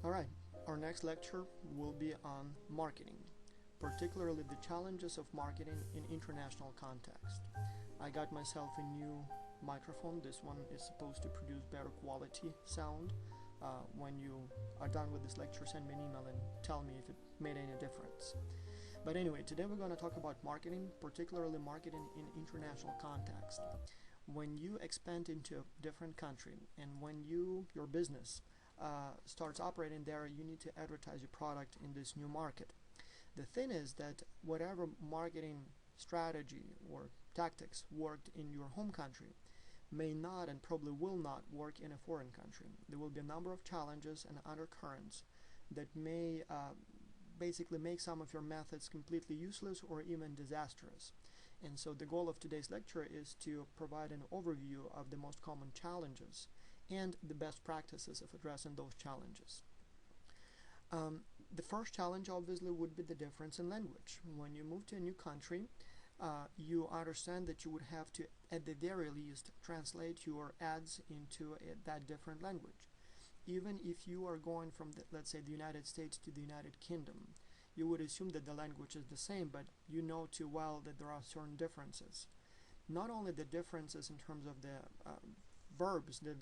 Alright, our next lecture will be on marketing, particularly the challenges of marketing in international context. I got myself a new microphone. This one is supposed to produce better quality sound. When you are done with this lecture, send me an email and tell me if it made any difference. But anyway, today we're going to talk about marketing, particularly marketing in international context. When you expand into a different country and when your business starts operating there, you need to advertise your product in this new market. The thing is that whatever marketing strategy or tactics worked in your home country may not and probably will not work in a foreign country. There will be a number of challenges and undercurrents that may basically make some of your methods completely useless or even disastrous. And so the goal of today's lecture is to provide an overview of the most common challenges and the best practices of addressing those challenges. The first challenge obviously would be the difference in language. When you move to a new country, you understand that you would have to, at the very least, translate your ads into that different language. Even if you are going from, let's say, the United States to the United Kingdom, you would assume that the language is the same, but you know too well that there are certain differences. Not only the differences in terms of the verbs, the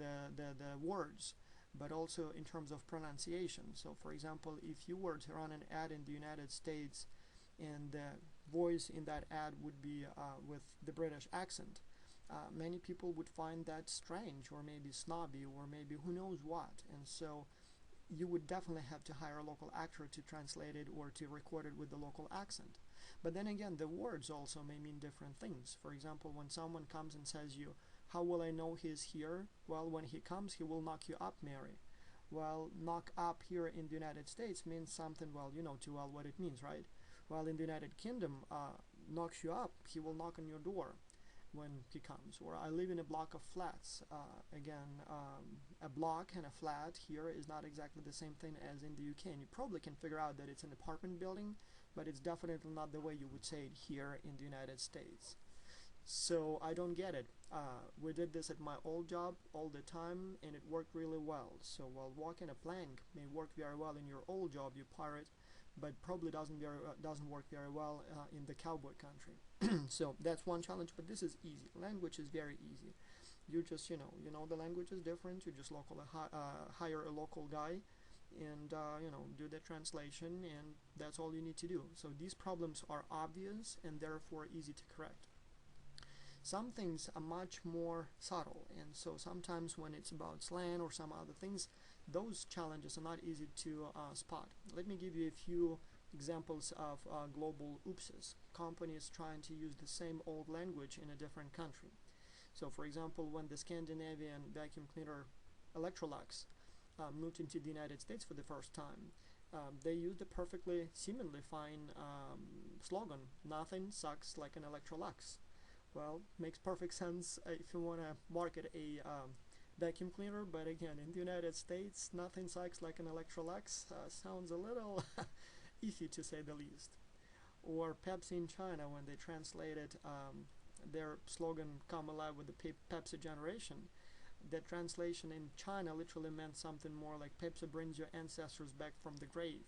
words, but also in terms of pronunciation. So, for example, if you were to run an ad in the United States and the voice in that ad would be with the British accent, many people would find that strange or maybe snobby or maybe who knows what. And so you would definitely have to hire a local actor to translate it or to record it with the local accent. But then again, the words also may mean different things. For example, when someone comes and says you, "How will I know he's here?" Well, when he comes, he will knock you up, Mary. Well, knock up here in the United States means something, well, you know too well what it means, right? While in the United Kingdom, knocks you up, he will knock on your door when he comes. Or I live in a block of flats. Again, a block and a flat here is not exactly the same thing as in the UK, and you probably can figure out that it's an apartment building, but it's definitely not the way you would say it here in the United States. So I don't get it. We did this at my old job all the time, and it worked really well. So while walking a plank may work very well in your old job, you pirate, but probably doesn't work very well in the cowboy country. So that's one challenge, but this is easy. Language is very easy. You just, you know the language is different. You just hire a local guy and do the translation, and that's all you need to do. So these problems are obvious and therefore easy to correct. Some things are much more subtle, and so sometimes when it's about slang or some other things, those challenges are not easy to spot. Let me give you a few examples of global oopses, companies trying to use the same old language in a different country. So for example, when the Scandinavian vacuum cleaner Electrolux moved into the United States for the first time, they used a perfectly, seemingly fine slogan, "Nothing sucks like an Electrolux." Well, makes perfect sense if you want to market a vacuum cleaner, but again, in the United States, "nothing sucks like an Electrolux" sounds a little iffy, to say the least. Or Pepsi in China, when they translated their slogan, "Come alive with the Pepsi generation," the translation in China literally meant something more like "Pepsi brings your ancestors back from the grave."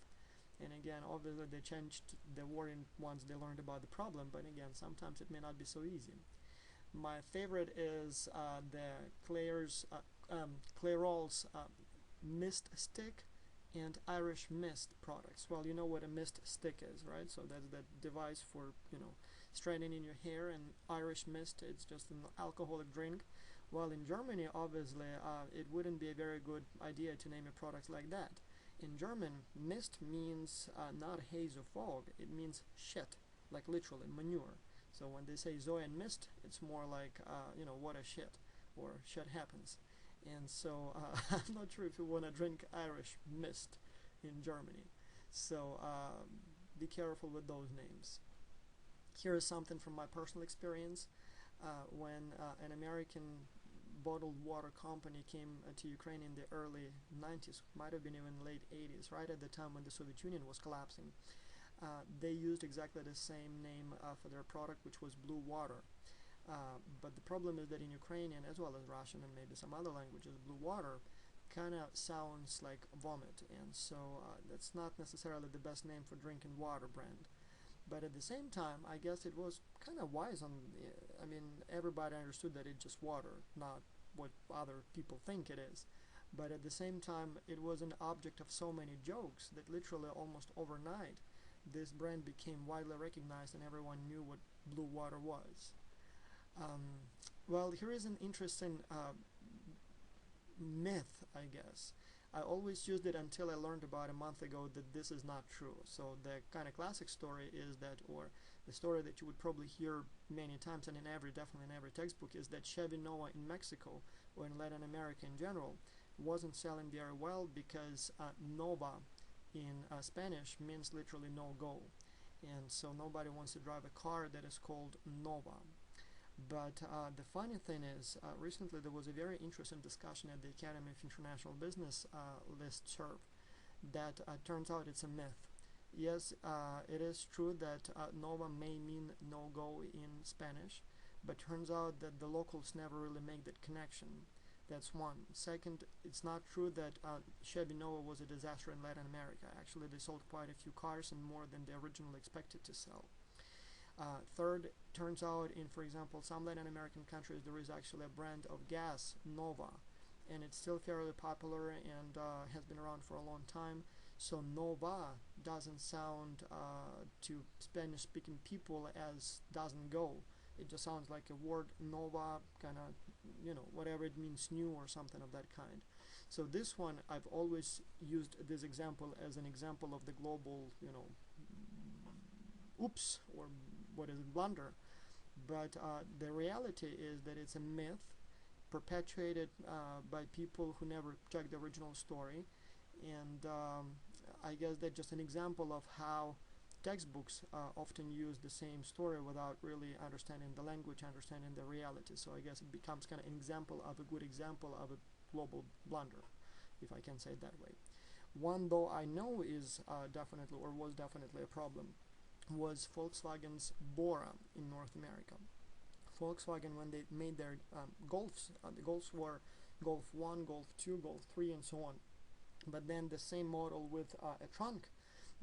And again, obviously they changed the wording once they learned about the problem, but again, sometimes it may not be so easy. My favorite is the Clairol's Mist Stick and Irish Mist products. Well, you know what a mist stick is, right? So that's the device for, straightening your hair, and Irish Mist, it's just an alcoholic drink. Well, in Germany, obviously, it wouldn't be a very good idea to name a product like that. In German, mist means not haze or fog, it means shit, like literally manure. So when they say Zoe and mist, it's more like, what a shit, or shit happens. And so I'm not sure if you want to drink Irish mist in Germany. So be careful with those names. Here is something from my personal experience. When an American bottled water company came to Ukraine in the early 90s, might have been even late 80s, right at the time when the Soviet Union was collapsing. They used exactly the same name for their product, which was Blue Water. But the problem is that in Ukrainian, as well as Russian and maybe some other languages, blue water kind of sounds like vomit, and so that's not necessarily the best name for drinking water brand. But at the same time, I guess it was kind of wise on. I mean, everybody understood that it's just water, not what other people think it is. But at the same time, it was an object of so many jokes that literally almost overnight, this brand became widely recognized and everyone knew what blue water was. Um, well, here is an interesting myth, I guess. I always used it until I learned about a month ago that this is not true. So the kind of classic story is that, or the story that you would probably hear many times and definitely in every textbook, is that Chevy Nova in Mexico or in Latin America in general wasn't selling very well because Nova in Spanish means literally no go, and so nobody wants to drive a car that is called Nova. But the funny thing is, recently there was a very interesting discussion at the Academy of International Business listserv that turns out it's a myth. Yes, it is true that Nova may mean no-go in Spanish, but turns out that the locals never really make that connection. That's one. Second, it's not true that Chevy Nova was a disaster in Latin America. Actually, they sold quite a few cars and more than they originally expected to sell. Third, turns out in, for example, some Latin American countries there is actually a brand of gas, Nova, and it's still fairly popular and has been around for a long time. So Nova doesn't sound to Spanish-speaking people as doesn't go. It just sounds like a word, Nova, kind of, whatever it means, new or something of that kind. So this one, I've always used this example as an example of the global, oops, or what is it, blunder. But the reality is that it's a myth perpetuated by people who never checked the original story, and I guess that's just an example of how textbooks often use the same story without really understanding the language, understanding the reality. So I guess it becomes kind of an example of a good example of a global blunder, if I can say it that way. One, though, I know is definitely, or was definitely, a problem was Volkswagen's Bora in North America. Volkswagen, when they made their Golfs, the Golfs were Golf 1, Golf 2, Golf 3, and so on. But then the same model with a trunk,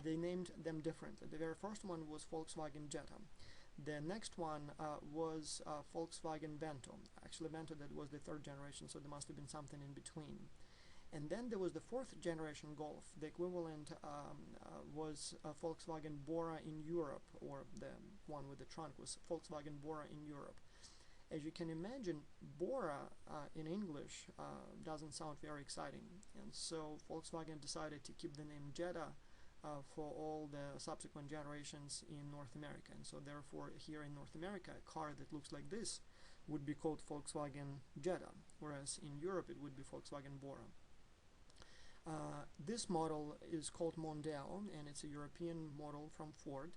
they named them differently. The very first one was Volkswagen Jetta. The next one was Volkswagen Vento. Actually, Vento, that was the third generation, so there must have been something in between. And then there was the fourth generation Golf. The equivalent was Volkswagen Bora in Europe, or the one with the trunk was Volkswagen Bora in Europe. As you can imagine, Bora in English doesn't sound very exciting, and so Volkswagen decided to keep the name Jetta for all the subsequent generations in North America. And so therefore here in North America, a car that looks like this would be called Volkswagen Jetta, whereas in Europe it would be Volkswagen Bora. This model is called Mondeo, and it's a European model from Ford.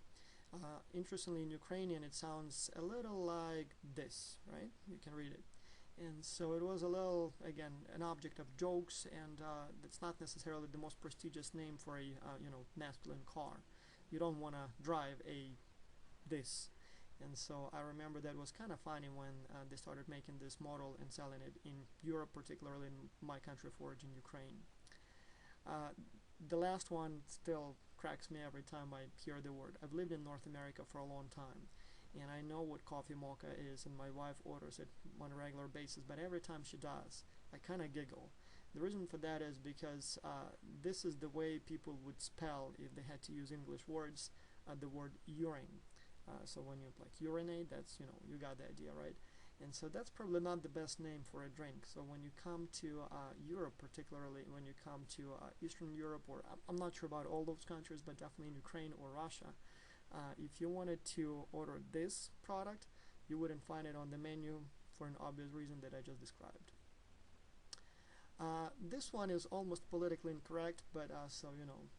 Interestingly, in Ukrainian it sounds a little like this, right? You can read it. And so it was a little, again, an object of jokes, and that's not necessarily the most prestigious name for a masculine car. You don't want to drive this. And so I remember that was kind of funny when they started making this model and selling it in Europe, particularly in my country of origin, Ukraine. The last one still cracks me every time I hear the word. I've lived in North America for a long time, and I know what coffee mocha is, and my wife orders it on a regular basis, but every time she does, I kind of giggle. The reason for that is because this is the way people would spell, if they had to use English words, the word urine. So when you urinate, that's, you got the idea, right? And so that's probably not the best name for a drink. So when you come to Europe, particularly when you come to Eastern Europe, or I'm not sure about all those countries, but definitely in Ukraine or Russia, if you wanted to order this product, you wouldn't find it on the menu for an obvious reason that I just described. This one is almost politically incorrect, but so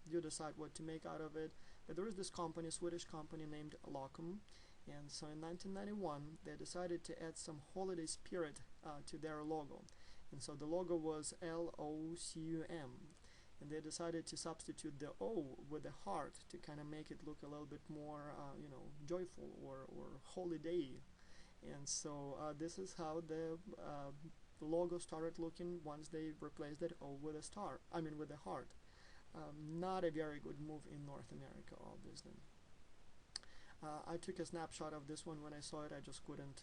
you decide what to make out of it. But there is this company, Swedish company named Locum, and so in 1991 they decided to add some holiday spirit to their logo, and so the logo was LOCUM, and they decided to substitute the O with a heart to kind of make it look a little bit more joyful or holiday. And so this is how the logo started looking once they replaced it O with a star. I mean with a heart. Not a very good move in North America, obviously. I took a snapshot of this one when I saw it. I just couldn't,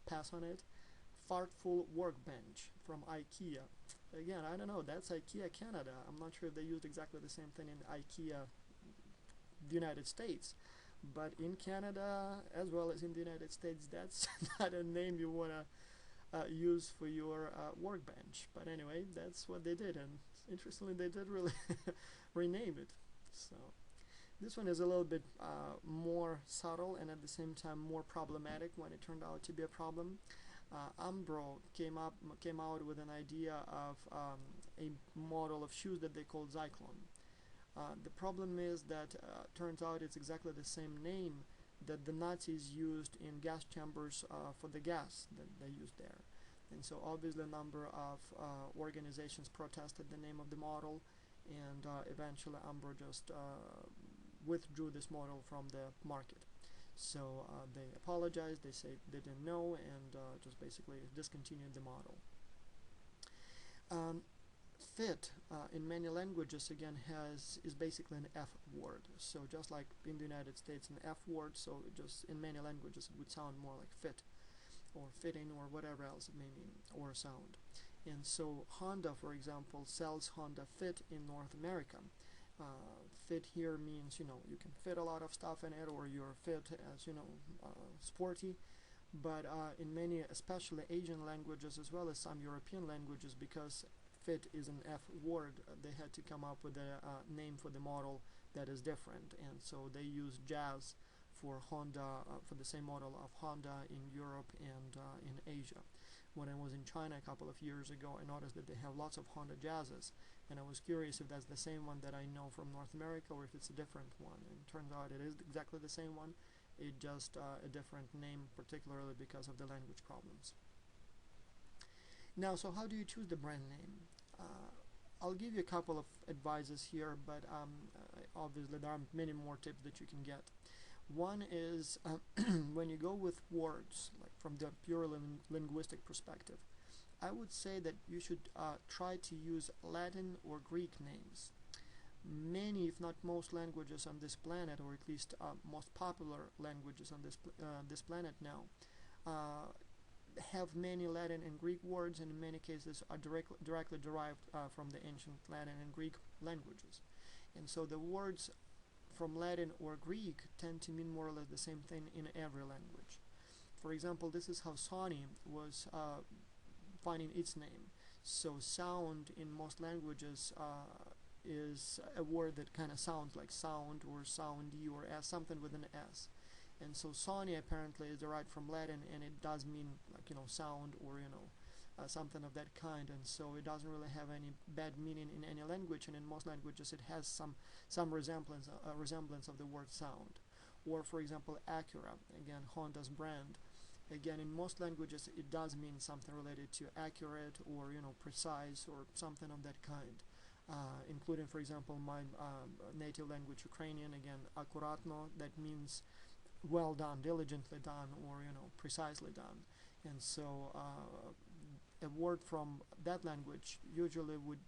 pass on it. Fartful workbench from IKEA. Again, I don't know. That's IKEA Canada. I'm not sure if they used exactly the same thing in IKEA the United States, but in Canada as well as in the United States, that's not a name you want to use for your workbench. But anyway, that's what they did, and interestingly, they did really rename it. So this one is a little bit more subtle and at the same time more problematic when it turned out to be a problem. Umbro came out with an idea of a model of shoes that they called Zyklon. The problem is that turns out it's exactly the same name that the Nazis used in gas chambers for the gas that they used there. And so obviously a number of organizations protested the name of the model, and eventually Umbro just withdrew this model from the market. So they apologized, they say they didn't know, and just basically discontinued the model. Fit in many languages again is basically an F word. So just like in the United States an F word, so just in many languages it would sound more like fit or fitting or whatever else it may mean or sound. And so Honda, for example, sells Honda Fit in North America. Fit here means, you can fit a lot of stuff in it, or you're fit as, sporty. But in many, especially Asian languages as well as some European languages, because fit is an F word, they had to come up with a name for the model that is different. And so they use Jazz for Honda, for the same model of Honda in Europe and in Asia. When I was in China a couple of years ago, I noticed that they have lots of Honda Jazzes, and I was curious if that's the same one that I know from North America or if it's a different one. And it turns out it is exactly the same one, it just a different name, particularly because of the language problems. Now, so how do you choose the brand name? I'll give you a couple of advices here, but obviously there are many more tips that you can get. One is when you go with words, like from the purely linguistic perspective, I would say that you should try to use Latin or Greek names. Many, if not most, languages on this planet, or at least most popular languages on this planet now, have many Latin and Greek words, and in many cases are directly derived from the ancient Latin and Greek languages. And so the words from Latin or Greek tend to mean more or less the same thing in every language. For example, this is how Sony was finding its name. So sound in most languages is a word that kind of sounds like sound or soundy or s, something with an S. And so Sony apparently is derived from Latin, and it does mean like, sound or, something of that kind, and so it doesn't really have any bad meaning in any language, and in most languages it has some resemblance of the word sound. Or for example, Acura, again Honda's brand, again in most languages it does mean something related to accurate or precise or something of that kind, including for example my native language Ukrainian, again akuratno, that means well done, diligently done, or precisely done. And so a word from that language usually would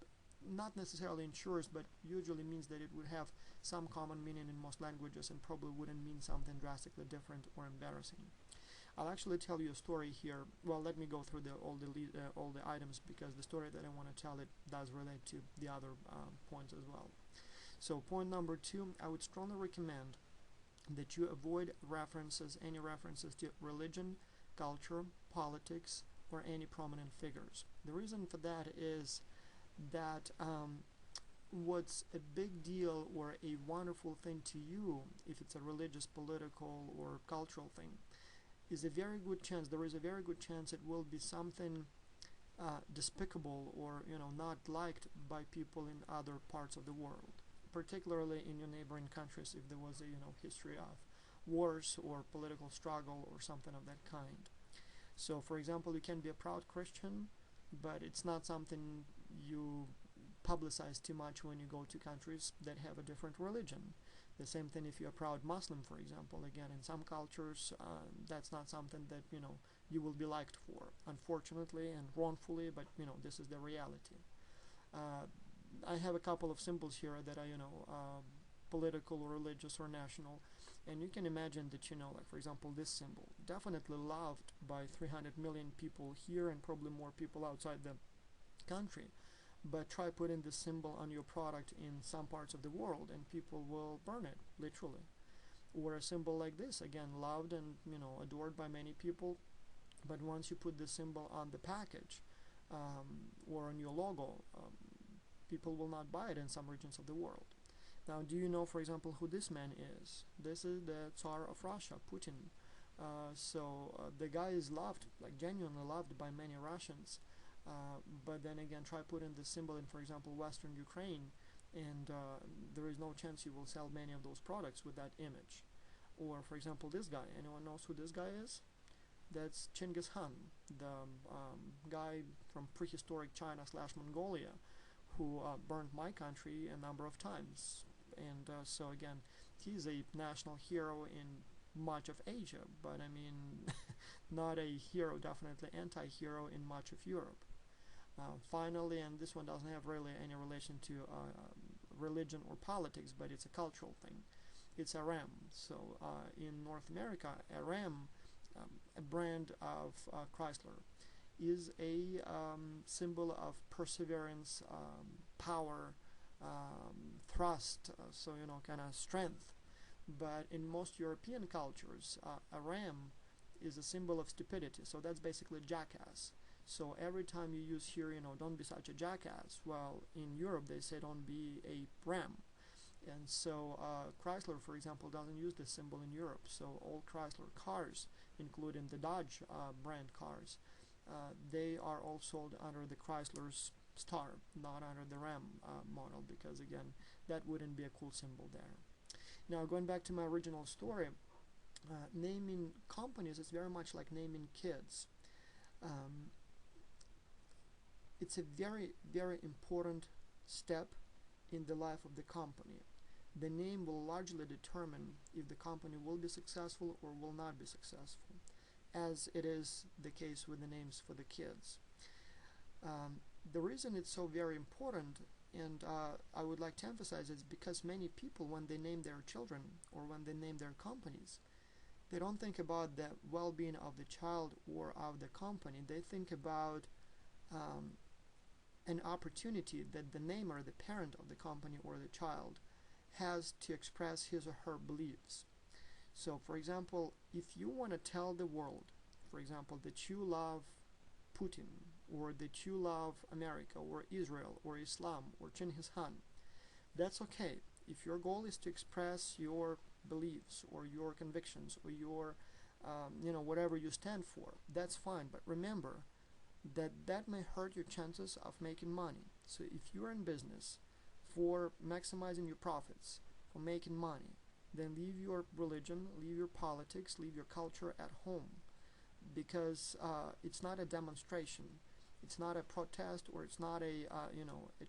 not necessarily ensures, but usually means that it would have some common meaning in most languages and probably wouldn't mean something drastically different or embarrassing. I'll actually tell you a story here. Well, let me go through all the items, because the story that I want to tell, it does relate to the other points as well. So point number 2, I would strongly recommend that you avoid any references to religion, culture, politics, or any prominent figures. The reason for that is that what's a big deal or a wonderful thing to you, if it's a religious, political, or cultural thing, there is a very good chance it will be something despicable or not liked by people in other parts of the world, particularly in your neighboring countries if there was a history of wars or political struggle or something of that kind. So for example, you can be a proud Christian, but it's not something you publicize too much when you go to countries that have a different religion. The same thing if you're a proud Muslim, for example. Again, in some cultures, that's not something that you will be liked for, unfortunately and wrongfully. But this is the reality. I have a couple of symbols here that are political or religious or national, and you can imagine that like for example this symbol, definitely loved by 300 million people here and probably more people outside the country. But try putting this symbol on your product in some parts of the world and people will burn it, literally. Or a symbol like this, again, loved and adored by many people, but once you put this symbol on the package or on your logo, people will not buy it in some regions of the world. Now, do you know, for example, who this man is? This is the Tsar of Russia, Putin. The guy is loved, like genuinely loved by many Russians. But then again, try putting this symbol in, for example, Western Ukraine, and there is no chance you will sell many of those products with that image. Or, for example, this guy. Anyone knows who this guy is? That's Genghis Khan, the guy from prehistoric China/Mongolia, who burned my country a number of times. And so again, he's a national hero in much of Asia, but I mean, not a hero, definitely anti-hero in much of Europe. Finally, and this one doesn't have really any relation to religion or politics, but it's a cultural thing. It's a ram. So in North America, a ram, a brand of Chrysler, is a symbol of perseverance, power, thrust, so kind of strength. But in most European cultures, a ram is a symbol of stupidity, so that's basically jackass. So every time you use here, don't be such a jackass, well, in Europe they say don't be a ram. And so Chrysler, for example, doesn't use this symbol in Europe. So all Chrysler cars, including the Dodge brand cars, they are all sold under the Chrysler's star, not under the Ram model, because again, that wouldn't be a cool symbol there. Now, going back to my original story, naming companies is very much like naming kids. It's a very, very important step in the life of the company. The name will largely determine if the company will be successful or will not be successful, as it is the case with the names for the kids. The reason it's so very important, and I would like to emphasize, is because many people, when they name their children or when they name their companies, they don't think about the well-being of the child or of the company. They think about an opportunity that the namer, the parent of the company or the child, has to express his or her beliefs. So, for example, if you want to tell the world, for example, that you love Putin, or that you love America, or Israel, or Islam, or Genghis Khan, that's okay. If your goal is to express your beliefs, or your convictions, or your, whatever you stand for, that's fine. But remember that may hurt your chances of making money. So if you're in business for maximizing your profits, for making money, then leave your religion, leave your politics, leave your culture at home, because it's not a demonstration, it's not a protest, or it's not a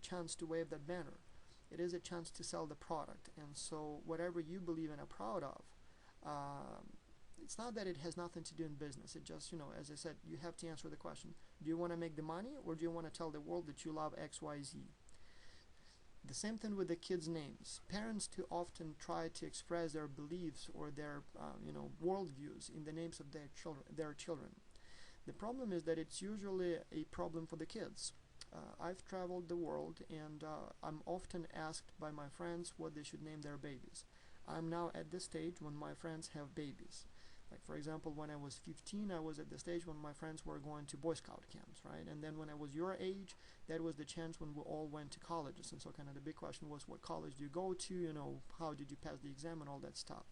chance to wave that banner. It is a chance to sell the product. And so whatever you believe and are proud of, it's not that it has nothing to do in business. It just, as I said, you have to answer the question: do you want to make the money, or do you want to tell the world that you love X, Y, Z? The same thing with the kids' names. Parents too often try to express their beliefs or their worldviews in the names of their children. The problem is that it's usually a problem for the kids. I've traveled the world, and I'm often asked by my friends what they should name their babies. I'm now at the stage when my friends have babies. Like, for example, when I was 15, I was at the stage when my friends were going to Boy Scout camps, right? And then when I was your age, that was the chance when we all went to colleges. And so kind of the big question was, what college do you go to? How did you pass the exam and all that stuff.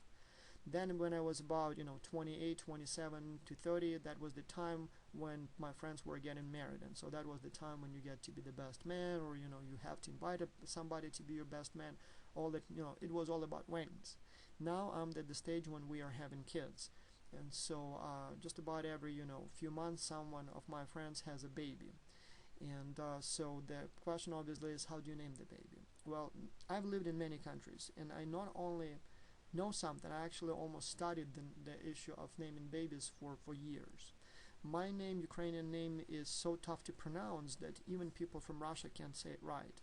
Then when I was about 28, 27 to 30, that was the time when my friends were getting married. And so that was the time when you get to be the best man, or you have to invite somebody to be your best man. All that, it was all about weddings. Now I'm at the stage when we are having kids. And so just about every few months, someone of my friends has a baby. And so the question obviously is, how do you name the baby? Well, I've lived in many countries, and I not only know something, I actually almost studied the issue of naming babies for years. My name, Ukrainian name, is so tough to pronounce that even people from Russia can't say it right.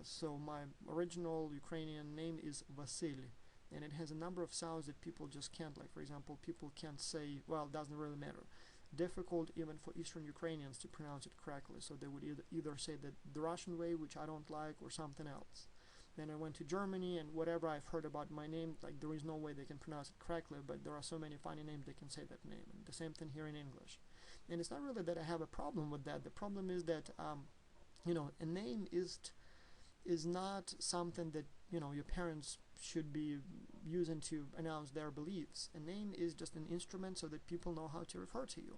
So my original Ukrainian name is Vasil, and it has a number of sounds that people just can't, like for example, people can't say, well, it doesn't really matter. Difficult even for Eastern Ukrainians to pronounce it correctly, so they would either say that the Russian way, which I don't like, or something else. Then I went to Germany, and whatever I've heard about my name, like there is no way they can pronounce it correctly, but there are so many funny names they can say that name. And the same thing here in English. And it's not really that I have a problem with that. The problem is that a name is not something that your parents should be using to announce their beliefs. A name is just an instrument so that people know how to refer to you.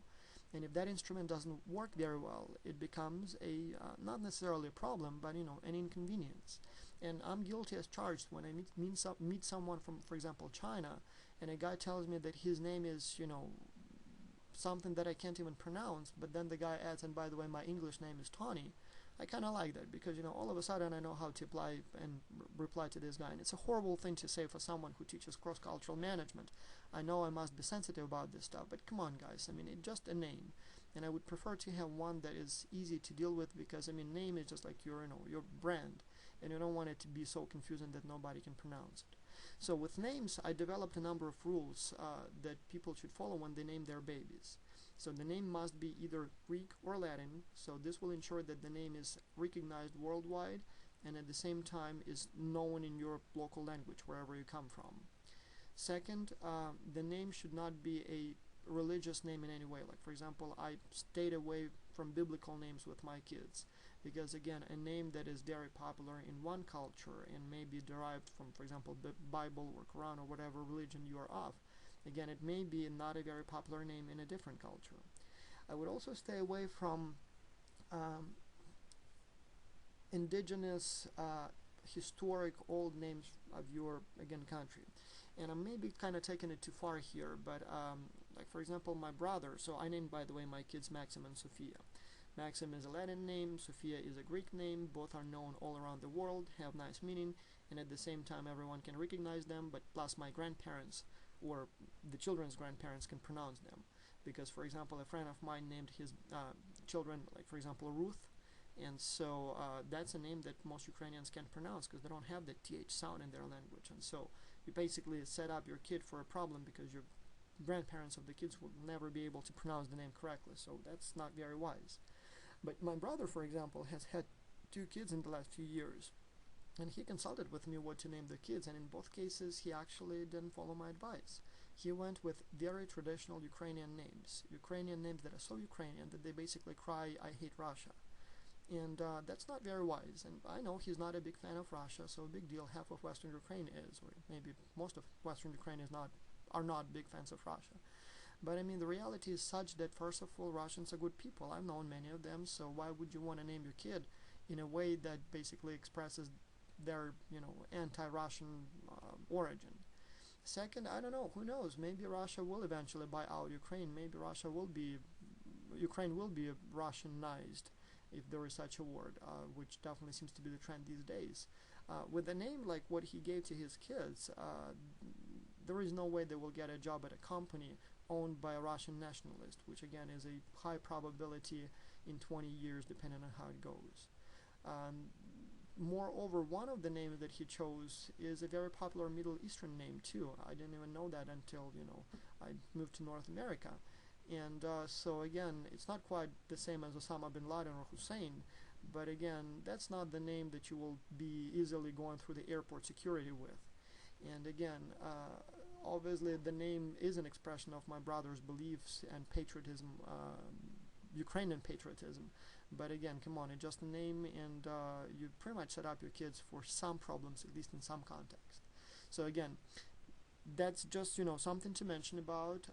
And if that instrument doesn't work very well, it becomes a not necessarily a problem, but an inconvenience. And I'm guilty as charged when I meet someone from, for example, China, and a guy tells me that his name is something that I can't even pronounce, but then the guy adds, and by the way, my English name is Tony. I kind of like that because all of a sudden I know how to apply and reply to this guy, and it's a horrible thing to say for someone who teaches cross-cultural management. I know I must be sensitive about this stuff, but come on, guys. I mean, it's just a name, and I would prefer to have one that is easy to deal with because name is just like your brand, and you don't want it to be so confusing that nobody can pronounce it. So with names, I developed a number of rules that people should follow when they name their babies. So the name must be either Greek or Latin, so this will ensure that the name is recognized worldwide and at the same time is known in your local language, wherever you come from. Second, the name should not be a religious name in any way. Like for example, I stayed away from biblical names with my kids because again, a name that is very popular in one culture and may be derived from, for example, the Bible or Quran or whatever religion you are of, again, it may be not a very popular name in a different culture. I would also stay away from indigenous, historic, old names of your, again, country. And I may be kind of taking it too far here, but like for example, my brother, so I named, by the way, my kids Maxim and Sophia. Maxim is a Latin name, Sophia is a Greek name, both are known all around the world, have nice meaning, and at the same time everyone can recognize them, but plus my grandparents or the children's grandparents can pronounce them. Because, for example, a friend of mine named his children, like, for example, Ruth, and so that's a name that most Ukrainians can't pronounce because they don't have the TH sound in their language. And so you basically set up your kid for a problem because your grandparents of the kids will never be able to pronounce the name correctly, so that's not very wise. But my brother, for example, has had 2 kids in the last few years, and he consulted with me what to name the kids, and in both cases he actually didn't follow my advice. He went with very traditional Ukrainian names that are so Ukrainian that they basically cry, "I hate Russia." And that's not very wise, and I know he's not a big fan of Russia, so big deal, half of Western Ukraine is, or maybe most of Western Ukraine are not big fans of Russia. But the reality is such that, first of all, Russians are good people. I've known many of them, so why would you want to name your kid in a way that basically expresses their, anti-Russian origin? Second, I don't know, who knows, maybe Russia will eventually buy out Ukraine, maybe Ukraine will be Russianized, if there is such a word, which definitely seems to be the trend these days. With a name like what he gave to his kids, there is no way they will get a job at a company owned by a Russian nationalist, which again is a high probability in 20 years, depending on how it goes. Moreover, one of the names that he chose is a very popular Middle Eastern name too. I didn't even know that until I moved to North America. And so again, it's not quite the same as Osama bin Laden or Hussein, but again, that's not the name that you will be easily going through the airport security with. And again, obviously the name is an expression of my brother's beliefs and patriotism, Ukrainian patriotism. But again, come on, it's just a name, and you pretty much set up your kids for some problems, at least in some context. So again, that's just something to mention about,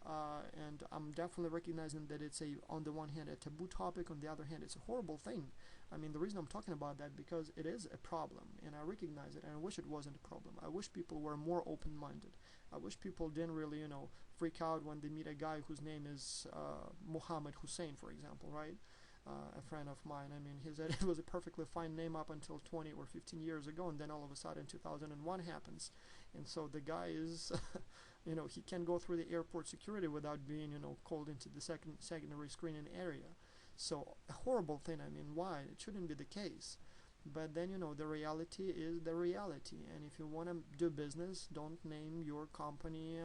and I'm definitely recognizing that it's on the one hand a taboo topic, on the other hand it's a horrible thing. The reason I'm talking about that because it is a problem, and I recognize it, and I wish it wasn't a problem. I wish people were more open-minded. I wish people didn't really freak out when they meet a guy whose name is Mohammed Hussein, for example, right? a friend of mine. I mean, he said it was a perfectly fine name up until 20 or 15 years ago, and then all of a sudden 2001 happens, and so the guy is, he can't go through the airport security without being, called into the secondary screening area. So a horrible thing. I mean, why? It shouldn't be the case. But then, the reality is the reality, and if you want to do business, don't name your company,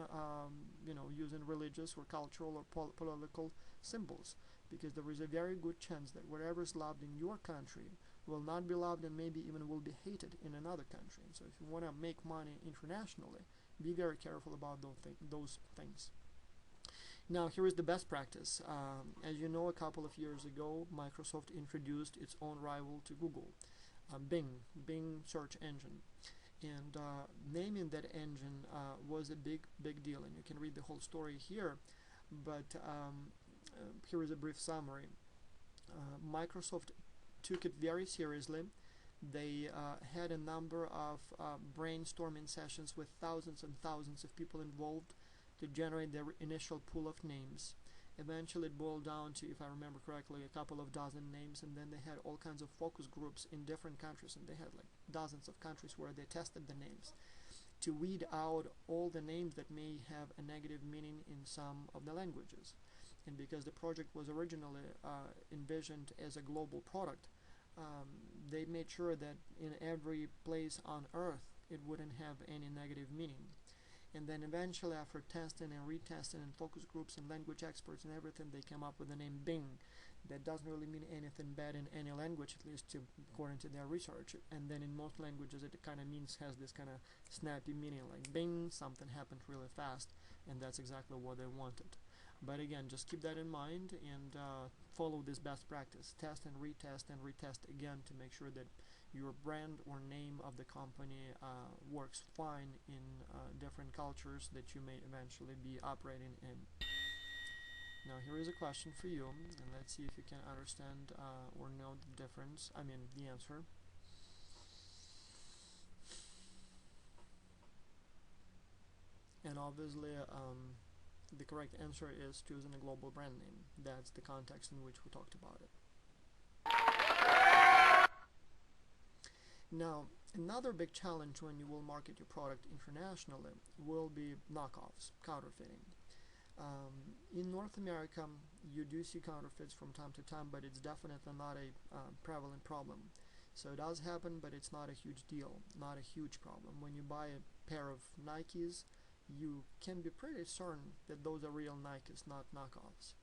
using religious or cultural or political symbols, because there is a very good chance that whatever is loved in your country will not be loved and maybe even will be hated in another country. And so if you want to make money internationally, be very careful about those things. Now, here is the best practice. As you know, a couple of years ago, Microsoft introduced its own rival to Google, Bing search engine. And naming that engine was a big deal, and you can read the whole story here, but here is a brief summary. Microsoft took it very seriously. They had a number of brainstorming sessions with thousands and thousands of people involved to generate their initial pool of names. Eventually it boiled down to, if I remember correctly, a couple of dozen names, and then they had all kinds of focus groups in different countries, and they had like dozens of countries where they tested the names to weed out all the names that may have a negative meaning in some of the languages. And because the project was originally envisioned as a global product, they made sure that in every place on earth it wouldn't have any negative meaning. And then eventually, after testing and retesting and focus groups and language experts and everything, they came up with the name Bing. That doesn't really mean anything bad in any language, at least according to their research. And then in most languages it kind of has this kind of snappy meaning, like Bing, something happened really fast, and that's exactly what they wanted. But again, just keep that in mind and follow this best practice. Test and retest again to make sure that your brand or name of the company works fine in different cultures that you may eventually be operating in. Now here is a question for you, and let's see if you can understand or know the difference, the answer. And obviously the correct answer is choosing a global brand name. That's the context in which we talked about it. Now, another big challenge when you will market your product internationally will be knockoffs, counterfeiting. In North America, you do see counterfeits from time to time, but it's definitely not a prevalent problem. So it does happen, but it's not a huge deal, not a huge problem. When you buy a pair of Nikes, you can be pretty certain that those are real Nikes, not knockoffs.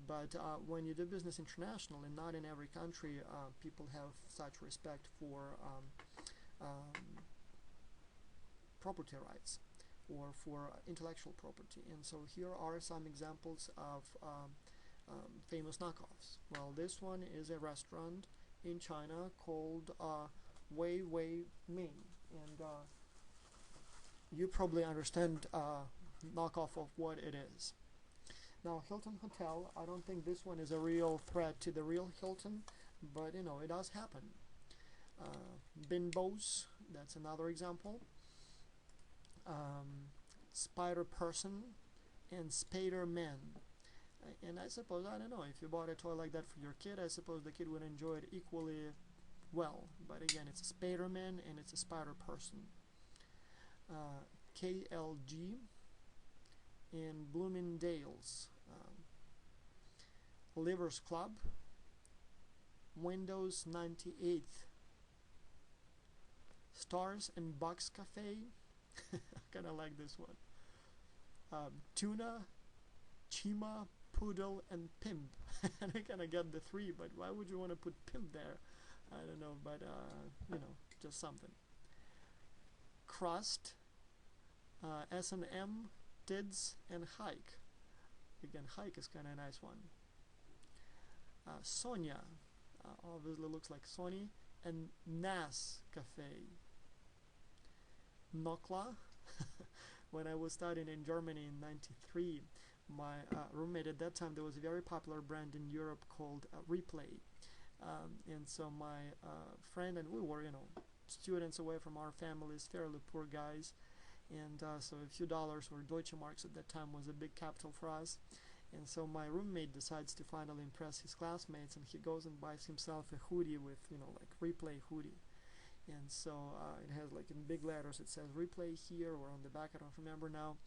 But when you do business internationally, not in every country people have such respect for property rights or for intellectual property. And so here are some examples of famous knockoffs. Well, this one is a restaurant in China called Wei Wei Ming, and you probably understand knockoff of what it is. Now, Hilton Hotel, I don't think this one is a real threat to the real Hilton, but it does happen. Binbos, that's another example. Spider Person and Spader Man. And I suppose, I don't know, if you bought a toy like that for your kid, I suppose the kid would enjoy it equally well. But again, it's a Spader Man and it's a Spider Person. KLG and Bloomingdale's. Livers Club, Windows 98, Stars and Bucks Cafe. I kind of like this one. Tuna, Chima, Poodle, and Pimp. And I kind of get the three, but why would you want to put Pimp there? I don't know, but just something. Crust, S&M, Tids, and Hike. Again, Hike is kind of a nice one. Sonia, obviously looks like Sony, and Nas Cafe. Nokla. When I was studying in Germany in '93, my roommate at that time, there was a very popular brand in Europe called Replay, and so my friend and we were, students away from our families, fairly poor guys, and so a few dollars or Deutsche Marks at that time was a big capital for us. And so my roommate decides to finally impress his classmates, and he goes and buys himself a hoodie with, like replay hoodie. And so it has, like, in big letters, it says replay here, or on the back, I don't remember now.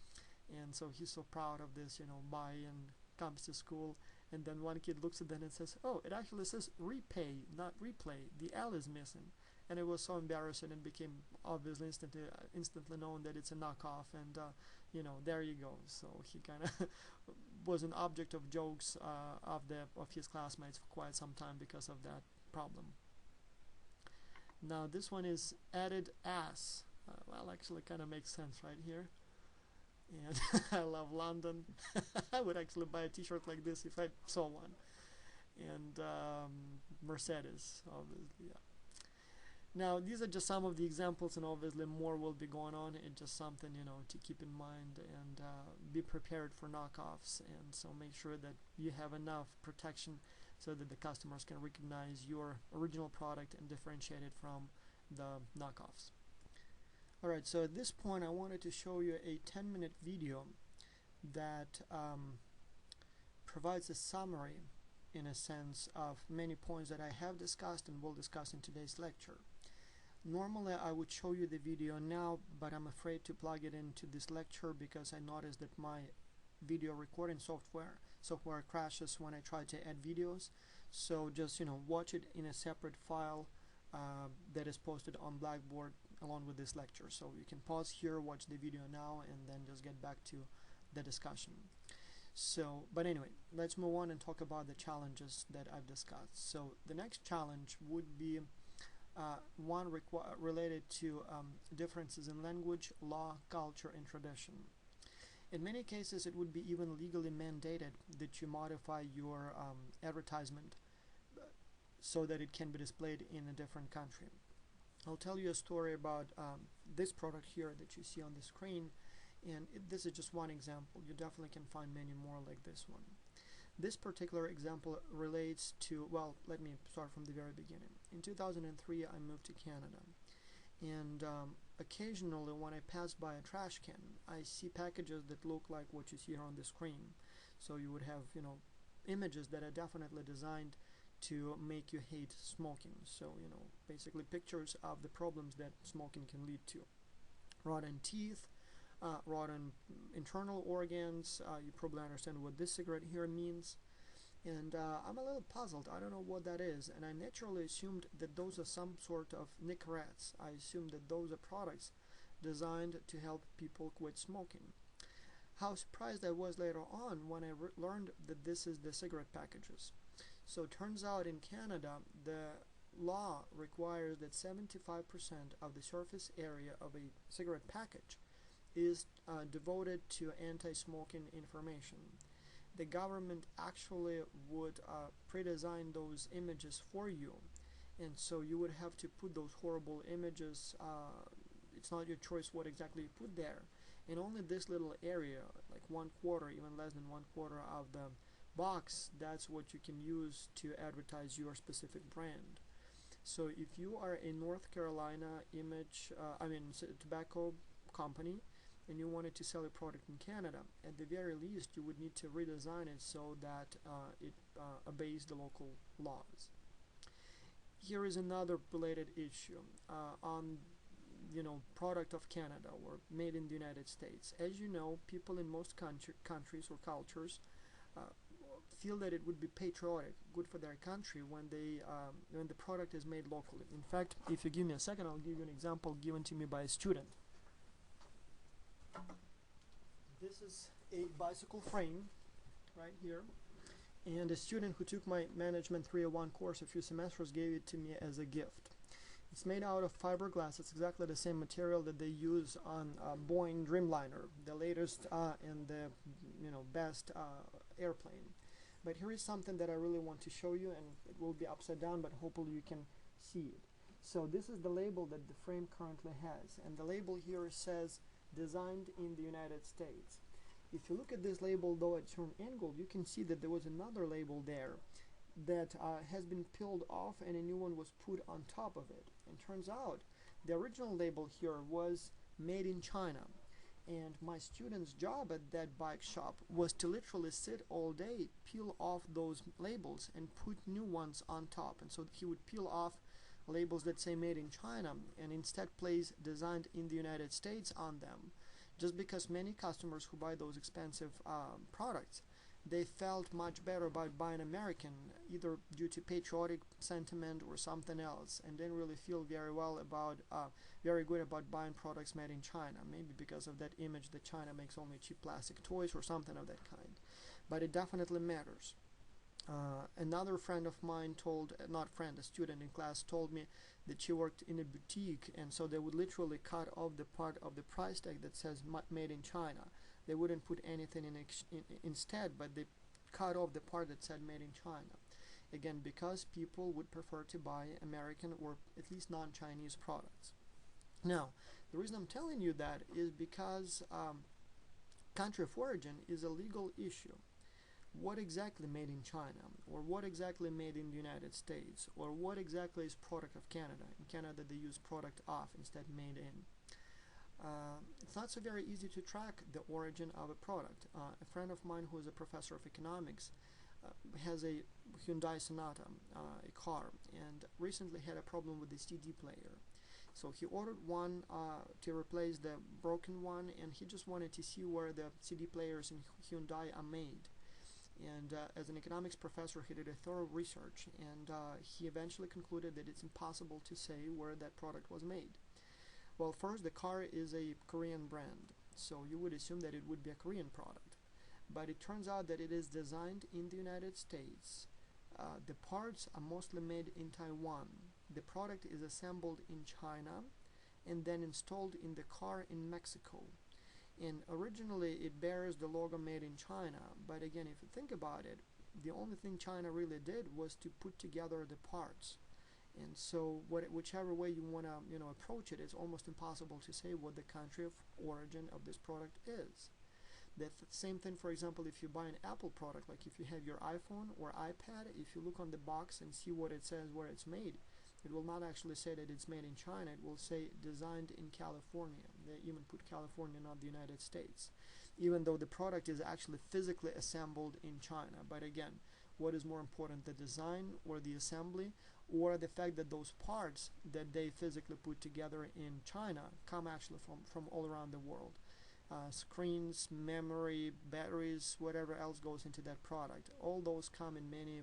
And so he's so proud of this, buy, and comes to school. And then one kid looks at that and says, oh, it actually says repay, not replay. The L is missing. And it was so embarrassing, and became obviously instantly known that it's a knockoff. And there you go. So he kind of was an object of jokes of his classmates for quite some time because of that problem. Now this one is added as. Well, actually kind of makes sense right here. And I love London. I would actually buy a t-shirt like this if I saw one. And Mercedes, obviously, yeah. Now, these are just some of the examples, and obviously more will be going on. It's just something, to keep in mind, and be prepared for knockoffs. And so make sure that you have enough protection so that the customers can recognize your original product and differentiate it from the knockoffs. Alright, so at this point I wanted to show you a 10-minute video that provides a summary, in a sense, of many points that I have discussed and will discuss in today's lecture. Normally I would show you the video now, but I'm afraid to plug it into this lecture because I noticed that my video recording software crashes when I try to add videos. So just watch it in a separate file that is posted on Blackboard along with this lecture. So you can pause here, watch the video now, and then just get back to the discussion. So, but anyway, let's move on and talk about the challenges that I've discussed. So the next challenge would be one related to differences in language, law, culture, and tradition. In many cases, it would be even legally mandated that you modify your advertisement so that it can be displayed in a different country. I'll tell you a story about this product here that you see on the screen, and this is just one example. You definitely can find many more like this one. This particular example relates to, well, let me start from the very beginning. In 2003, I moved to Canada, and occasionally when I pass by a trash can, I see packages that look like what you see here on the screen. So you would have, images that are definitely designed to make you hate smoking. So, basically pictures of the problems that smoking can lead to. Rotten teeth, rotten internal organs. You probably understand what this cigarette here means. And I'm a little puzzled. I don't know what that is. And I naturally assumed that those are some sort of Nicorettes. I assumed that those are products designed to help people quit smoking. How surprised I was later on when I learned that this is the cigarette packages. So it turns out in Canada, the law requires that 75% of the surface area of a cigarette package is devoted to anti-smoking information. The government actually would pre-design those images for you, and so you would have to put those horrible images. It's not your choice what exactly you put there, and only this little area, like 1/4, even less than 1/4 of the box, that's what you can use to advertise your specific brand. So if you are a North Carolina tobacco company and you wanted to sell a product in Canada, at the very least you would need to redesign it so that it obeys the local laws. Here is another related issue on product of Canada or made in the United States. As you know, people in most countries or cultures feel that it would be patriotic, good for their country when the product is made locally. In fact, if you give me a second, I'll give you an example given to me by a student. This is a bicycle frame right here, and a student who took my Management 301 course a few semesters gave it to me as a gift. It's made out of fiberglass. It's exactly the same material that they use on Boeing Dreamliner, the latest and the best airplane. But here is something that I really want to show you, and it will be upside down, but hopefully you can see it. So this is the label that the frame currently has, and the label here says designed in the United States. If you look at this label, though at certain angle, you can see that there was another label there that has been peeled off and a new one was put on top of it. And turns out the original label here was made in China, And my student's job at that bike shop was to literally sit all day, peel off those labels and put new ones on top. And so he would peel off labels that say made in China and instead place designed in the United States on them, just because many customers who buy those expensive products, they felt much better about buying American, either due to patriotic sentiment or something else, and didn't really feel very good about buying products made in China, maybe because of that image that China makes only cheap plastic toys or something of that kind. But it definitely matters. Another friend of mine a student in class told me that she worked in a boutique, and so they would literally cut off the part of the price tag that says made in China. They wouldn't put anything instead, but they cut off the part that said made in China. Again, because people would prefer to buy American or at least non-Chinese products. Now, the reason I'm telling you that is because country of origin is a legal issue. What exactly made in China, or what exactly made in the United States, or what exactly is product of Canada? In Canada they use product of instead made in. It's not so very easy to track the origin of a product. A friend of mine who is a professor of economics has a Hyundai Sonata, a car, and recently had a problem with the CD player. So he ordered one to replace the broken one, and he just wanted to see where the CD players in Hyundai are made. And as an economics professor, he did a thorough research, and he eventually concluded that it's impossible to say where that product was made. Well, first, the car is a Korean brand, so you would assume that it would be a Korean product. But it turns out that it is designed in the United States. The parts are mostly made in Taiwan. The product is assembled in China and then installed in the car in Mexico. And originally it bears the logo made in China, but again, if you think about it, the only thing China really did was to put together the parts. And so whichever way you want to approach it, it's almost impossible to say what the country of origin of this product is. The same thing, for example, if you buy an Apple product, like if you have your iPhone or iPad, if you look on the box and see what it says where it's made, it will not actually say that it's made in China. It will say designed in California. They even put California, not the United States, even though the product is actually physically assembled in China. But again, what is more important, the design or the assembly, or the fact that those parts that they physically put together in China come actually from all around the world? Screens, memory, batteries, whatever else goes into that product, all those come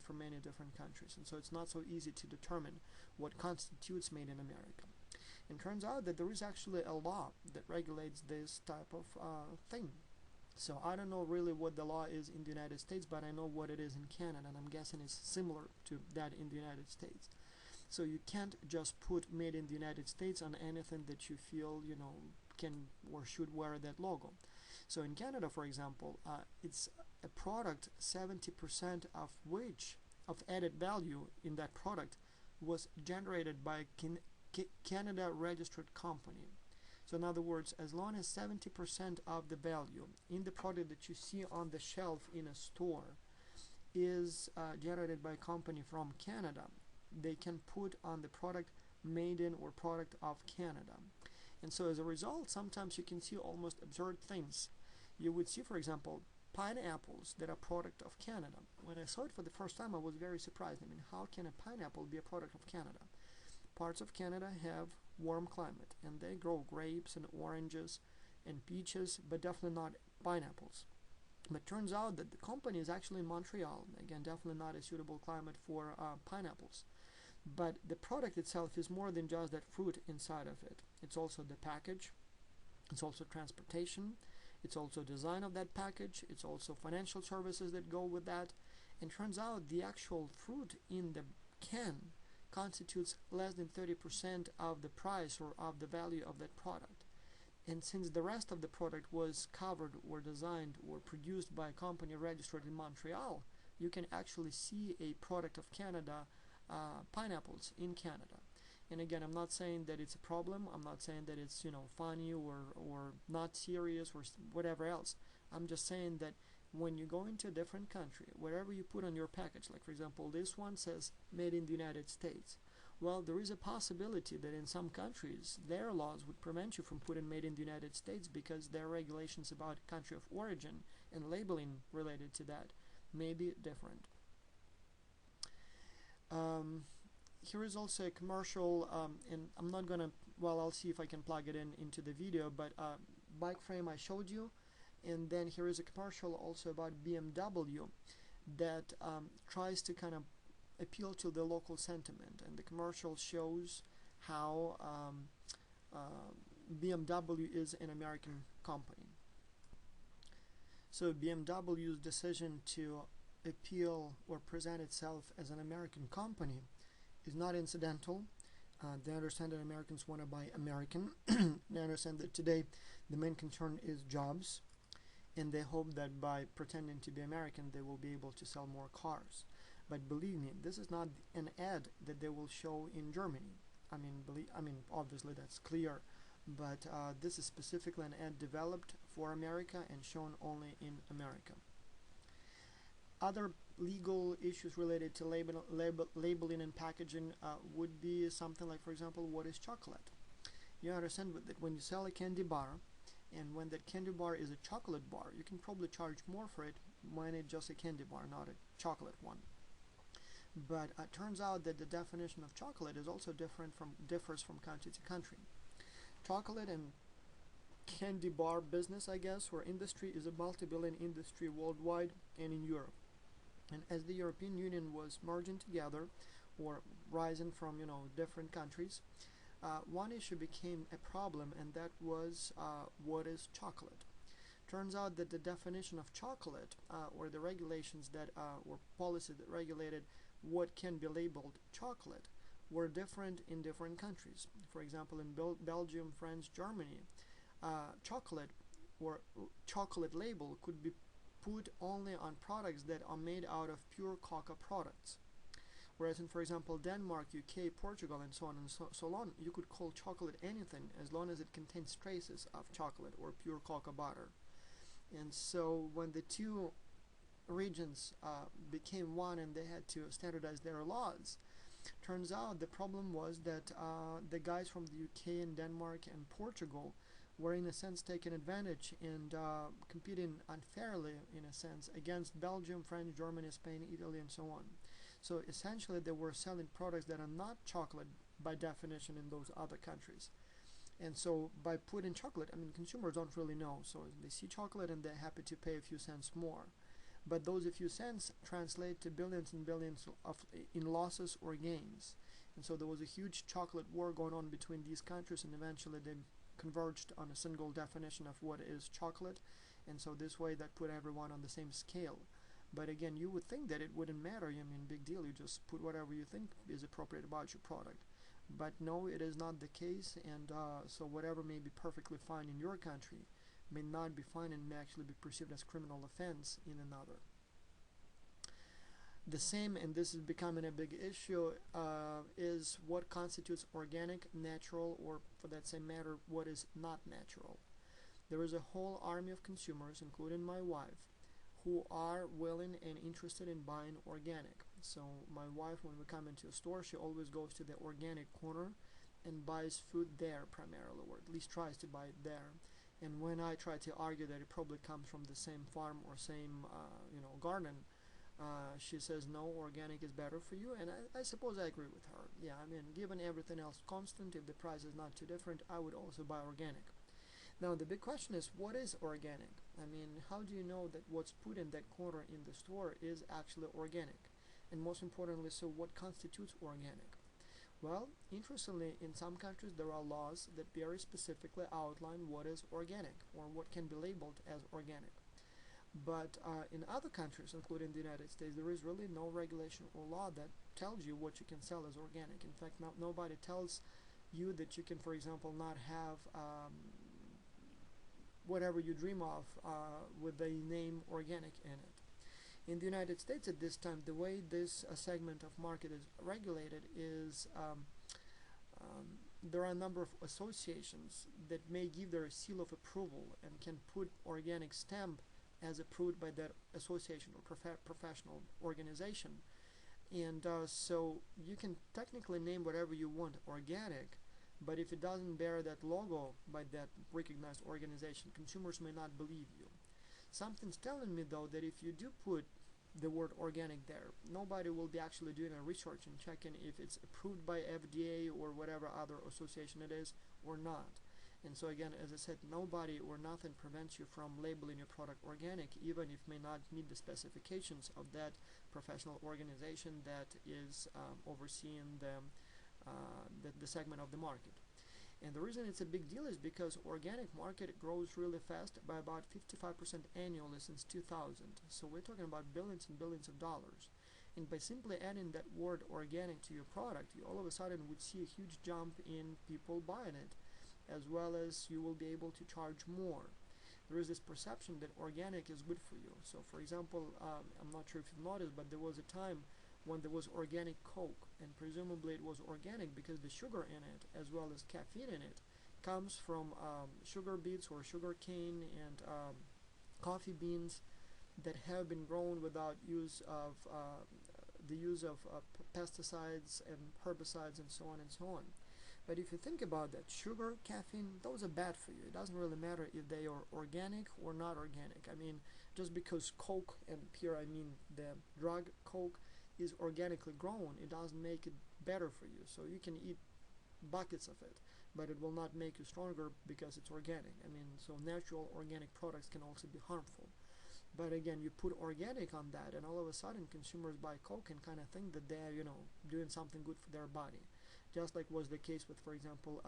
from many different countries, and so it's not so easy to determine what constitutes made in America. And turns out that there is actually a law that regulates this type of thing. So I don't know really what the law is in the United States, but I know what it is in Canada, and I'm guessing it's similar to that in the United States. So you can't just put made in the United States on anything that you feel can or should wear that logo. So in Canada, for example, it's a product 70% of added value in that product was generated by a Canada registered company. So in other words, as long as 70% of the value in the product that you see on the shelf in a store is generated by a company from Canada, they can put on the product made in or product of Canada. And so as a result, sometimes you can see almost absurd things. You would see, for example, pineapples that are product of Canada. When I saw it for the first time, I was very surprised. I mean, how can a pineapple be a product of Canada? Parts of Canada have warm climate, and they grow grapes and oranges and peaches, but definitely not pineapples. But turns out that the company is actually in Montreal. Again, definitely not a suitable climate for pineapples. But the product itself is more than just that fruit inside of it. It's also the package, it's also transportation, it's also design of that package, it's also financial services that go with that. And turns out the actual fruit in the can constitutes less than 30% of the price or of the value of that product. And since the rest of the product was covered or designed or produced by a company registered in Montreal, you can actually see a product of Canada pineapples in Canada. And again, I'm not saying that it's a problem. I'm not saying that it's funny or not serious or whatever else. I'm just saying that when you go into a different country, whatever you put on your package, like for example, this one says made in the United States, Well, there is a possibility that in some countries their laws would prevent you from putting made in the United States because their regulations about country of origin and labeling related to that may be different. Here is also a commercial, and I'm not gonna, well, I'll see if I can plug it in into the video, but bike frame I showed you, and then here is a commercial also about BMW that tries to kind of appeal to the local sentiment, and the commercial shows how BMW is an American company. So BMW's decision to appeal or present itself as an American company is not incidental. They understand that Americans want to buy American. They understand that today the main concern is jobs, and they hope that by pretending to be American they will be able to sell more cars. But believe me, this is not an ad that they will show in Germany. I mean, obviously that's clear, but this is specifically an ad developed for America and shown only in America. Other legal issues related to labeling and packaging would be something like, for example, what is chocolate? You understand that when you sell a candy bar, and when that candy bar is a chocolate bar, you can probably charge more for it when it's just a candy bar, not a chocolate one. But it turns out that the definition of chocolate is also differs from country to country. Chocolate and candy bar business, I guess, or industry, is a multi-billion industry worldwide and in Europe. And as the European Union was merging together or rising from different countries, one issue became a problem, and that was what is chocolate. Turns out that the definition of chocolate or the regulations that or policies that regulated what can be labeled chocolate were different in different countries. For example, in Belgium, France, Germany, chocolate or chocolate label could be put only on products that are made out of pure cocoa products. Whereas in, for example, Denmark, UK, Portugal, and so on and so on, you could call chocolate anything as long as it contains traces of chocolate or pure cocoa butter. And so when the two regions became one and they had to standardize their laws, turns out the problem was that the guys from the UK and Denmark and Portugal were in a sense taking advantage and competing unfairly in a sense against Belgium, France, Germany, Spain, Italy, and so on. So essentially they were selling products that are not chocolate by definition in those other countries. And so by putting chocolate, I mean, consumers don't really know, so they see chocolate and they're happy to pay a few cents more. But those a few cents translate to billions and billions in losses or gains. And so there was a huge chocolate war going on between these countries, and eventually they converged on a single definition of what is chocolate, and so this way that put everyone on the same scale. But again, you would think that it wouldn't matter. I mean, big deal, you just put whatever you think is appropriate about your product. But no, it is not the case, and so whatever may be perfectly fine in your country may not be fine and may actually be perceived as criminal offense in another. The same, and this is becoming a big issue, is what constitutes organic, natural, or for that same matter, what is not natural. There is a whole army of consumers, including my wife, who are willing and interested in buying organic. So my wife, when we come into a store, she always goes to the organic corner and buys food there primarily, or at least tries to buy it there. And when I try to argue that it probably comes from the same farm or same garden, she says no, organic is better for you, and I suppose I agree with her. Yeah, I mean, given everything else constant, if the price is not too different, I would also buy organic. Now the big question is, what is organic? I mean, how do you know that what's put in that corner in the store is actually organic? And most importantly, so what constitutes organic? Well, interestingly, in some countries there are laws that very specifically outline what is organic or what can be labeled as organic. But in other countries, including the United States, there is really no regulation or law that tells you what you can sell as organic. In fact, nobody tells you that you can, for example, not have whatever you dream of with the name organic in it. In the United States at this time, the way this segment of market is regulated is there are a number of associations that may give their seal of approval and can put organic stamp as approved by that association or professional organization. And so you can technically name whatever you want organic, but if it doesn't bear that logo by that recognized organization, consumers may not believe you. Something's telling me though that if you do put the word organic there, nobody will be actually doing a research and checking if it's approved by FDA or whatever other association it is or not. And so again, as I said, nobody or nothing prevents you from labeling your product organic, even if it may not meet the specifications of that professional organization that is overseeing the segment of the market. And the reason it's a big deal is because organic market grows really fast by about 55% annually since 2000. So we're talking about billions and billions of dollars. And by simply adding that word organic to your product, you all of a sudden would see a huge jump in people buying it, as well as you will be able to charge more. There is this perception that organic is good for you. So for example, I'm not sure if you've noticed, but there was a time when there was organic Coke, and presumably it was organic because the sugar in it, as well as caffeine in it, comes from sugar beets or sugar cane and coffee beans that have been grown without use of the use of pesticides and herbicides and so on and so on. But if you think about that, sugar, caffeine, those are bad for you. It doesn't really matter if they are organic or not organic. I mean, just because Coke, and here I mean the drug Coke, is organically grown, it doesn't make it better for you. So you can eat buckets of it, but it will not make you stronger because it's organic. I mean, so natural organic products can also be harmful. But again, you put organic on that, and all of a sudden consumers buy Coke and kind of think that they're, doing something good for their body. Just like was the case with, for example,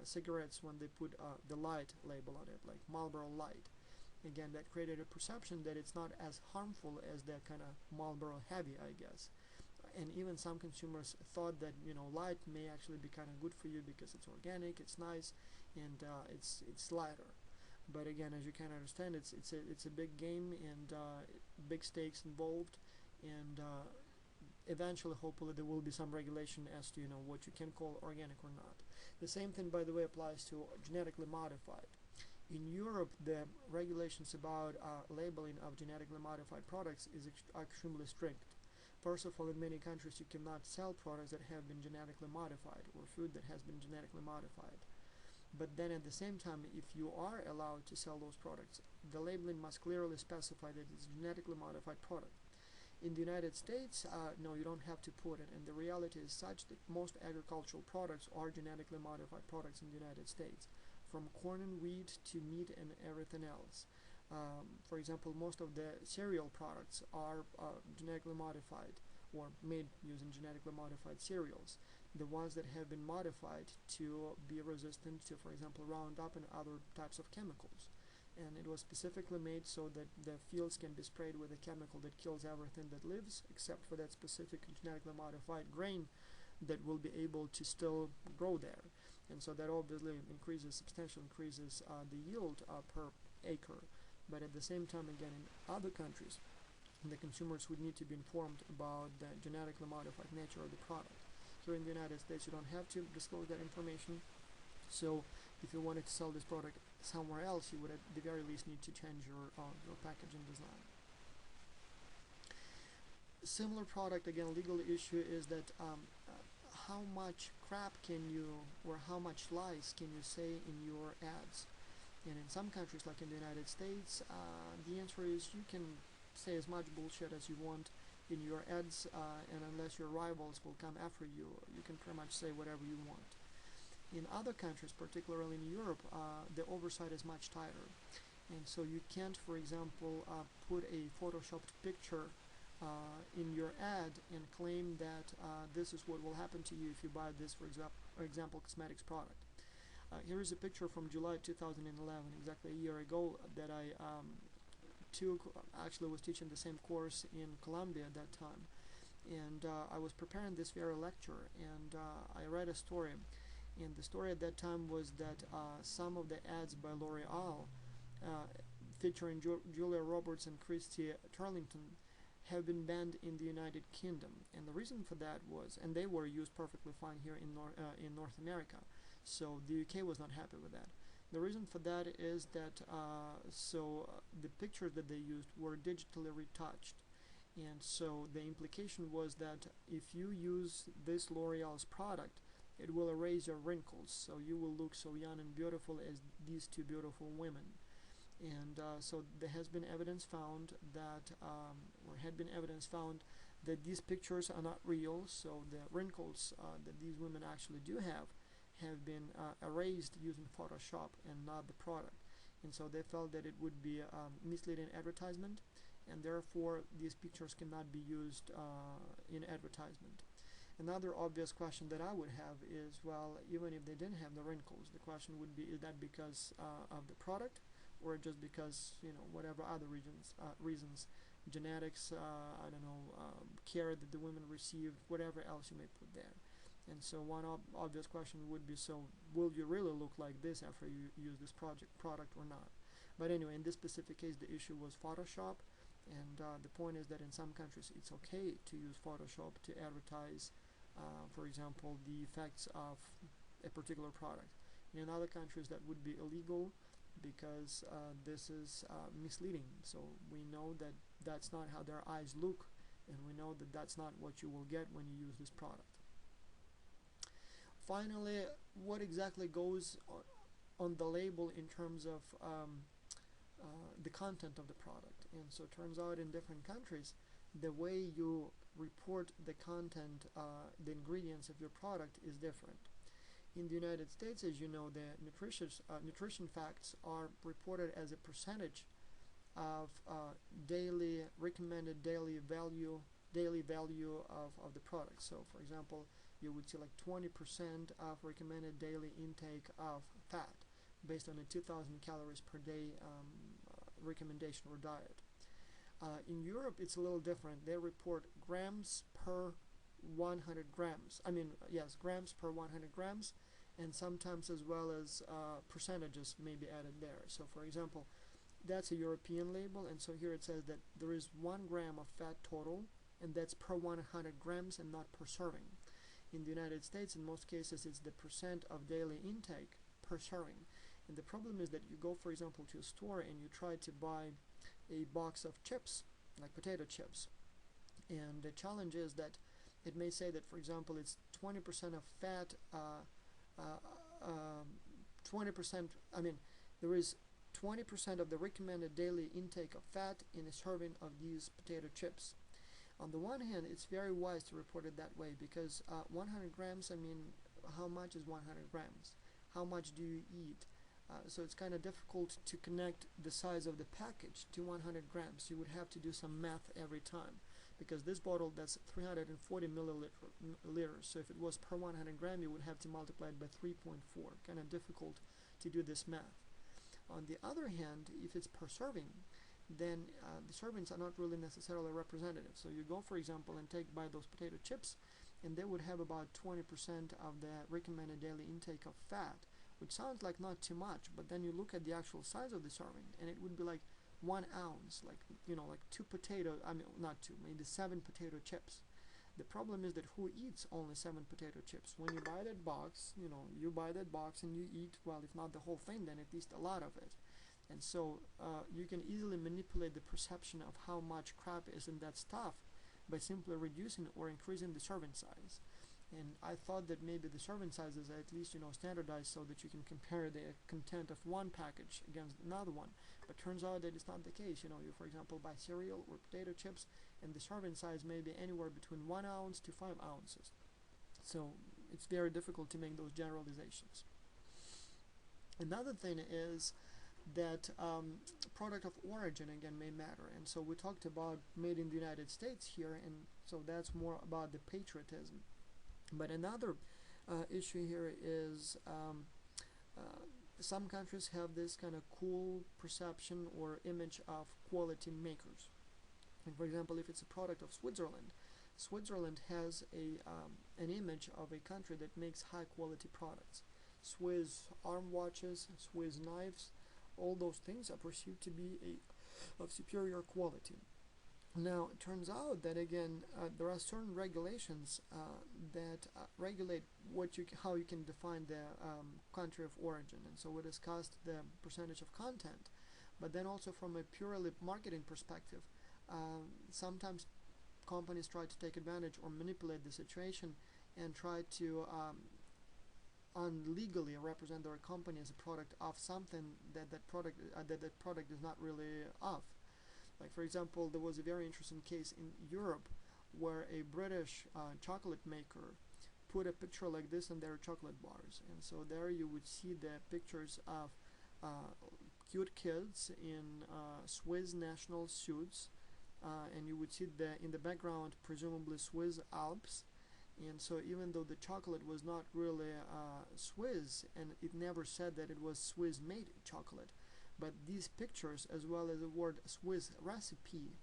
cigarettes when they put the light label on it, like Marlboro Light. Again, that created a perception that it's not as harmful as that kind of Marlboro Heavy, I guess. And even some consumers thought that light may actually be kind of good for you because it's organic, it's nice, and it's lighter. But again, as you can understand, it's a big game and big stakes involved, and eventually, hopefully, there will be some regulation as to what you can call organic or not. The same thing, by the way, applies to genetically modified. In Europe, the regulations about labeling of genetically modified products is extremely strict. First of all, in many countries, you cannot sell products that have been genetically modified or food that has been genetically modified. But then at the same time, if you are allowed to sell those products, the labeling must clearly specify that it's a genetically modified product. In the United States, no, you don't have to put it, and the reality is such that most agricultural products are genetically modified products in the United States, from corn and wheat to meat and everything else. For example, most of the cereal products are genetically modified or made using genetically modified cereals. The ones that have been modified to be resistant to, for example, Roundup and other types of chemicals. And it was specifically made so that the fields can be sprayed with a chemical that kills everything that lives, except for that specific genetically modified grain that will be able to still grow there. And so that obviously substantially increases the yield per acre. But at the same time, again, in other countries, the consumers would need to be informed about the genetically modified nature of the product. Here in the United States, you don't have to disclose that information. So if you wanted to sell this product somewhere else, you would at the very least need to change your packaging design. Similar product, again, legal issue is that how much crap can you, or how much lies can you say in your ads? And in some countries, like in the United States, the answer is you can say as much bullshit as you want in your ads, and unless your rivals will come after you, you can pretty much say whatever you want. In other countries, particularly in Europe, the oversight is much tighter. And so you can't, for example, put a photoshopped picture in your ad and claim that this is what will happen to you if you buy this, for example, cosmetics product. Here is a picture from July 2011, exactly a year ago, that I actually was teaching the same course in Colombia at that time. And I was preparing this very lecture, and I read a story. And the story at that time was that some of the ads by L'Oreal featuring Julia Roberts and Christy Turlington have been banned in the United Kingdom. And the reason for that was, and they were used perfectly fine here in North America, so the UK was not happy with that. The reason for that is that the pictures that they used were digitally retouched, And so the implication was that if you use this L'Oreal's product, it will erase your wrinkles, so you will look so young and beautiful as these two beautiful women. And so there has been evidence found that, or had been evidence found that these pictures are not real, so the wrinkles that these women actually do have been erased using Photoshop and not the product. And so they felt that it would be misleading advertisement, and therefore these pictures cannot be used in advertisement. Another obvious question that I would have is, well, even if they didn't have the wrinkles, the question would be, is that because of the product, or just because, whatever other reasons, genetics, I don't know, care that the women received, whatever else you may put there. And so one obvious question would be, so will you really look like this after you use this product or not? But anyway, in this specific case, the issue was Photoshop, and the point is that in some countries it's okay to use Photoshop to advertise, for example, the effects of a particular product. In other countries that would be illegal, because this is misleading. So we know that that's not how their eyes look, and we know that that's not what you will get when you use this product. Finally, what exactly goes on the label in terms of the content of the product? And so it turns out in different countries, the way you report the content, the ingredients of your product is different. In the United States, as you know, the nutrition facts are reported as a percentage of recommended daily value of the product. So, for example, you would see like 20% of recommended daily intake of fat based on a 2,000 calories per day recommendation or diet. In Europe, it's a little different. They report grams per 100 grams. Grams per 100 grams, and sometimes as well as percentages may be added there. So, for example, that's a European label, and so here it says that there is 1 gram of fat total, and that's per 100 grams and not per serving. In the United States, in most cases, it's the percent of daily intake per serving. And the problem is that you go, for example, to a store and you try to buy a box of chips, like potato chips. And the challenge is that it may say that, for example, it's 20% of fat, 20%, there is 20% of the recommended daily intake of fat in a serving of these potato chips. On the one hand, it's very wise to report it that way, because 100 grams, how much is 100 grams? How much do you eat? So it's kind of difficult to connect the size of the package to 100 grams. You would have to do some math every time, because this bottle, that's 340 milliliters. So if it was per 100 gram, you would have to multiply it by 3.4. Kind of difficult to do this math. On the other hand, if it's per serving, then the servings are not really necessarily representative. So you go, for example, and buy those potato chips, and they would have about 20% of the recommended daily intake of fat, which sounds like not too much, but then you look at the actual size of the serving, and it would be like 1 ounce, like 2 potatoes, not 2, maybe 7 potato chips. The problem is that who eats only 7 potato chips? When you buy that box, you buy that box and you eat, well, if not the whole thing, then at least a lot of it. And so you can easily manipulate the perception of how much crap is in that stuff by simply reducing or increasing the serving size. And I thought that maybe the serving sizes are at least standardized so that you can compare the content of one package against another one. But turns out that it's not the case. You for example buy cereal or potato chips, and the serving size may be anywhere between 1 ounce to 5 ounces. So it's very difficult to make those generalizations. Another thing is that product of origin again may matter, and so we talked about made in the United States here, and so that's more about the patriotism. But another issue here is some countries have this kind of cool perception or image of quality makers. And for example, if it's a product of Switzerland, Switzerland has an image of a country that makes high quality products. Swiss arm watches, Swiss knives, all those things are perceived to be of superior quality. Now, it turns out that again, there are certain regulations that regulate how you can define the country of origin, and so we discussed the percentage of content. But then also from a purely marketing perspective, sometimes companies try to take advantage or manipulate the situation and try to unlegally represent their company as a product of something that that product is not really of. Like, for example, there was a very interesting case in Europe where a British chocolate maker put a picture like this on their chocolate bars, and so there you would see the pictures of cute kids in Swiss national suits, and you would see in the background presumably Swiss Alps. And so even though the chocolate was not really Swiss, and it never said that it was Swiss made chocolate, but these pictures, as well as the word Swiss recipe,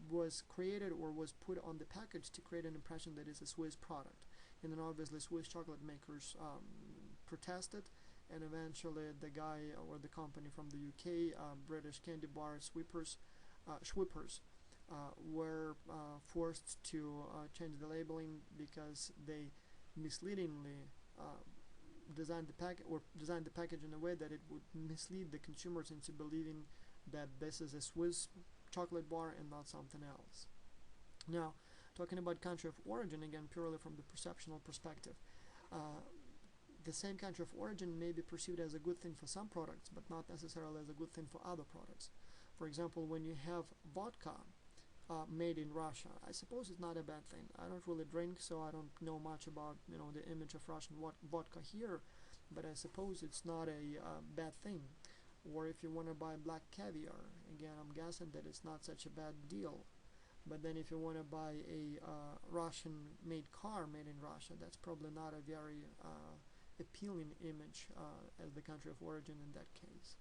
was created or was put on the package to create an impression that it's a Swiss product. And then obviously Swiss chocolate makers protested, and eventually the guy or the company from the UK, British candy bar Schweppes, were forced to change the labeling because they misleadingly designed the package in a way that it would mislead the consumers into believing that this is a Swiss chocolate bar and not something else. Now, talking about country of origin, again purely from the perceptual perspective, the same country of origin may be perceived as a good thing for some products, but not necessarily as a good thing for other products. For example, when you have vodka made in Russia, I suppose it's not a bad thing. I don't really drink, so I don't know much about the image of Russian vodka here, but I suppose it's not a bad thing. Or if you want to buy black caviar, again I'm guessing that it's not such a bad deal. But then if you want to buy a Russian made car made in Russia, that's probably not a very appealing image as the country of origin in that case.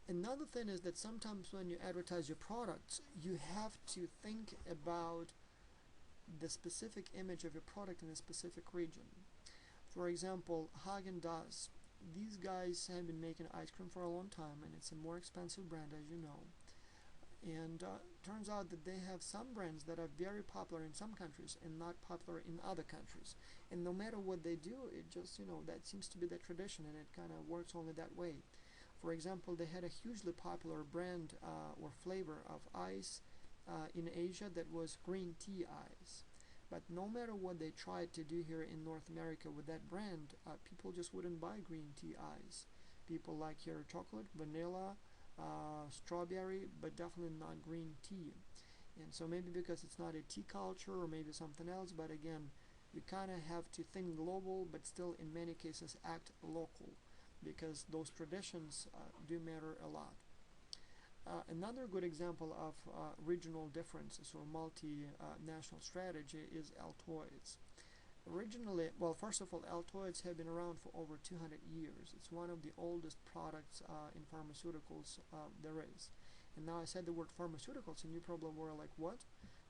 Another thing is that sometimes when you advertise your products, you have to think about the specific image of your product in a specific region. For example, Haagen-Dazs, these guys have been making ice cream for a long time, and it's a more expensive brand, as you know. And turns out that they have some brands that are very popular in some countries and not popular in other countries. And no matter what they do, it just, that seems to be the tradition, and it kind of works only that way. For example, they had a hugely popular brand or flavor of ice in Asia that was green tea ice. But no matter what they tried to do here in North America with that brand, people just wouldn't buy green tea ice. People like here chocolate, vanilla, strawberry, but definitely not green tea. And so maybe because it's not a tea culture or maybe something else, but again, you kind of have to think global, but still in many cases act local, because those traditions do matter a lot. Another good example of regional differences or multinational strategy is Altoids. Originally, well, first of all, Altoids have been around for over 200 years. It's one of the oldest products in pharmaceuticals there is. And now I said the word pharmaceuticals, and you probably were like, what?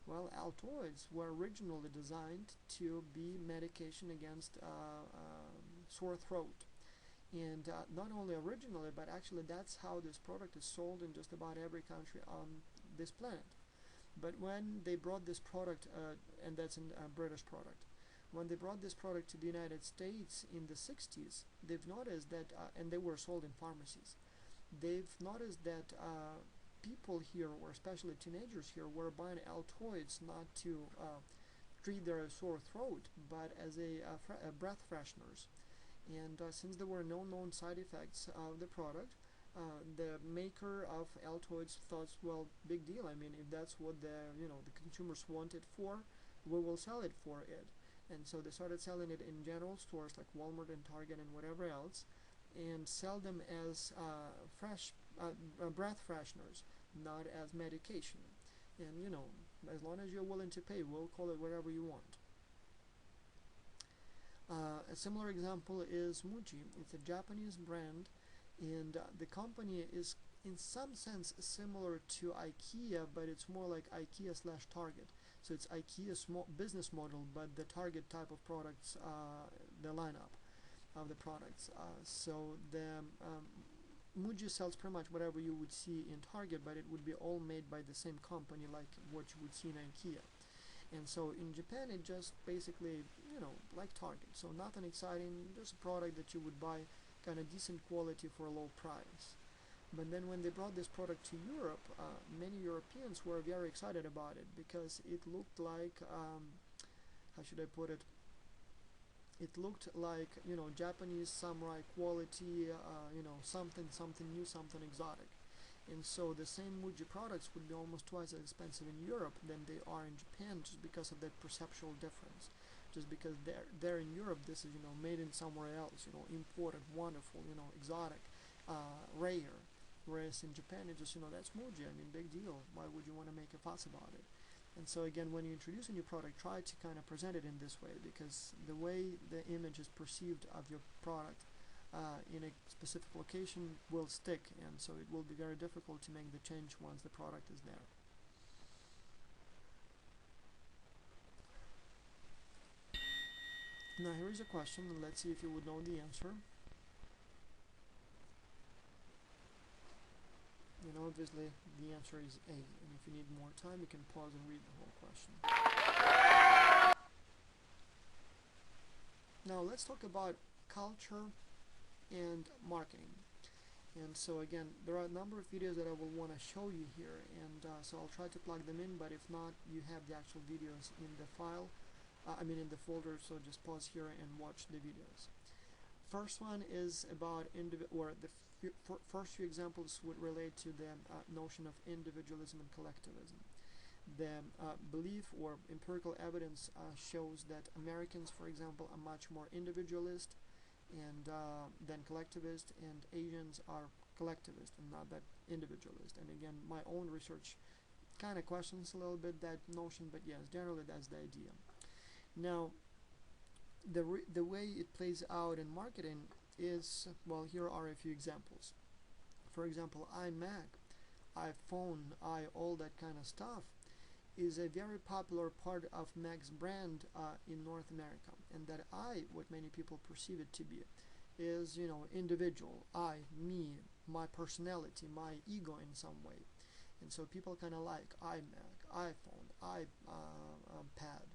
Well, Altoids were originally designed to be medication against sore throat. And not only originally, but actually that's how this product is sold in just about every country on this planet. But when they brought this product, and that's a British product, when they brought this product to the United States in the 60s, they've noticed that, and they were sold in pharmacies, they've noticed that people here, or especially teenagers here, were buying Altoids not to treat their sore throat, but as a breath fresheners. And since there were no known side effects of the product, the maker of Altoids thought, well, big deal. I mean, if that's what the consumers want it for, we will sell it for it. And so they started selling it in general stores like Walmart and Target and whatever else, and sell them as breath fresheners, not as medication. And as long as you're willing to pay, we'll call it whatever you want. A similar example is Muji. It's a Japanese brand, and the company is in some sense similar to IKEA, but it's more like IKEA/Target. So it's IKEA's small business model, but the Target type of products, the lineup of the products. So the Muji sells pretty much whatever you would see in Target, but it would be all made by the same company like what you would see in IKEA. And so in Japan, it just basically, like Target. So nothing exciting, just a product that you would buy, kind of decent quality for a low price. But then when they brought this product to Europe, many Europeans were very excited about it because it looked like, how should I put it? It looked like, Japanese samurai quality, something new, something exotic. And so the same Muji products would be almost twice as expensive in Europe than they are in Japan, just because of that perceptual difference. Just because there in Europe, this is, made in somewhere else, imported, wonderful, exotic, rare. Whereas in Japan, it's just, that's Muji. I mean, big deal. Why would you want to make a fuss about it? And so again, when you introduce a new product, try to kind of present it in this way, because the way the image is perceived of your product in a specific location will stick, and so it will be very difficult to make the change once the product is there. Now here is a question, and let's see if you would know the answer. And obviously the answer is A, and if you need more time you can pause and read the whole question. Now let's talk about culture and marketing. And so again, there are a number of videos that I will want to show you here, and so I'll try to plug them in, but if not, you have the actual videos in the file, in the folder, so just pause here and watch the videos. First one is about first few examples would relate to the notion of individualism and collectivism. The belief or empirical evidence shows that Americans, for example, are much more individualist and than collectivist, and Asians are collectivist and not that individualist. And again, my own research kind of questions a little bit that notion, but yes, generally that's the idea. Now, the way it plays out in marketing is, well, here are a few examples. For example, iMac, iPhone, all that kind of stuff is a very popular part of Mac's brand in North America, and that what many people perceive it to be, is, individual, me, my personality, my ego in some way. And so people kind of like iMac, iPhone, iPad.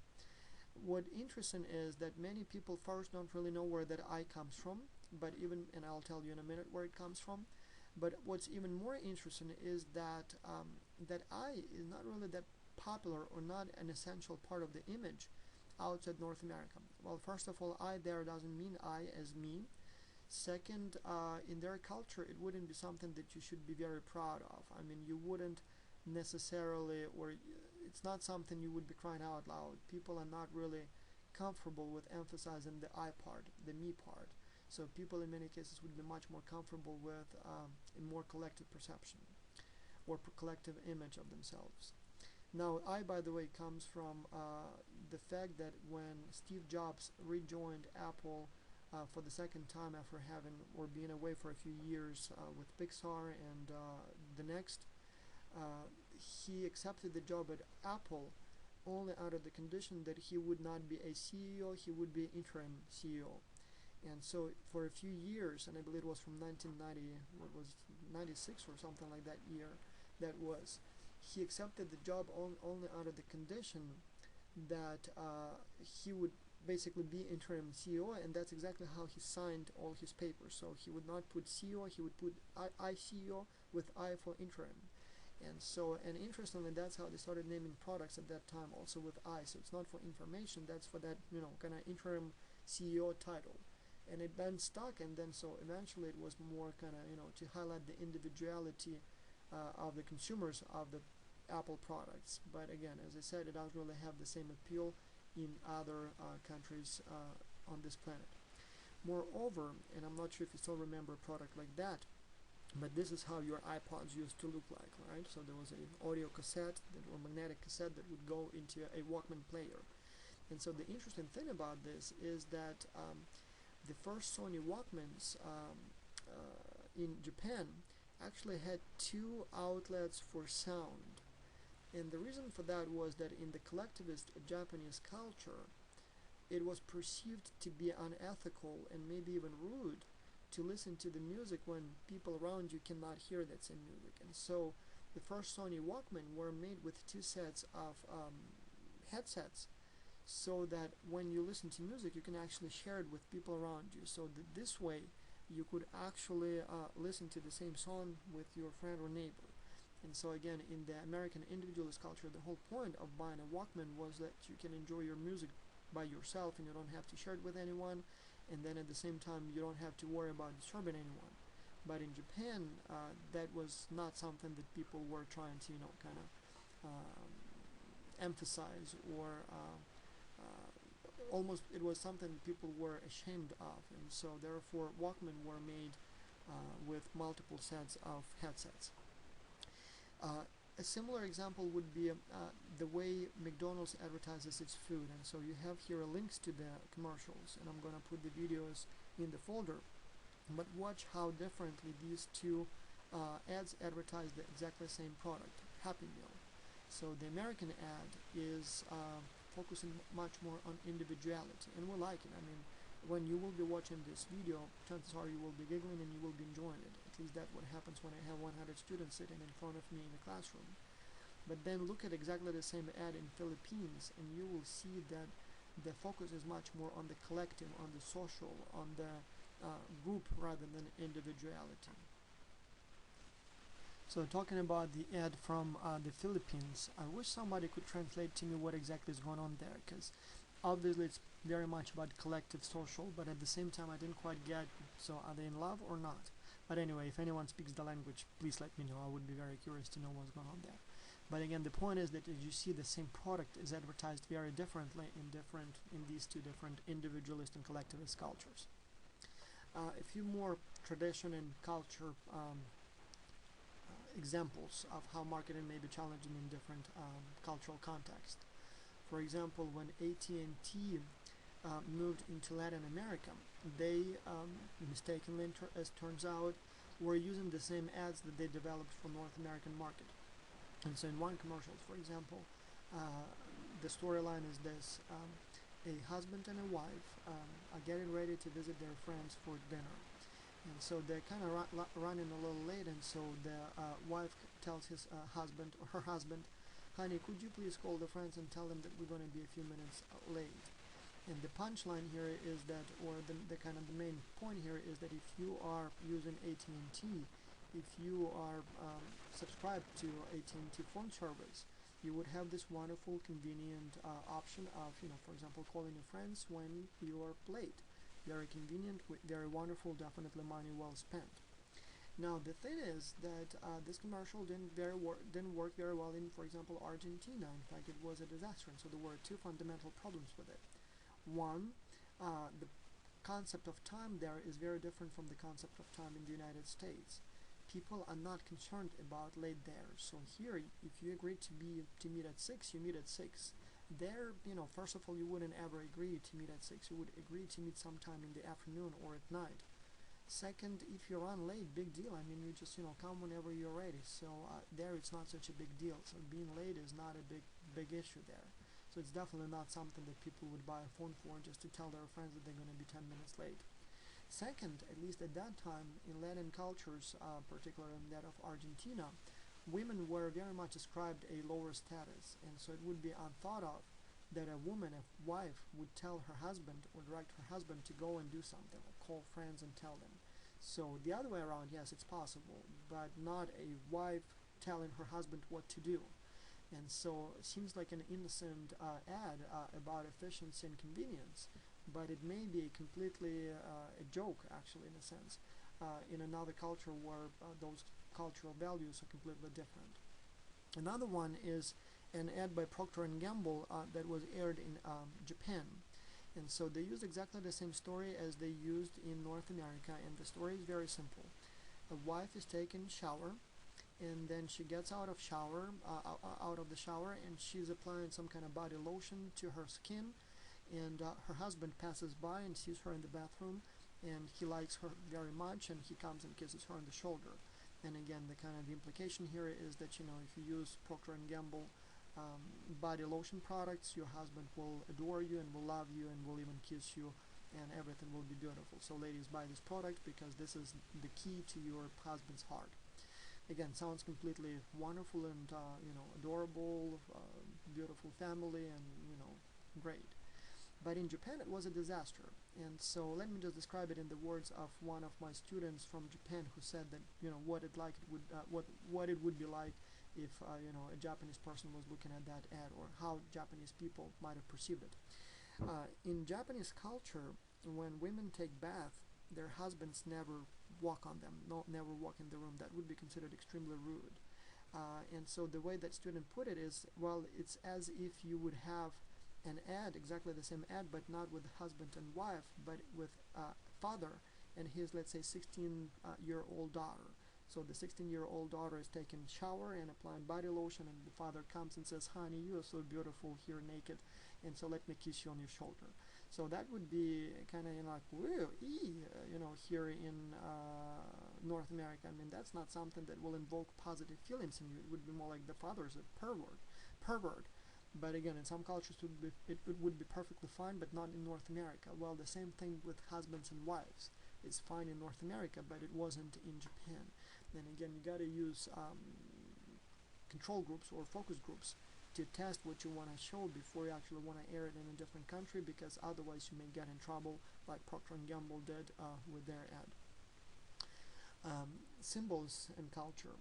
What interesting is that many people first don't really know where that I comes from, and I'll tell you in a minute where it comes from. But what's even more interesting is that that I is not really that popular or not an essential part of the image outside North America. Well, first of all, I there doesn't mean I as me. Second, in their culture, it wouldn't be something that you should be very proud of. I mean, you wouldn't necessarily, or it's not something you would be crying out loud. People are not really comfortable with emphasizing the I part, the me part. So people in many cases would be much more comfortable with a more collective perception or collective image of themselves. Now, I, by the way, comes from the fact that when Steve Jobs rejoined Apple for the second time after being away for a few years with Pixar and the next, he accepted the job at Apple only under the condition that he would not be a CEO, he would be interim CEO. And so for a few years, and I believe it was from 96 or something like that year, he accepted the job only under the condition that he would basically be interim CEO, and that's exactly how he signed all his papers. So he would not put CEO, he would put I CEO with I for interim. And interestingly, that's how they started naming products at that time, also with I. So it's not for information, that's for that, kind of interim CEO title. And it then stuck, and then so eventually it was more kind of, to highlight the individuality of the consumers of the Apple products. But again, as I said, it doesn't really have the same appeal in other countries on this planet. Moreover, and I'm not sure if you still remember a product like that, but this is how your iPods used to look like, right? So there was an audio cassette or magnetic cassette that would go into a Walkman player. And so the interesting thing about this is that the first Sony Walkmans in Japan actually had two outlets for sound. And the reason for that was that in the collectivist Japanese culture, it was perceived to be unethical and maybe even rude to listen to the music when people around you cannot hear that same music. And so the first Sony Walkman were made with two sets of headsets, so that when you listen to music, you can actually share it with people around you. So this way, you could actually listen to the same song with your friend or neighbor. And so again, in the American individualist culture, the whole point of buying a Walkman was that you can enjoy your music by yourself and you don't have to share it with anyone, and then at the same time you don't have to worry about disturbing anyone. But in Japan, that was not something that people were trying to, kind of emphasize, or almost it was something people were ashamed of, and so therefore Walkman were made with multiple sets of headsets. A similar example would be the way McDonald's advertises its food, and so you have here links to the commercials, and I'm going to put the videos in the folder, but watch how differently these two ads advertise the exactly same product, Happy Meal. So the American ad is focusing much more on individuality, and we like it. I mean, when you will be watching this video, chances are you will be giggling and you will be enjoying it. At least that's what happens when I have 100 students sitting in front of me in the classroom. But then look at exactly the same ad in Philippines, and you will see that the focus is much more on the collective, on the social, on the group rather than individuality. So talking about the ad from the Philippines, I wish somebody could translate to me what exactly is going on there, because obviously it's very much about collective social, but at the same time I didn't quite get, so are they in love or not? But anyway, if anyone speaks the language, please let me know. I would be very curious to know what's going on there. But again, the point is that as you see, the same product is advertised very differently in these two different individualist and collectivist cultures. A few more tradition and culture examples of how marketing may be challenging in different cultural contexts. For example, when AT&T moved into Latin America, they mistakenly, as turns out, were using the same ads that they developed for North American market. And so in one commercial, for example, the storyline is this: a husband and a wife are getting ready to visit their friends for dinner. And so they're kind of running a little late, and so the wife tells his husband, or her husband, "Honey, could you please call the friends and tell them that we're going to be a few minutes late?" And the punchline here is that, or the kind of the main point here is that if you are using AT&T, if you are subscribed to AT&T phone service, you would have this wonderful, convenient option of, for example, calling your friends when you are late. Very convenient, very wonderful, definitely money well spent. Now the thing is that this commercial didn't work very well in, for example, Argentina. In fact, it was a disaster, and so there were two fundamental problems with it. One, the concept of time there is very different from the concept of time in the United States. People are not concerned about late there. So here, if you agree to meet at 6, you meet at 6. There, first of all, you wouldn't ever agree to meet at 6. You would agree to meet sometime in the afternoon or at night. Second, if you run late, big deal. I mean, you just, come whenever you're ready. So there, it's not such a big deal. So being late is not a big issue there. So it's definitely not something that people would buy a phone for just to tell their friends that they're going to be 10 minutes late. Second, at least at that time, in Latin cultures, particularly in that of Argentina, women were very much ascribed a lower status, and so it would be unthought of that a woman, a wife, would tell her husband or direct her husband to go and do something, or call friends and tell them. So the other way around, yes, it's possible, but not a wife telling her husband what to do. And so it seems like an innocent ad about efficiency and convenience, but it may be completely a joke, actually, in a sense, in another culture where those cultural values are completely different. Another one is an ad by Procter & Gamble that was aired in Japan. And so they used exactly the same story as they used in North America, and the story is very simple. A wife is taking a shower, and then she gets out of the shower, and she's applying some kind of body lotion to her skin, and her husband passes by and sees her in the bathroom, and he likes her very much, and he comes and kisses her on the shoulder. And again, the kind of the implication here is that, if you use Procter & Gamble body lotion products, your husband will adore you and will love you and will even kiss you, and everything will be beautiful. So ladies, buy this product because this is the key to your husband's heart. Again, sounds completely wonderful and adorable, beautiful family, and great. But in Japan it was a disaster. And so let me just describe it in the words of one of my students from Japan, who said that what it would be like if a Japanese person was looking at that ad, or how Japanese people might have perceived it. In Japanese culture, when women take bath, their husbands never walk on them, never walk in the room. That would be considered extremely rude. And so the way that student put it is, well, it's as if you would have an ad, exactly the same ad, but not with husband and wife, but with father and his, let's say, 16-year-old daughter. So the 16-year-old daughter is taking a shower and applying body lotion, and the father comes and says, honey, you are so beautiful here naked, and so let me kiss you on your shoulder. So that would be kind of like, whoa, here in North America. I mean, that's not something that will invoke positive feelings in you. It would be more like the father is a pervert. But again, in some cultures it would be perfectly fine, but not in North America. Well, the same thing with husbands and wives. It's fine in North America, but it wasn't in Japan. Then again, you got to use control groups or focus groups to test what you want to show before you actually want to air it in a different country, because otherwise you may get in trouble, like Procter & Gamble did with their ad. Symbols and culture.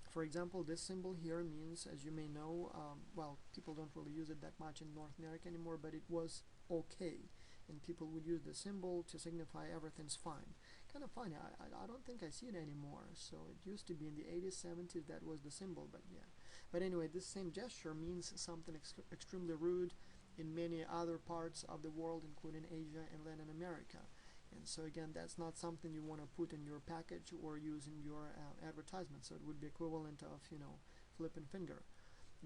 For example, this symbol here means, as you may know, well, people don't really use it that much in North America anymore, but it was okay, and people would use the symbol to signify everything's fine. Kind of funny, I don't think I see it anymore. So it used to be in the 80s, 70s, that was the symbol, but yeah. But anyway, this same gesture means something extremely rude in many other parts of the world, including Asia and Latin America. And so again, that's not something you want to put in your package or use in your advertisement. So it would be equivalent of, flipping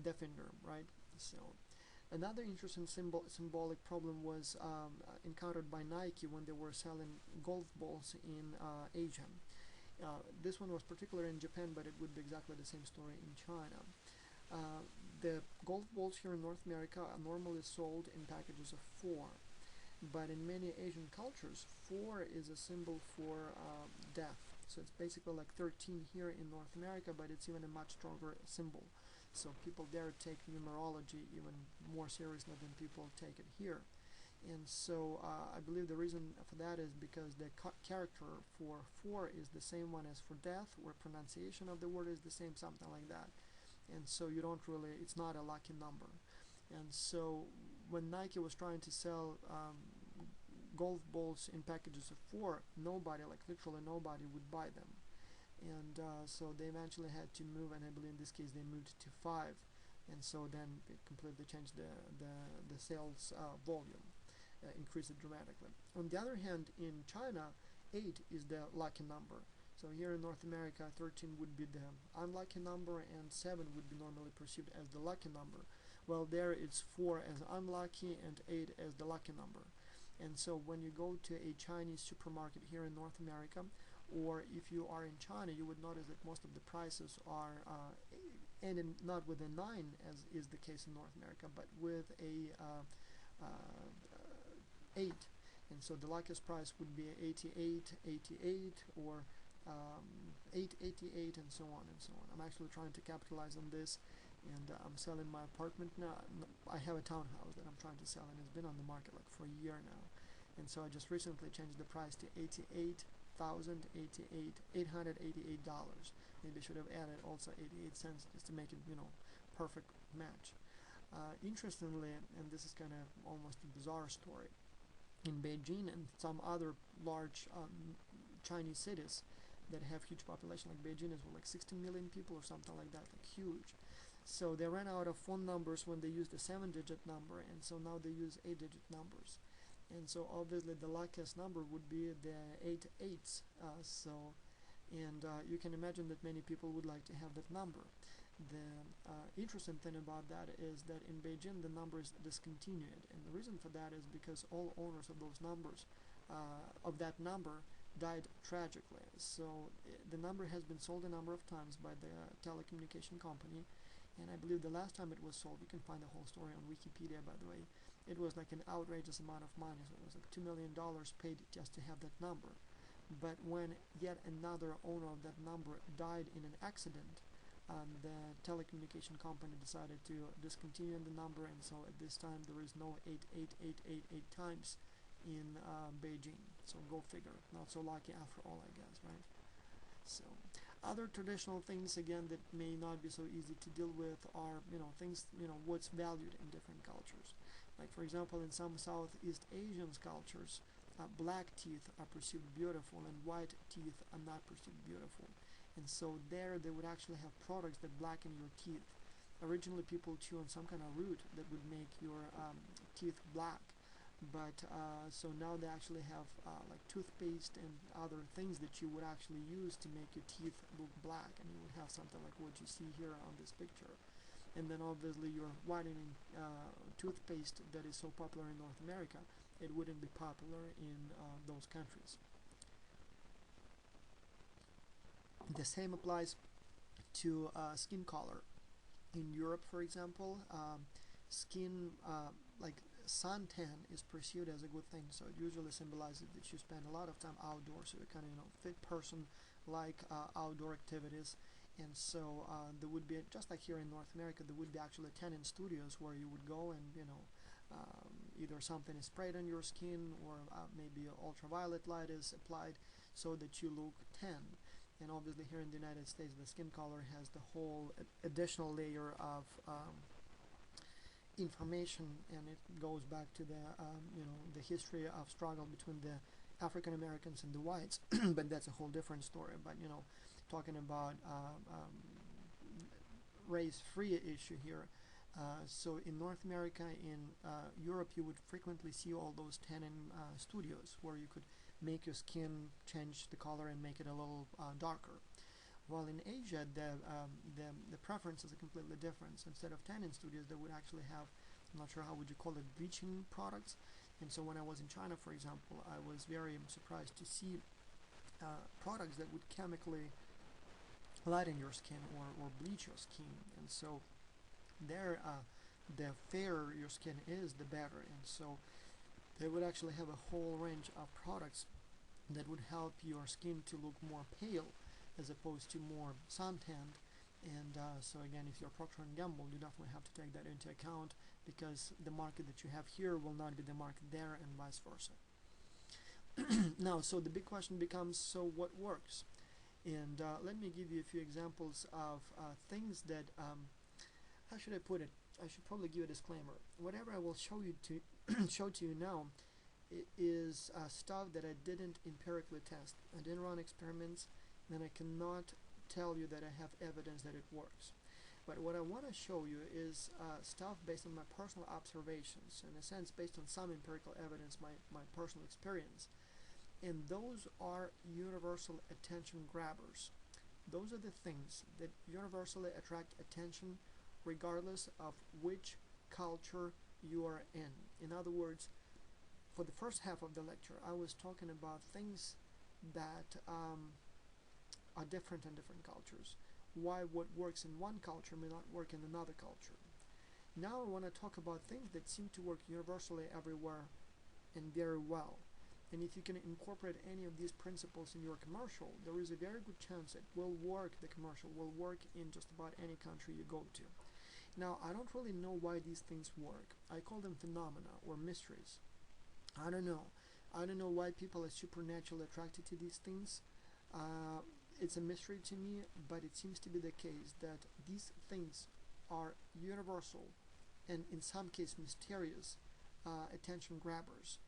the finger, right? So another interesting symbolic problem was encountered by Nike when they were selling golf balls in Asia. This one was particular in Japan, but it would be exactly the same story in China. The golf balls here in North America are normally sold in packages of 4. But in many Asian cultures, 4 is a symbol for death. So it's basically like 13 here in North America, but it's even a much stronger symbol. So people there take numerology even more seriously than people take it here. And so I believe the reason for that is because the character for 4 is the same one as for death, or pronunciation of the word is the same, something like that. And so you don't really, it's not a lucky number. And so when Nike was trying to sell golf balls in packages of 4, nobody, like literally nobody, would buy them. And so they eventually had to move, and I believe in this case they moved to 5. And so then it completely changed the sales volume, increased it dramatically. On the other hand, in China, 8 is the lucky number. So here in North America, 13 would be the unlucky number, and 7 would be normally perceived as the lucky number. Well, there it's 4 as unlucky and 8 as the lucky number. And so when you go to a Chinese supermarket here in North America, or if you are in China, you would notice that most of the prices are ending not with a 9, as is the case in North America, but with a 8. And so the luckiest price would be 88, 88, or 888, and so on and so on. I'm actually trying to capitalize on this, and I'm selling my apartment now. I have a townhouse that I'm trying to sell, and it's been on the market like for a year now. And so I just recently changed the price to $888. Maybe I should have added also 88 cents just to make it, perfect match. Interestingly, and this is kind of almost a bizarre story, in Beijing and some other large Chinese cities that have huge population, like Beijing is like 16 million people or something like that, like huge. So they ran out of phone numbers when they used a 7-digit number, and so now they use 8-digit numbers. And so obviously the luckiest number would be the 8 8s. You can imagine that many people would like to have that number. The interesting thing about that is that in Beijing the number is discontinued, and the reason for that is because all owners of those numbers, of that number, died tragically. So the number has been sold a number of times by the telecommunication company, and I believe the last time it was sold, you can find the whole story on Wikipedia, by the way, it was like an outrageous amount of money. So it was like $2 million paid just to have that number. But when yet another owner of that number died in an accident, the telecommunication company decided to discontinue the number, and so at this time there is no 88888 times in Beijing. So go figure. Not so lucky after all, I guess, right? So other traditional things again that may not be so easy to deal with are things what's valued in different cultures. Like for example, in some Southeast Asian cultures, black teeth are perceived beautiful and white teeth are not perceived beautiful. And so there they would actually have products that blacken your teeth. Originally people chew on some kind of root that would make your teeth black, but so now they actually have like toothpaste and other things that you would actually use to make your teeth look black, and you would have something like what you see here on this picture. And then obviously your whitening toothpaste that is so popular in North America, it wouldn't be popular in those countries. The same applies to skin color. In Europe, for example, skin like suntan is perceived as a good thing, so it usually symbolizes that you spend a lot of time outdoors, so you're kind of fit person, like outdoor activities. And so there would be, just like here in North America, there would be actually tanning studios where you would go and either something is sprayed on your skin or maybe ultraviolet light is applied so that you look tan. And obviously here in the United States the skin color has the whole additional layer of information, and it goes back to the the history of struggle between the African Americans and the whites. But that's a whole different story. But talking about race-free issue here, so in North America, in Europe, you would frequently see all those tanning studios where you could make your skin change the color and make it a little darker. While in Asia, the preferences are completely different. So instead of tanning studios, they would actually have, I'm not sure how would you call it, bleaching products. And so when I was in China, for example, I was very surprised to see products that would chemically lighten your skin or bleach your skin. And so there, the fairer your skin is, the better. And so they would actually have a whole range of products that would help your skin to look more pale as opposed to more suntanned. And so again, if you're Procter & Gamble, you definitely have to take that into account, because the market that you have here will not be the market there, and vice versa. Now, so the big question becomes, so what works? And let me give you a few examples of things that, how should I put it? I should probably give a disclaimer. Whatever I will show you to you now is stuff that I didn't empirically test. I didn't run experiments, and I cannot tell you that I have evidence that it works. But what I want to show you is stuff based on my personal observations, in a sense based on some empirical evidence, my personal experience. And those are universal attention grabbers. Those are the things that universally attract attention regardless of which culture you are in. In other words, for the first half of the lecture, I was talking about things that are different in different cultures. Why what works in one culture may not work in another culture. Now I want to talk about things that seem to work universally everywhere and very well. And if you can incorporate any of these principles in your commercial, there is a very good chance it will work, the commercial will work in just about any country you go to. Now, I don't really know why these things work. I call them phenomena or mysteries. I don't know. I don't know why people are supernaturally attracted to these things. It's a mystery to me, but it seems to be the case that these things are universal and in some cases mysterious attention grabbers.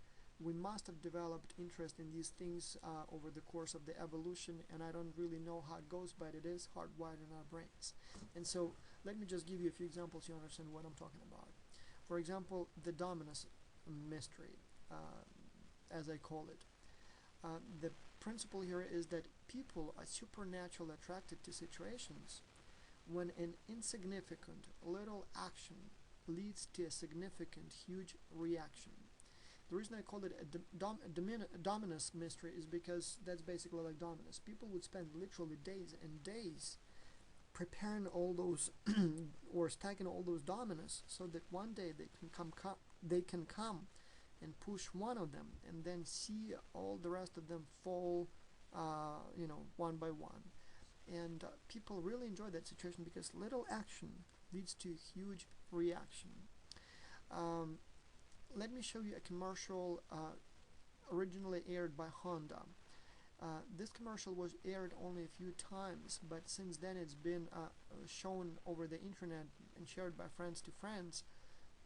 We must have developed interest in these things over the course of the evolution, and I don't really know how it goes, but it is hardwired in our brains. And so let me just give you a few examples so you understand what I'm talking about. For example, the dominance mystery, as I call it. The principle here is that people are supernaturally attracted to situations when an insignificant little action leads to a significant huge reaction. The reason I call it a dominance mystery is because that's basically like dominance. People would spend literally days and days preparing all those or stacking all those dominoes so that one day they can come and push one of them and then see all the rest of them fall one by one. And people really enjoy that situation because little action leads to huge reaction. Let me show you a commercial originally aired by Honda. This commercial was aired only a few times, but since then it's been shown over the internet and shared by friends to friends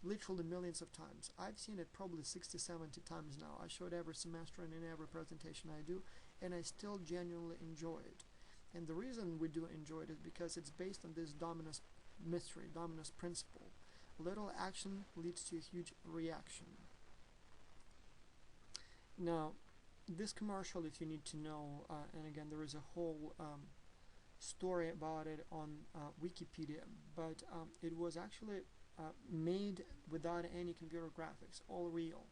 literally millions of times. I've seen it probably 60, 70 times now. I show it every semester and in every presentation I do, and I still genuinely enjoy it. And the reason we do enjoy it is because it's based on this dominus mystery, dominus principle. Little action leads to a huge reaction. Now, this commercial, if you need to know, and again, there is a whole story about it on Wikipedia, but it was actually made without any computer graphics, all real.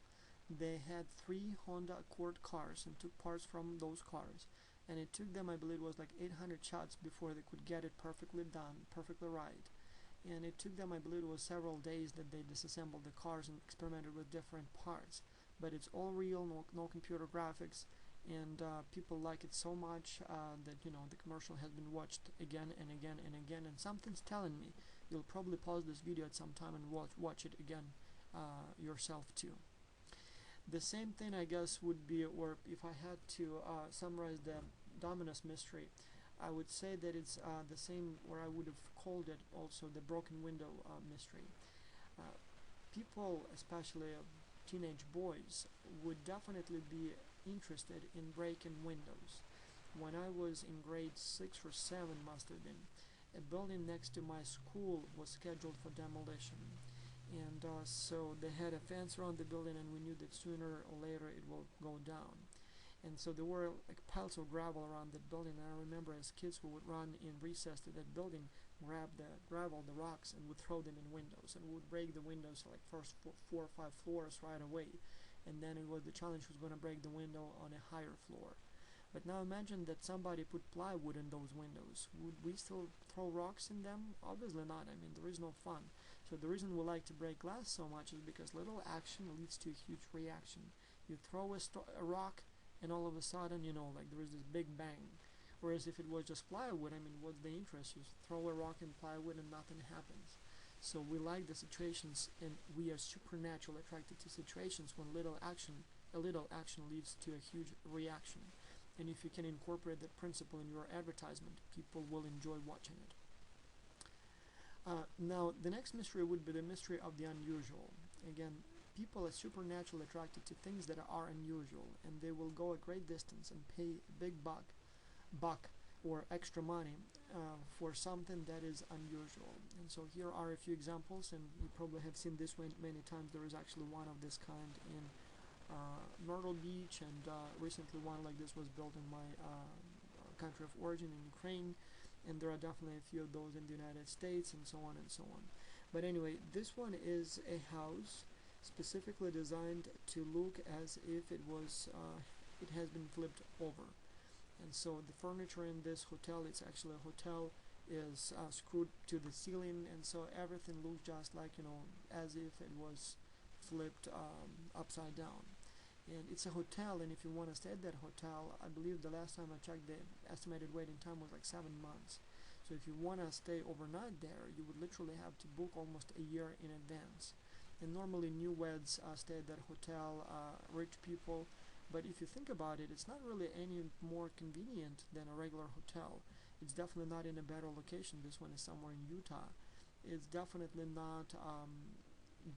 They had 3 Honda Accord cars and took parts from those cars, and it took them, I believe it was like 800 shots before they could get it perfectly done, perfectly right. And it took them, I believe it was several days that they disassembled the cars and experimented with different parts. But it's all real, no computer graphics, and people like it so much that, you know, the commercial has been watched again and again and again, and something's telling me you'll probably pause this video at some time and watch it again yourself too. The same thing, I guess, would be, or if I had to summarize the dominus mystery, I would say that it's the same, or I would have called it also the broken window mystery. People, especially teenage boys, would definitely be interested in breaking windows. When I was in grade 6 or 7, must have been, a building next to my school was scheduled for demolition, and so they had a fence around the building, and we knew that sooner or later it will go down. And so there were like piles of gravel around that building, and I remember as kids we would run in recess to that building, grab the gravel, the rocks, and would throw them in windows, and we would break the windows like first 4 or 5 floors right away, and then it was the challenge was going to break the window on a higher floor. But now imagine that somebody put plywood in those windows. Would we still throw rocks in them? Obviously not. I mean, there is no fun. So the reason we like to break glass so much is because little action leads to a huge reaction. You throw a rock, and all of a sudden, you know, like there is this big bang. Whereas if it was just plywood, I mean, what's the interest? You throw a rock in plywood and nothing happens. So we like the situations, and we are supernaturally attracted to situations when a little action leads to a huge reaction. And if you can incorporate that principle in your advertisement, people will enjoy watching it. Now, the next mystery would be the mystery of the unusual. Again, people are supernaturally attracted to things that are unusual, and they will go a great distance and pay a big buck or extra money for something that is unusual. And so here are a few examples, and you probably have seen this one many times. There is actually one of this kind in Myrtle Beach, and recently one like this was built in my country of origin, in Ukraine, and there are definitely a few of those in the United States, and so on and so on. But anyway, this one is a house specifically designed to look as if it has been flipped over. And so the furniture in this hotel, it's actually a hotel, is screwed to the ceiling, and so everything looks just like, you know, as if it was flipped upside down. And it's a hotel, and if you want to stay at that hotel, I believe the last time I checked, the estimated waiting time was like 7 months. So if you want to stay overnight there, you would literally have to book almost a year in advance. And normally newlyweds stay at that hotel, rich people. But if you think about it, it's not really any more convenient than a regular hotel. It's definitely not in a better location. This one is somewhere in Utah. It's definitely not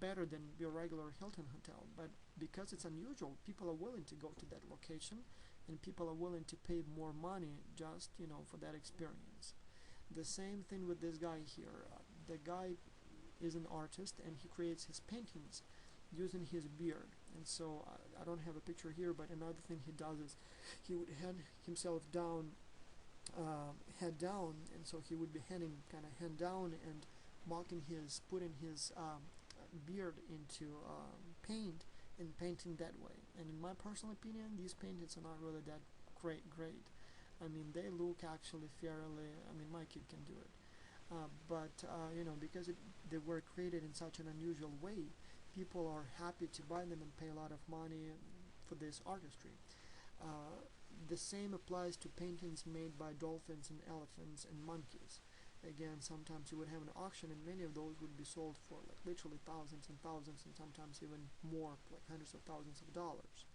better than your regular Hilton hotel. But because it's unusual, people are willing to go to that location, and people are willing to pay more money just, you know, for that experience. The same thing with this guy here. The guy is an artist, and he creates his paintings using his beard. And so I don't have a picture here, but another thing he does is he would hand himself down, head down, and so he would be handing kind of hand down and putting his beard into paint and painting that way. And in my personal opinion, these paintings are not really that great. I mean, they look actually fairly, I mean, my kid can do it. But you know, because they were created in such an unusual way, people are happy to buy them and pay a lot of money for this artistry. The same applies to paintings made by dolphins and elephants and monkeys. Again, sometimes you would have an auction and many of those would be sold for like literally thousands and thousands and sometimes even more, like hundreds of thousands of dollars.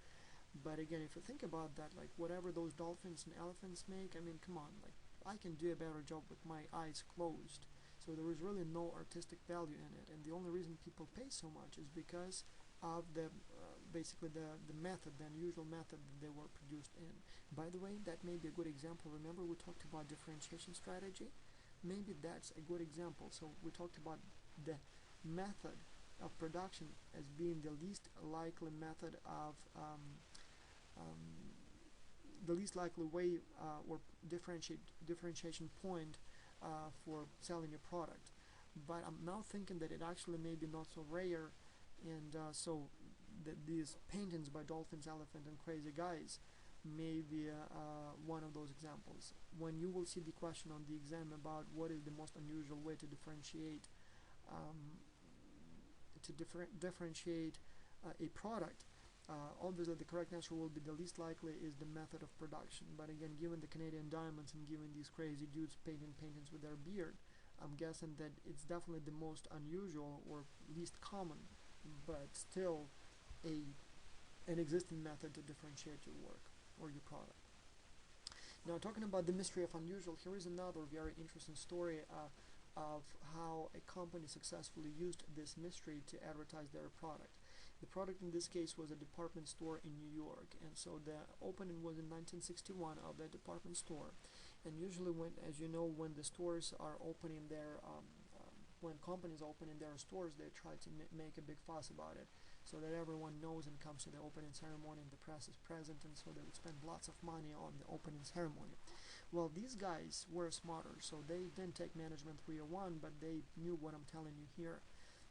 But again, if you think about that, like whatever those dolphins and elephants make, I mean, come on, like I can do a better job with my eyes closed. So there is really no artistic value in it, and the only reason people pay so much is because of the basically the method, the unusual method that they were produced in. By the way, that may be a good example. Remember we talked about differentiation strategy? Maybe that's a good example. So we talked about the method of production as being the least likely method of the least likely way or differentiation point for selling your product. But I'm now thinking that it actually may be not so rare, and so these paintings by dolphins, elephant, and crazy guys may be one of those examples. When you will see the question on the exam about what is the most unusual way to differentiate a product, obviously the correct answer will be the least likely is the method of production. But again, given the Canadian diamonds and given these crazy dudes painting paintings with their beard, I'm guessing that it's definitely the most unusual or least common, but still an existing method to differentiate your work or your product. Now, talking about the mystery of unusual, here is another very interesting story of how a company successfully used this mystery to advertise their product. The product in this case was a department store in New York, and so the opening was in 1961 of that department store. And usually, when, as you know, when the stores are opening their when companies open in their stores, they try to make a big fuss about it so that everyone knows and comes to the opening ceremony and the press is present, and so they would spend lots of money on the opening ceremony. Well, these guys were smarter, so they didn't take Management 301, but they knew what I'm telling you here.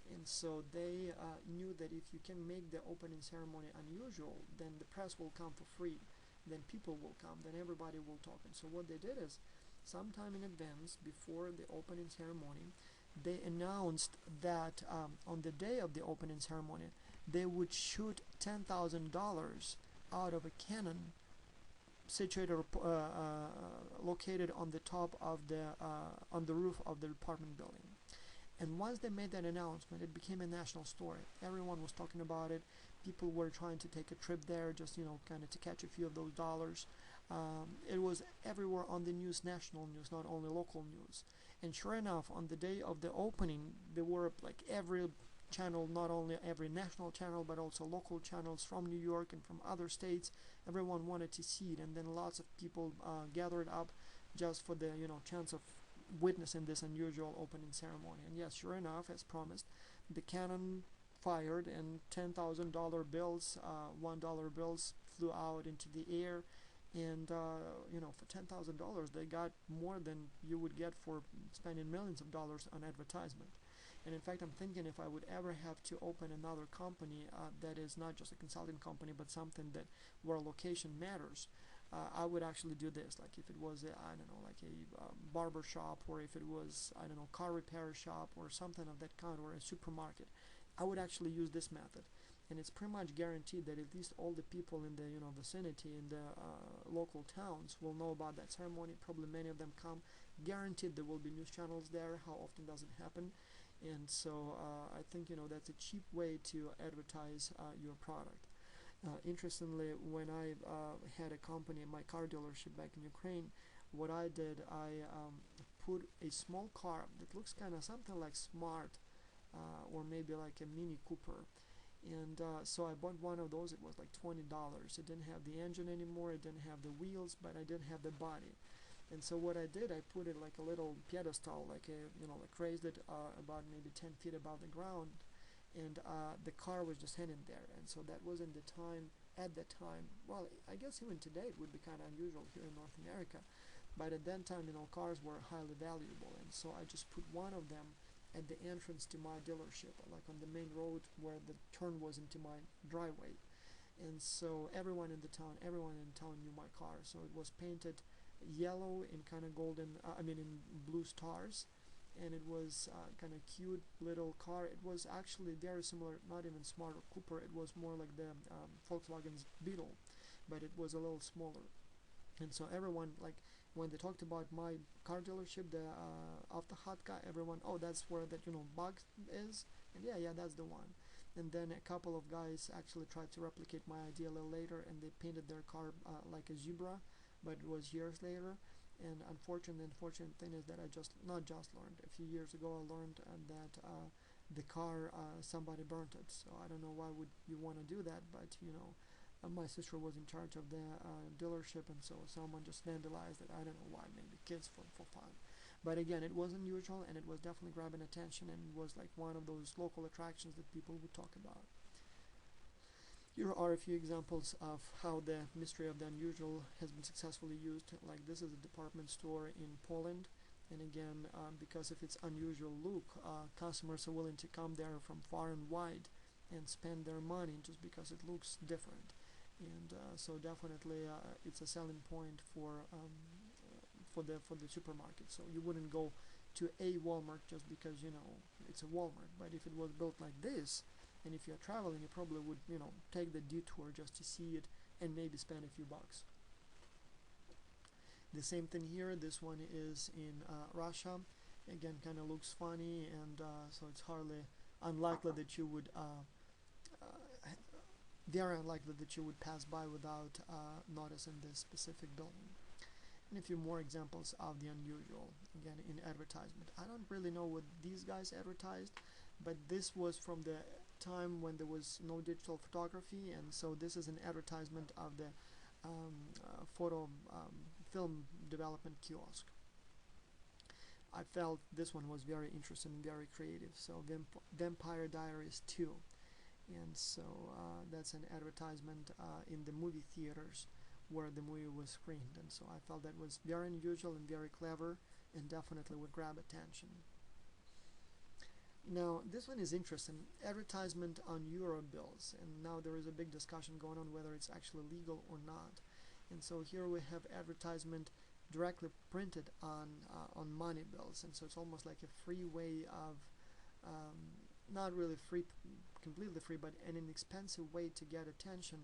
And so they knew that if you can make the opening ceremony unusual, then the press will come for free, then people will come, then everybody will talk. And so what they did is, sometime in advance, before the opening ceremony, they announced that on the day of the opening ceremony, they would shoot $10,000 out of a cannon situated located on the top of on the roof of the department building. And once they made that announcement, it became a national story. Everyone was talking about it. People were trying to take a trip there, just kind of to catch a few of those dollars. It was everywhere on the news, national news, not only local news. And sure enough, on the day of the opening, there were like every channel, not only every national channel, but also local channels from New York and from other states. Everyone wanted to see it, and then lots of people gathered up just for the chance of witnessing this unusual opening ceremony. And yes, sure enough, as promised, the cannon fired and $10,000 bills, $1 bills flew out into the air. And for $10,000 they got more than you would get for spending millions of dollars on advertisement. And in fact, I'm thinking if I would ever have to open another company that is not just a consulting company but something that where location matters, I would actually do this. Like if it was a barber shop, or if it was car repair shop or something of that kind, or a supermarket, I would actually use this method. And it's pretty much guaranteed that at least all the people in the vicinity, in the local towns, will know about that ceremony. Probably many of them come. Guaranteed there will be news channels there. How often does it happen? And so I think that's a cheap way to advertise your product. Interestingly, when I had a company, my car dealership back in Ukraine, what I did, I put a small car that looks kind of something like Smart, or maybe like a Mini Cooper. And so I bought one of those. It was like $20. It didn't have the engine anymore, it didn't have the wheels, but I didn't have the body. And so what I did, I put it like a little pedestal, like raised it about maybe 10 feet above the ground, and the car was just hanging there. And so that was at the time, well, I guess even today it would be kind of unusual here in North America, but at that time, cars were highly valuable. And so I just put one of them at the entrance to my dealership, like on the main road where the turn was into my driveway. And so everyone in town knew my car. So it was painted yellow in kind of golden, in blue stars, and it was kind of cute little car. It was actually very similar, not even Smart or Cooper. It was more like the Volkswagen's Beetle, but it was a little smaller. And so everyone, like, when they talked about my car dealership, the of the hot guy, everyone, oh, that's where that bug is, and yeah, that's the one. And then a couple of guys actually tried to replicate my idea a little later, and they painted their car like a zebra, but it was years later. And the unfortunate thing is that I not just learned. A few years ago, I learned that the car, somebody burnt it. So I don't know why would you want to do that, but my sister was in charge of the dealership, and so someone just vandalized it. I don't know why, maybe kids for fun. But again, it was unusual, and it was definitely grabbing attention, and it was like one of those local attractions that people would talk about. Here are a few examples of how the mystery of the unusual has been successfully used. Like, this is a department store in Poland, and again, because of its unusual look, customers are willing to come there from far and wide and spend their money just because it looks different. And so definitely it's a selling point for the supermarket. So you wouldn't go to a Walmart just because it's a Walmart. But if it was built like this, and if you're traveling, you probably would take the detour just to see it and maybe spend a few bucks. The same thing here. This one is in Russia. Again, kind of looks funny, and so it's hardly unlikely that you would very unlikely that you would pass by without noticing this specific building. And a few more examples of the unusual, again in advertisement. I don't really know what these guys advertised, but this was from the time when there was no digital photography, and so this is an advertisement of the film development kiosk. I felt this one was very interesting and very creative. So Vampire Diaries 2, and so that's an advertisement in the movie theaters where the movie was screened, and so I felt that was very unusual and very clever and definitely would grab attention. Now this one is interesting. Advertisement on euro bills, and now there is a big discussion going on whether it's actually legal or not. And so here we have advertisement directly printed on money bills, and so it's almost like a free way of not really free, completely free, but an inexpensive way to get attention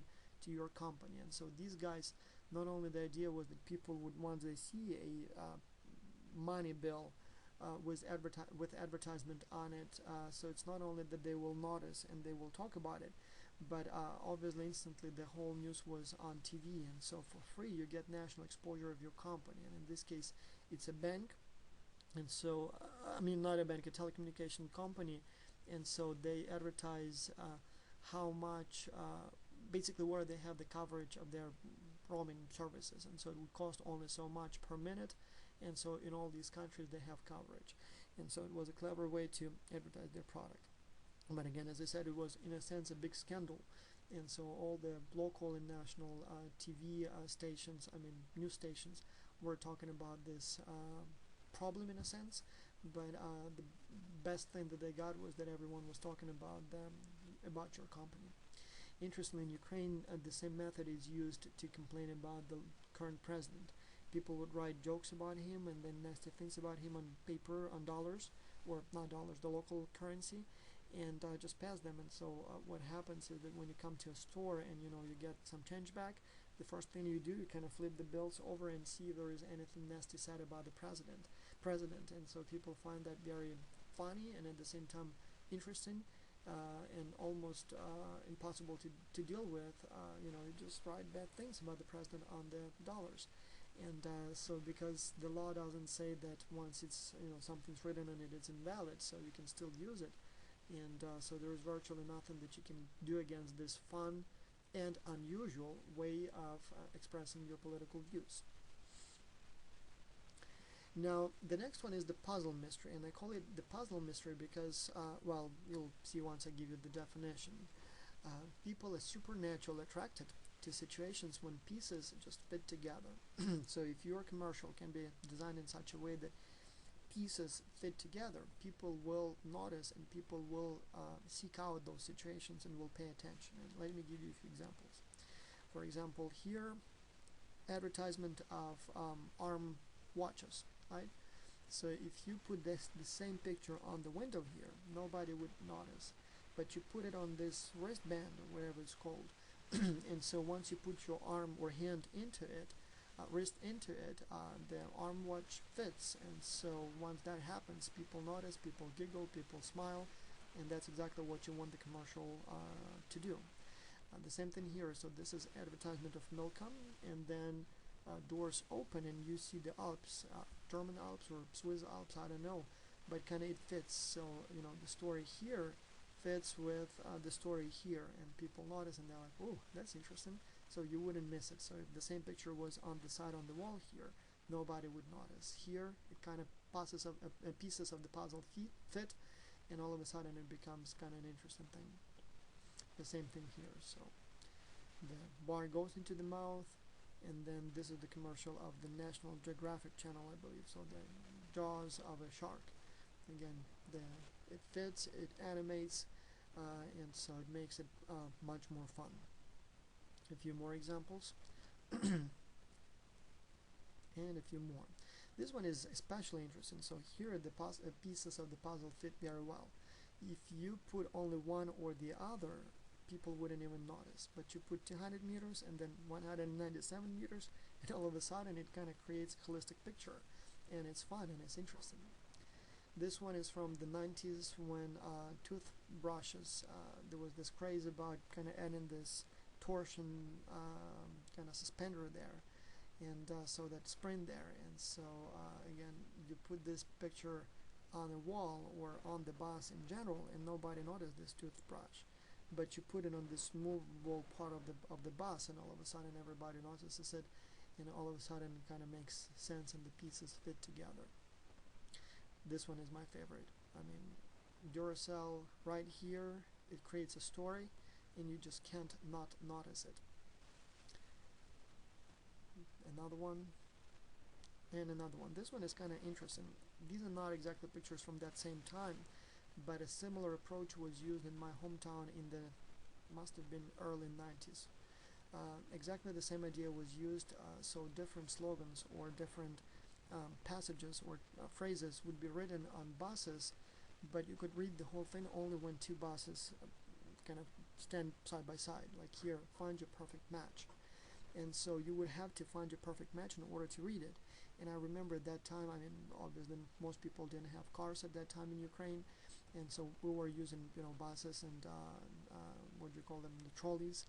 to your company. And so these guys, not only the idea was that people would, once they see a money bill with advertisement on it, so it's not only that they will notice and they will talk about it, but obviously instantly the whole news was on TV, and so for free you get national exposure of your company. And in this case it's a bank, and so I mean, not a bank, a telecommunication company, and so they advertise how much basically where they have the coverage of their roaming services, and so it would cost only so much per minute, and so in all these countries they have coverage, and so it was a clever way to advertise their product. But again, as I said, it was in a sense a big scandal, and so all the local and national TV stations, I mean news stations, were talking about this problem in a sense. But the best thing that they got was that everyone was talking about about your company. Interestingly, in Ukraine, the same method is used to complain about the current president. People would write jokes about him and then nasty things about him on paper, on dollars, or not dollars, the local currency, and just pass them. And so what happens is that when you come to a store and you get some change back, the first thing you do, you kind of flip the bills over and see if there is anything nasty said about the president. And so people find that very funny and at the same time interesting, and almost impossible to deal with. You just write bad things about the president on the dollars. And so because the law doesn't say that once it's something's written on it, it's invalid, so you can still use it. And so there is virtually nothing that you can do against this fun and unusual way of expressing your political views. Now the next one is the puzzle mystery, and I call it the puzzle mystery because well, you'll see once I give you the definition. People are supernaturally attracted to situations when pieces just fit together. So if your commercial can be designed in such a way that pieces fit together, people will notice and people will seek out those situations and will pay attention. And let me give you a few examples. For example, here, advertisement of arm watches, right? So if you put the same picture on the window here, nobody would notice, but you put it on this wristband or whatever it's called, and so once you put your arm or hand into it, wrist into it, the arm watch fits. And so once that happens, people notice, people giggle, people smile, and that's exactly what you want the commercial to do. The same thing here. So this is advertisement of Milcom, and then doors open and you see the Alps, German Alps or Swiss Alps, I don't know, but kind of it fits. So the story here fits with the story here, and people notice and they're like, oh, that's interesting. So you wouldn't miss it. So if the same picture was on the side on the wall here, nobody would notice. Here it kind of pieces of the puzzle fit, and all of a sudden it becomes kind of an interesting thing. The same thing here. So the bar goes into the mouth, and then this is the commercial of the National Geographic channel, I believe. So the jaws of a shark. Again, it fits, it animates, and so it makes it much more fun. A few more examples, and a few more. This one is especially interesting. So here the pieces of the puzzle fit very well. If you put only one or the other, people wouldn't even notice. But you put 200 meters and then 197 meters, and all of a sudden it kind of creates a holistic picture, and it's fun and it's interesting. This one is from the 90s when toothbrushes, there was this craze about kind of adding this torsion kind of suspender there, and so that spring there, and so again, you put this picture on a wall or on the bus in general, and nobody noticed this toothbrush, but you put it on this movable part of the bus, and all of a sudden everybody notices it, and all of a sudden it kind of makes sense and the pieces fit together. This one is my favorite. I mean, Duracell right here, it creates a story and you just can't not notice it. Another one, and another one. This one is kind of interesting. These are not exactly pictures from that same time, but a similar approach was used in my hometown in the must have been early 90s. Exactly the same idea was used, so different slogans or different passages or phrases would be written on buses, but you could read the whole thing only when two buses kind of stand side by side, like here, find your perfect match. And so you would have to find your perfect match in order to read it. And I remember at that time, I mean, obviously most people didn't have cars at that time in Ukraine, and so we were using buses and what do you call them, the trolleys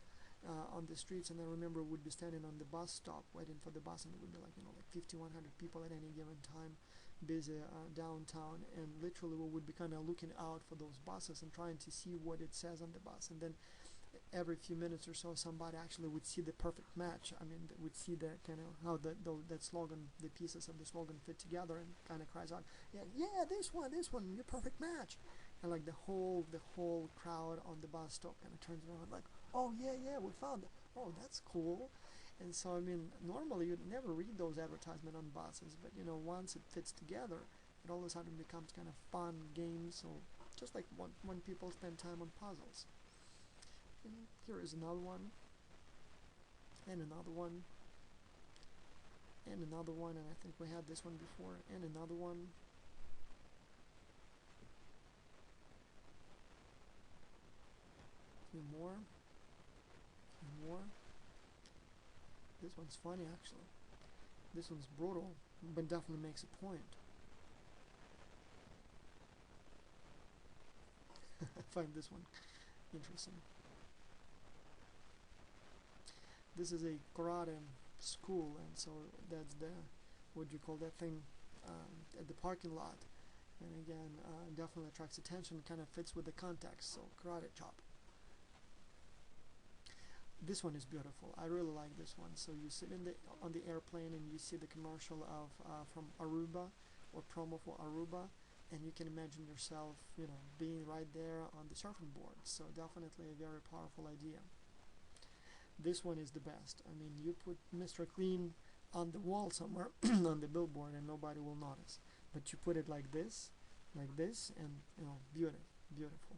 on the streets. And I remember we'd be standing on the bus stop waiting for the bus, and it would be like 50, 100 people at any given time, busy downtown, and literally we would be kind of looking out for those buses and trying to see what it says on the bus. And then every few minutes or so somebody actually would see the perfect match. I mean, would see the kind of how that slogan, the pieces of the slogan fit together, and kind of cries out, yeah, this one, your perfect match. And like the whole crowd on the bus stop kind of turns around like, oh yeah, we found it. Oh, that's cool. And so I mean, normally you'd never read those advertisements on buses, but once it fits together, it all of a sudden becomes kind of fun game. So just like when people spend time on puzzles. And here is another one, and another one, and another one, and I think we had this one before, and another one. A few more. This one's funny actually. This one's brutal, but definitely makes a point. I find this one interesting. This is a karate school, and so that's the, what do you call that thing, at the parking lot. And again, definitely attracts attention, kind of fits with the context, so karate chop. This one is beautiful. I really like this one. So you sit on the airplane and you see the commercial of from Aruba, or promo for Aruba, and you can imagine yourself, being right there on the surfing board. So definitely a very powerful idea. This one is the best. I mean, you put Mr. Clean on the wall somewhere on the billboard and nobody will notice. But you put it like this, and beautiful.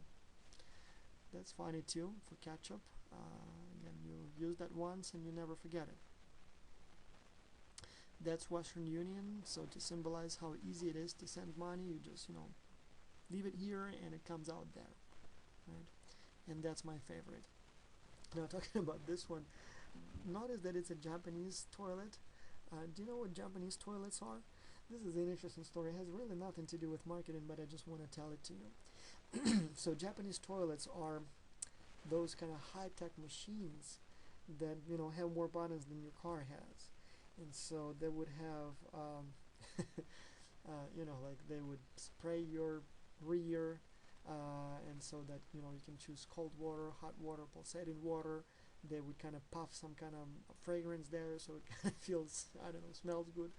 That's funny too, for ketchup. Again, you use that once and you never forget it. That's Western Union, so to symbolize how easy it is to send money, you just, leave it here and it comes out there, right? And that's my favorite. Now, talking about this one, notice that it's a Japanese toilet. Do you know what Japanese toilets are? This is an interesting story. It has really nothing to do with marketing, but I just want to tell it to you. So Japanese toilets are those kind of high-tech machines that have more buttons than your car has, and so they would have like they would spray your rear, and so that you can choose cold water, hot water, pulsating water. They would kind of puff some kind of fragrance there, so it kind of feels, I don't know, smells good.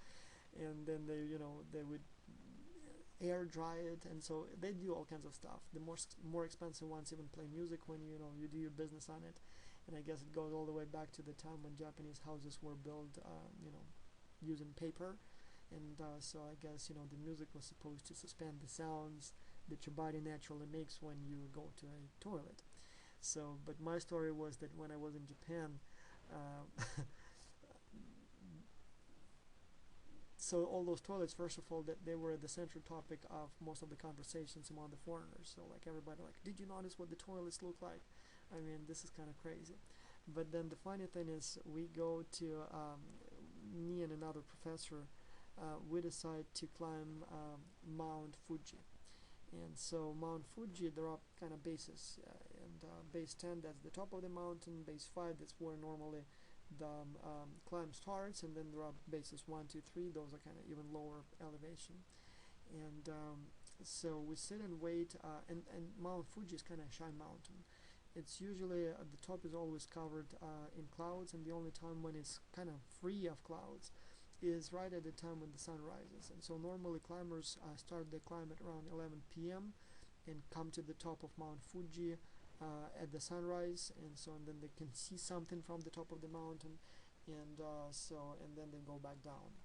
And then they would air dry it, and so they do all kinds of stuff. The more expensive ones even play music when you do your business on it. And I guess it goes all the way back to the time when Japanese houses were built, using paper. And so I guess the music was supposed to suspend the sounds that your body naturally makes when you go to a toilet. So, but my story was that when I was in Japan, so all those toilets, first of all, that they were the central topic of most of the conversations among the foreigners. So like everybody, like, did you notice what the toilets look like? I mean, this is kind of crazy. But then the funny thing is, we go to me and another professor. We decide to climb Mount Fuji. And so Mount Fuji, there are kind of bases, and base 10, that's the top of the mountain. Base 5, that's where normally the climb starts, and then there are bases 1, 2, 3. Those are kind of even lower elevation. And so we sit and wait, and Mount Fuji is kind of a shy mountain. It's usually the top is always covered in clouds, and the only time when it's kind of free of clouds is right at the time when the sun rises. And so normally climbers start their climb at around 11 p.m. and come to the top of Mount Fuji at the sunrise, and then they can see something from the top of the mountain, and then they go back down.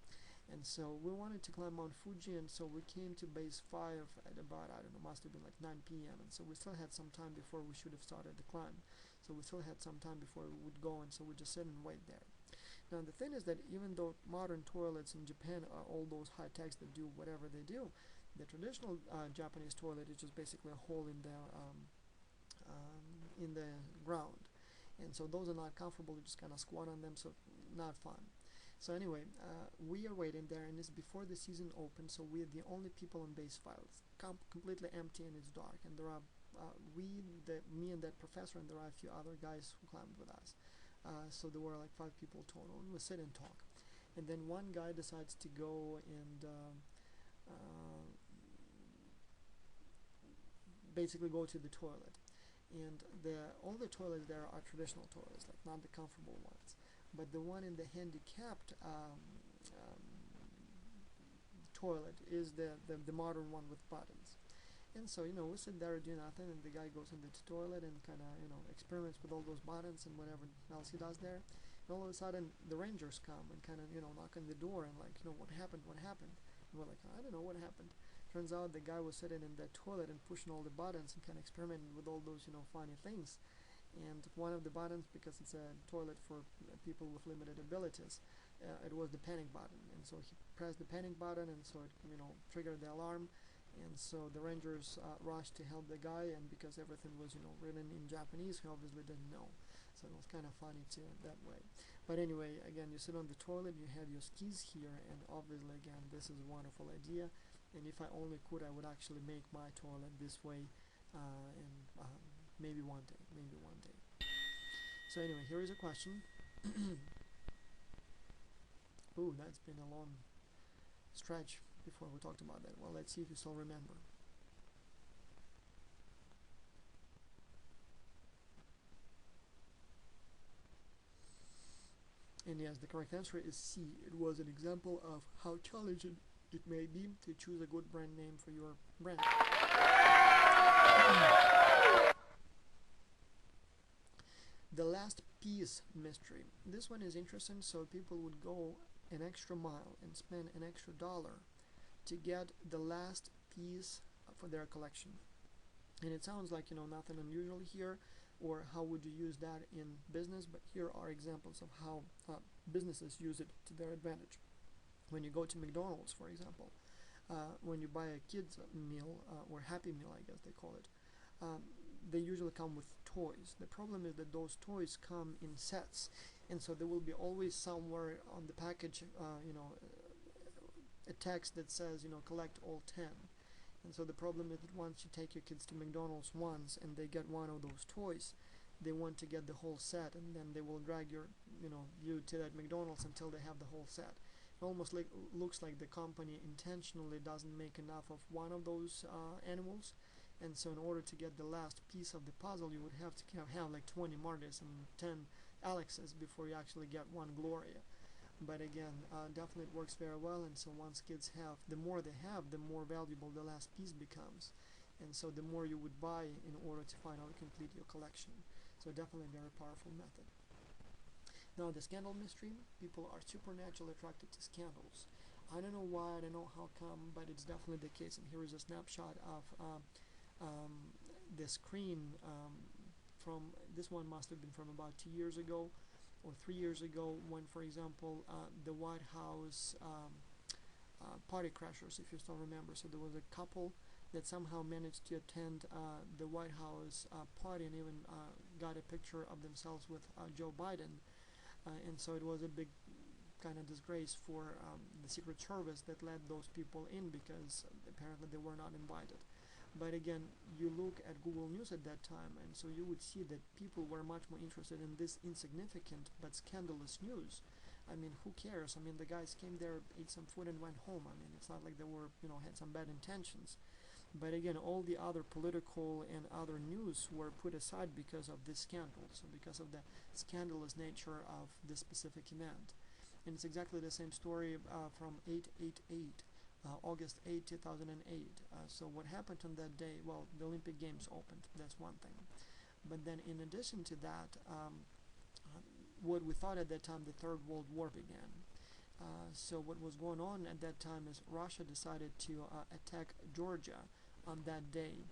And so we wanted to climb Mount Fuji, and so we came to base 5 at about, I don't know, must have been like 9 p.m. And so we still had some time before we should have started the climb. So we still had some time before we would go, and so we just sit and wait there. Now the thing is that even though modern toilets in Japan are all those high techs that do whatever they do, the traditional Japanese toilet is just basically a hole in the ground, and so those are not comfortable. You just kind of squat on them, so not fun. So anyway, we are waiting there, and it's before the season opens, so we're the only people on base 5. It's completely empty and it's dark, and there are me and that professor, and there are a few other guys who climbed with us. So there were like 5 people total, and we sit and talk. And then one guy decides to go and basically go to the toilet. And all the toilets there are traditional toilets, like not the comfortable ones. But the one in the handicapped toilet is the modern one with buttons. And so we sit there doing nothing, and the guy goes into the toilet and kind of experiments with all those buttons and whatever else he does there. And all of a sudden the rangers come and kind of knock on the door and like, what happened? And we're like, I don't know what happened. Turns out the guy was sitting in that toilet and pushing all the buttons and kind of experimenting with all those funny things. And one of the buttons, because it's a toilet for people with limited abilities, it was the panic button. And so he pressed the panic button, and so it triggered the alarm. And so the rangers rushed to help the guy, and because everything was written in Japanese, he obviously didn't know. So it was kind of funny too that way. But anyway, again, you sit on the toilet, you have your skis here, and obviously again, this is a wonderful idea. And if I only could, I would actually make my toilet this way, and maybe one day. So anyway, here is a question. Ooh, that's been a long stretch before we talked about that. Well, let's see if you still remember. And yes, the correct answer is C. It was an example of how challenging it may be to choose a good brand name for your brand. The last piece mystery. This one is interesting. So people would go an extra mile and spend an extra $1 to get the last piece for their collection. And it sounds like nothing unusual here, or how would you use that in business, but here are examples of how businesses use it to their advantage. When you go to McDonald's, for example, when you buy a kid's meal, or Happy Meal I guess they call it, they usually come with toys. The problem is that those toys come in sets, and so there will be always somewhere on the package, a text that says, collect all 10. And so the problem is that once you take your kids to McDonald's once and they get one of those toys, they want to get the whole set, and then they will drag you to that McDonald's until they have the whole set. It almost looks like the company intentionally doesn't make enough of one of those animals, and so in order to get the last piece of the puzzle, you would have to have like 20 Martys and 10 Alexes before you actually get one Gloria. But again, definitely it works very well, and so once kids have, the more they have, the more valuable the last piece becomes, and so the more you would buy in order to finally complete your collection. So definitely a very powerful method. Now the scandal mystery, people are supernaturally attracted to scandals. I don't know why, I don't know how come, but it's definitely the case, and here is a snapshot of the screen from, this one must have been from about 2 years ago or 3 years ago, when, for example, the White House party crashers, if you still remember. So there was a couple that somehow managed to attend the White House party and even got a picture of themselves with Joe Biden. And so it was a big kind of disgrace for the Secret Service that let those people in, because apparently they were not invited. But again, you look at Google News at that time, and so you would see that people were much more interested in this insignificant but scandalous news. I mean, who cares? I mean, the guys came there, ate some food, and went home. I mean, it's not like they were, had some bad intentions. But again, all the other political and other news were put aside because of this scandal, so because of the scandalous nature of this specific event. And it's exactly the same story from 8/8/8. August 8, 2008. So what happened on that day? Well, the Olympic Games opened. That's one thing. But then in addition to that, what we thought at that time, the Third World War began. So what was going on at that time is Russia decided to attack Georgia on that day.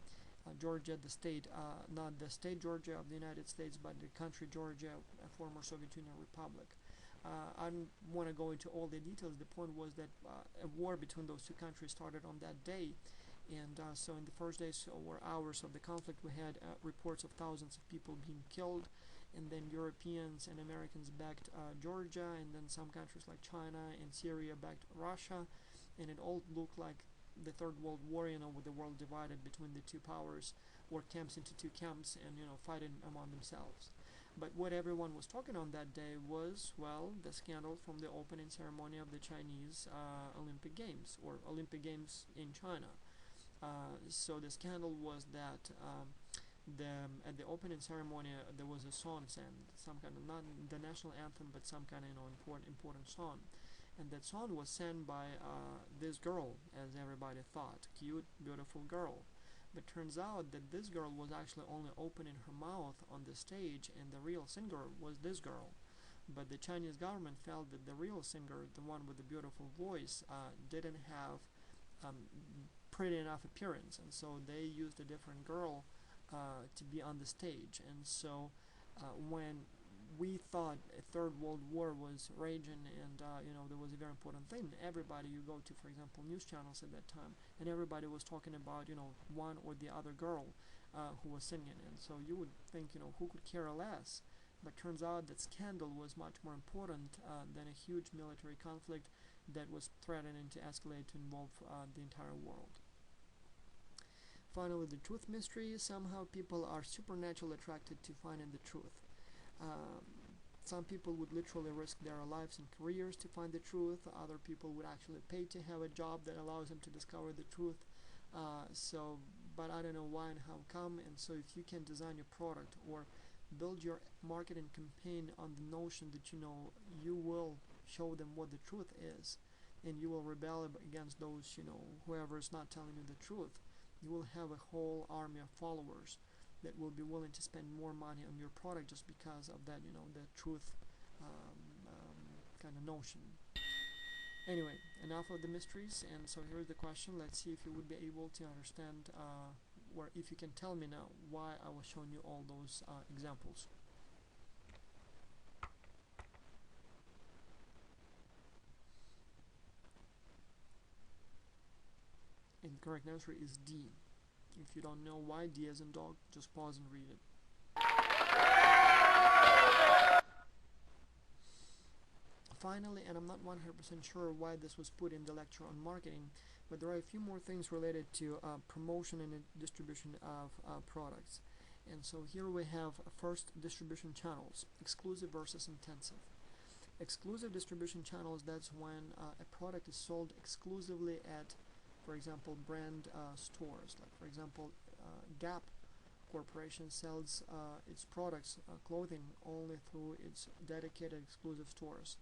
Georgia, the state, not the state Georgia of the United States, but the country Georgia, a former Soviet Union republic. I don't want to go into all the details. The point was that a war between those two countries started on that day, and so in the first days or hours of the conflict, we had reports of thousands of people being killed, and then Europeans and Americans backed Georgia, and then some countries like China and Syria backed Russia, and it all looked like the Third World War, with the world divided between the two powers, or camps into two camps, and fighting among themselves. But what everyone was talking on that day was, well, the scandal from the opening ceremony of the Chinese Olympic Games, or Olympic Games in China. So the scandal was that at the opening ceremony there was a song sang, some kind of, not the national anthem, but some kind of important song. And that song was sang by this girl, as everybody thought, cute, beautiful girl. But turns out that this girl was actually only opening her mouth on the stage, and the real singer was this girl. But the Chinese government felt that the real singer, the one with the beautiful voice, didn't have pretty enough appearance, and so they used a different girl to be on the stage. And so when we thought a Third World War was raging, and there was a very important thing. Everybody, you go to, for example, news channels at that time, and everybody was talking about one or the other girl who was singing, and so you would think who could care less. But turns out that scandal was much more important than a huge military conflict that was threatening to escalate to involve the entire world. Finally, the truth mystery. Somehow people are supernaturally attracted to finding the truth. Some people would literally risk their lives and careers to find the truth. Other people would actually pay to have a job that allows them to discover the truth. But I don't know why and how come. And so if you can design your product or build your marketing campaign on the notion that you will show them what the truth is, and you will rebel against those whoever is not telling you the truth, you will have a whole army of followers that will be willing to spend more money on your product just because of that, the truth kind of notion. Anyway, enough of the mysteries, and so here's the question. Let's see if you would be able to understand, or if you can tell me now why I was showing you all those examples. And the correct answer is D. If you don't know why, D as in dog, just pause and read it. finally, and I'm not 100% sure why this was put in the lecture on marketing, but there are a few more things related to promotion and distribution of products. And so here we have first, distribution channels, exclusive versus intensive. Exclusive distribution channels, that's when a product is sold exclusively at, for example, brand stores. Like, for example, Gap Corporation sells its products, clothing, only through its dedicated exclusive stores,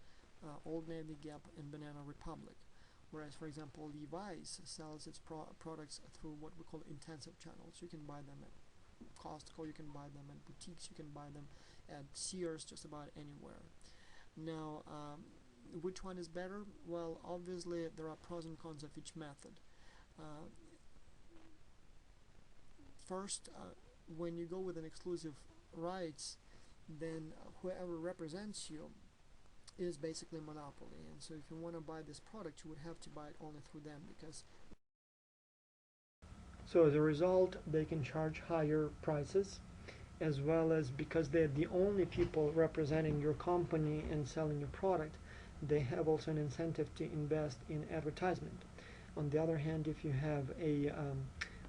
Old Navy, Gap, and Banana Republic. Whereas, for example, Levi's sells its products through what we call intensive channels. You can buy them at Costco, you can buy them at boutiques, you can buy them at Sears, just about anywhere. Now, which one is better? Well, obviously there are pros and cons of each method. First, when you go with an exclusive rights, then whoever represents you is basically a monopoly, and so if you want to buy this product, you would have to buy it only through them, because so as a result they can charge higher prices, as well as because they're the only people representing your company and selling your product, they have also an incentive to invest in advertisement. On the other hand, if you have a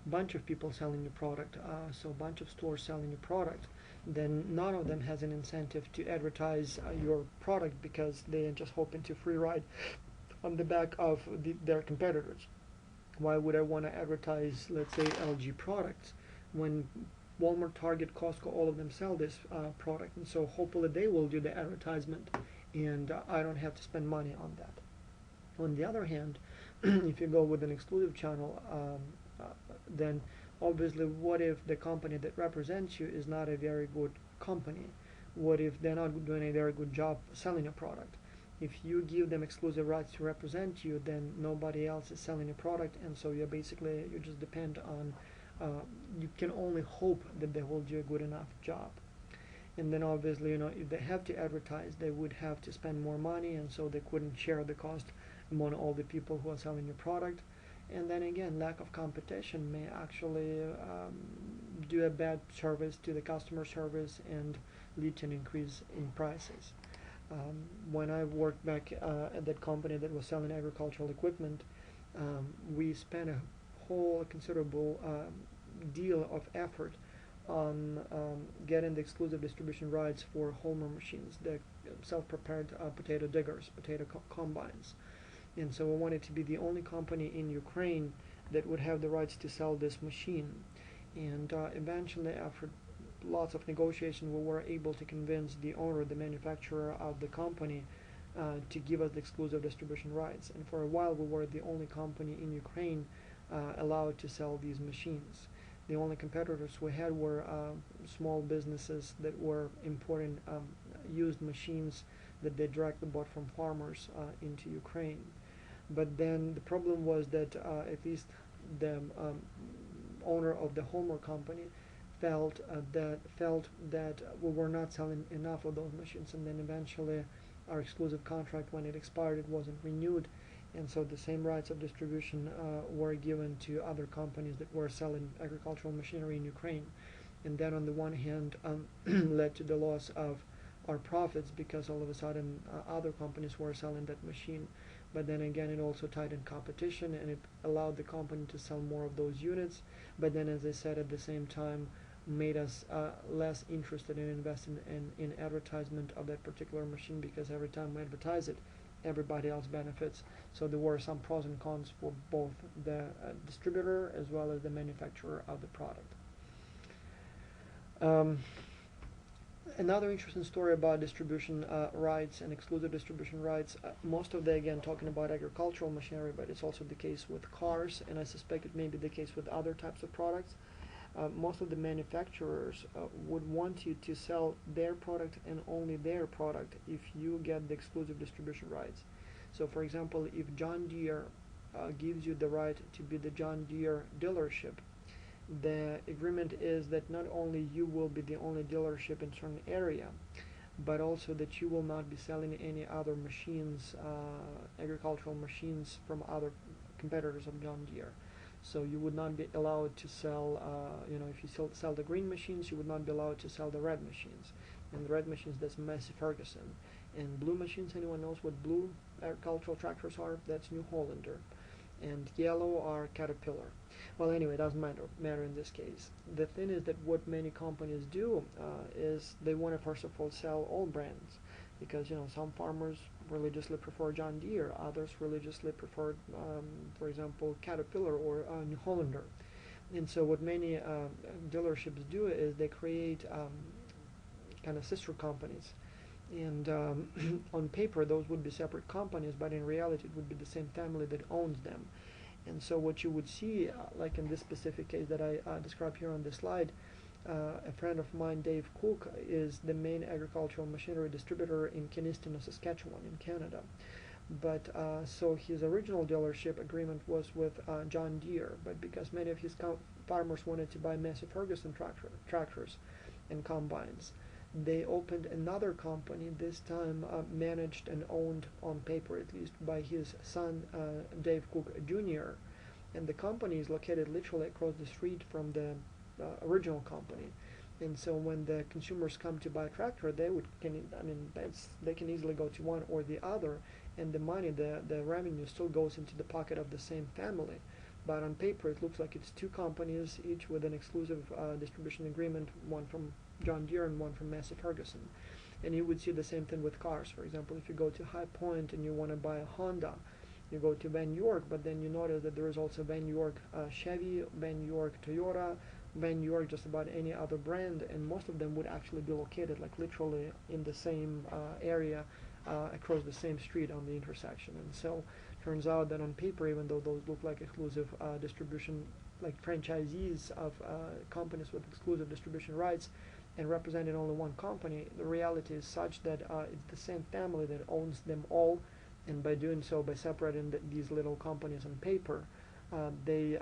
bunch of people selling your product, so a bunch of stores selling your product, then none of them has an incentive to advertise your product, because they are just hoping to free ride on the back of their competitors. Why would I want to advertise, let's say, LG products when Walmart, Target, Costco, all of them sell this product, and so hopefully they will do the advertisement, and I don't have to spend money on that. On the other hand, if you go with an exclusive channel, then obviously, what if the company that represents you is not a very good company? What if they're not doing a very good job selling a product? If you give them exclusive rights to represent you, then nobody else is selling a product, and so you just depend on, you can only hope that they will do a good enough job. And then obviously, if they have to advertise, they would have to spend more money, and so they couldn't share the cost among all the people who are selling your product. And then again, lack of competition may actually do a bad service to the customer service and lead to an increase in prices. When I worked back at that company that was selling agricultural equipment, we spent a whole considerable deal of effort on getting the exclusive distribution rights for Homer machines, the self-prepared potato diggers, potato combines. And so we wanted to be the only company in Ukraine that would have the rights to sell this machine. And eventually, after lots of negotiation, we were able to convince the owner, the manufacturer of the company, to give us the exclusive distribution rights. And for a while, we were the only company in Ukraine allowed to sell these machines. The only competitors we had were small businesses that were importing used machines that they directly bought from farmers into Ukraine. But then the problem was that at least the owner of the Homer company felt that we were not selling enough of those machines, and then eventually our exclusive contract, when it expired, it wasn't renewed, and so the same rights of distribution were given to other companies that were selling agricultural machinery in Ukraine. And that on the one hand led to the loss of our profits, because all of a sudden other companies were selling that machine. But then again, it also tightened competition, and it allowed the company to sell more of those units. But then, as I said, at the same time made us less interested in investing in advertisement of that particular machine, because every time we advertise it, everybody else benefits. So there were some pros and cons for both the distributor as well as the manufacturer of the product. Another interesting story about distribution rights and exclusive distribution rights, most of them again talking about agricultural machinery, but it's also the case with cars, and I suspect it may be the case with other types of products. Most of the manufacturers would want you to sell their product and only their product if you get the exclusive distribution rights. So for example, if John Deere gives you the right to be the John Deere dealership, the agreement is that not only you will be the only dealership in a certain area, but also that you will not be selling any other machines, agricultural machines from other competitors of John Deere. So you would not be allowed to sell, if you sell the green machines, you would not be allowed to sell the red machines. And the red machines, that's Massey Ferguson. And blue machines, anyone knows what blue agricultural tractors are? That's New Hollander. And yellow are Caterpillar. Well, anyway, it doesn't matter in this case. The thing is that what many companies do is they want to first of all sell all brands, because some farmers religiously prefer John Deere, others religiously prefer, for example, Caterpillar or New Hollander. And so what many dealerships do is they create kind of sister companies, and on paper those would be separate companies, but in reality it would be the same family that owns them. And so what you would see, like in this specific case that I described here on the slide, a friend of mine, Dave Cook, is the main agricultural machinery distributor in Kiniston, Saskatchewan in Canada. But so his original dealership agreement was with John Deere, but because many of his farmers wanted to buy Massey Ferguson tractors and combines, they opened another company, this time managed and owned, on paper at least, by his son Dave Cook Jr. And the company is located literally across the street from the original company. And so when the consumers come to buy a tractor, they can easily go to one or the other, and the money, the revenue still goes into the pocket of the same family. But on paper it looks like it's two companies, each with an exclusive distribution agreement, one from John Deere and one from Massey Ferguson. And you would see the same thing with cars. For example, if you go to High Point and you want to buy a Honda, you go to Van York, but then you notice that there is also Van York Chevy, Van York Toyota, Van York just about any other brand, and most of them would actually be located like literally in the same area, across the same street on the intersection. And so turns out that on paper, even though those look like exclusive distribution, like franchisees of companies with exclusive distribution rights and representing only one company, the reality is such that it's the same family that owns them all, and by doing so, by separating these little companies on paper, they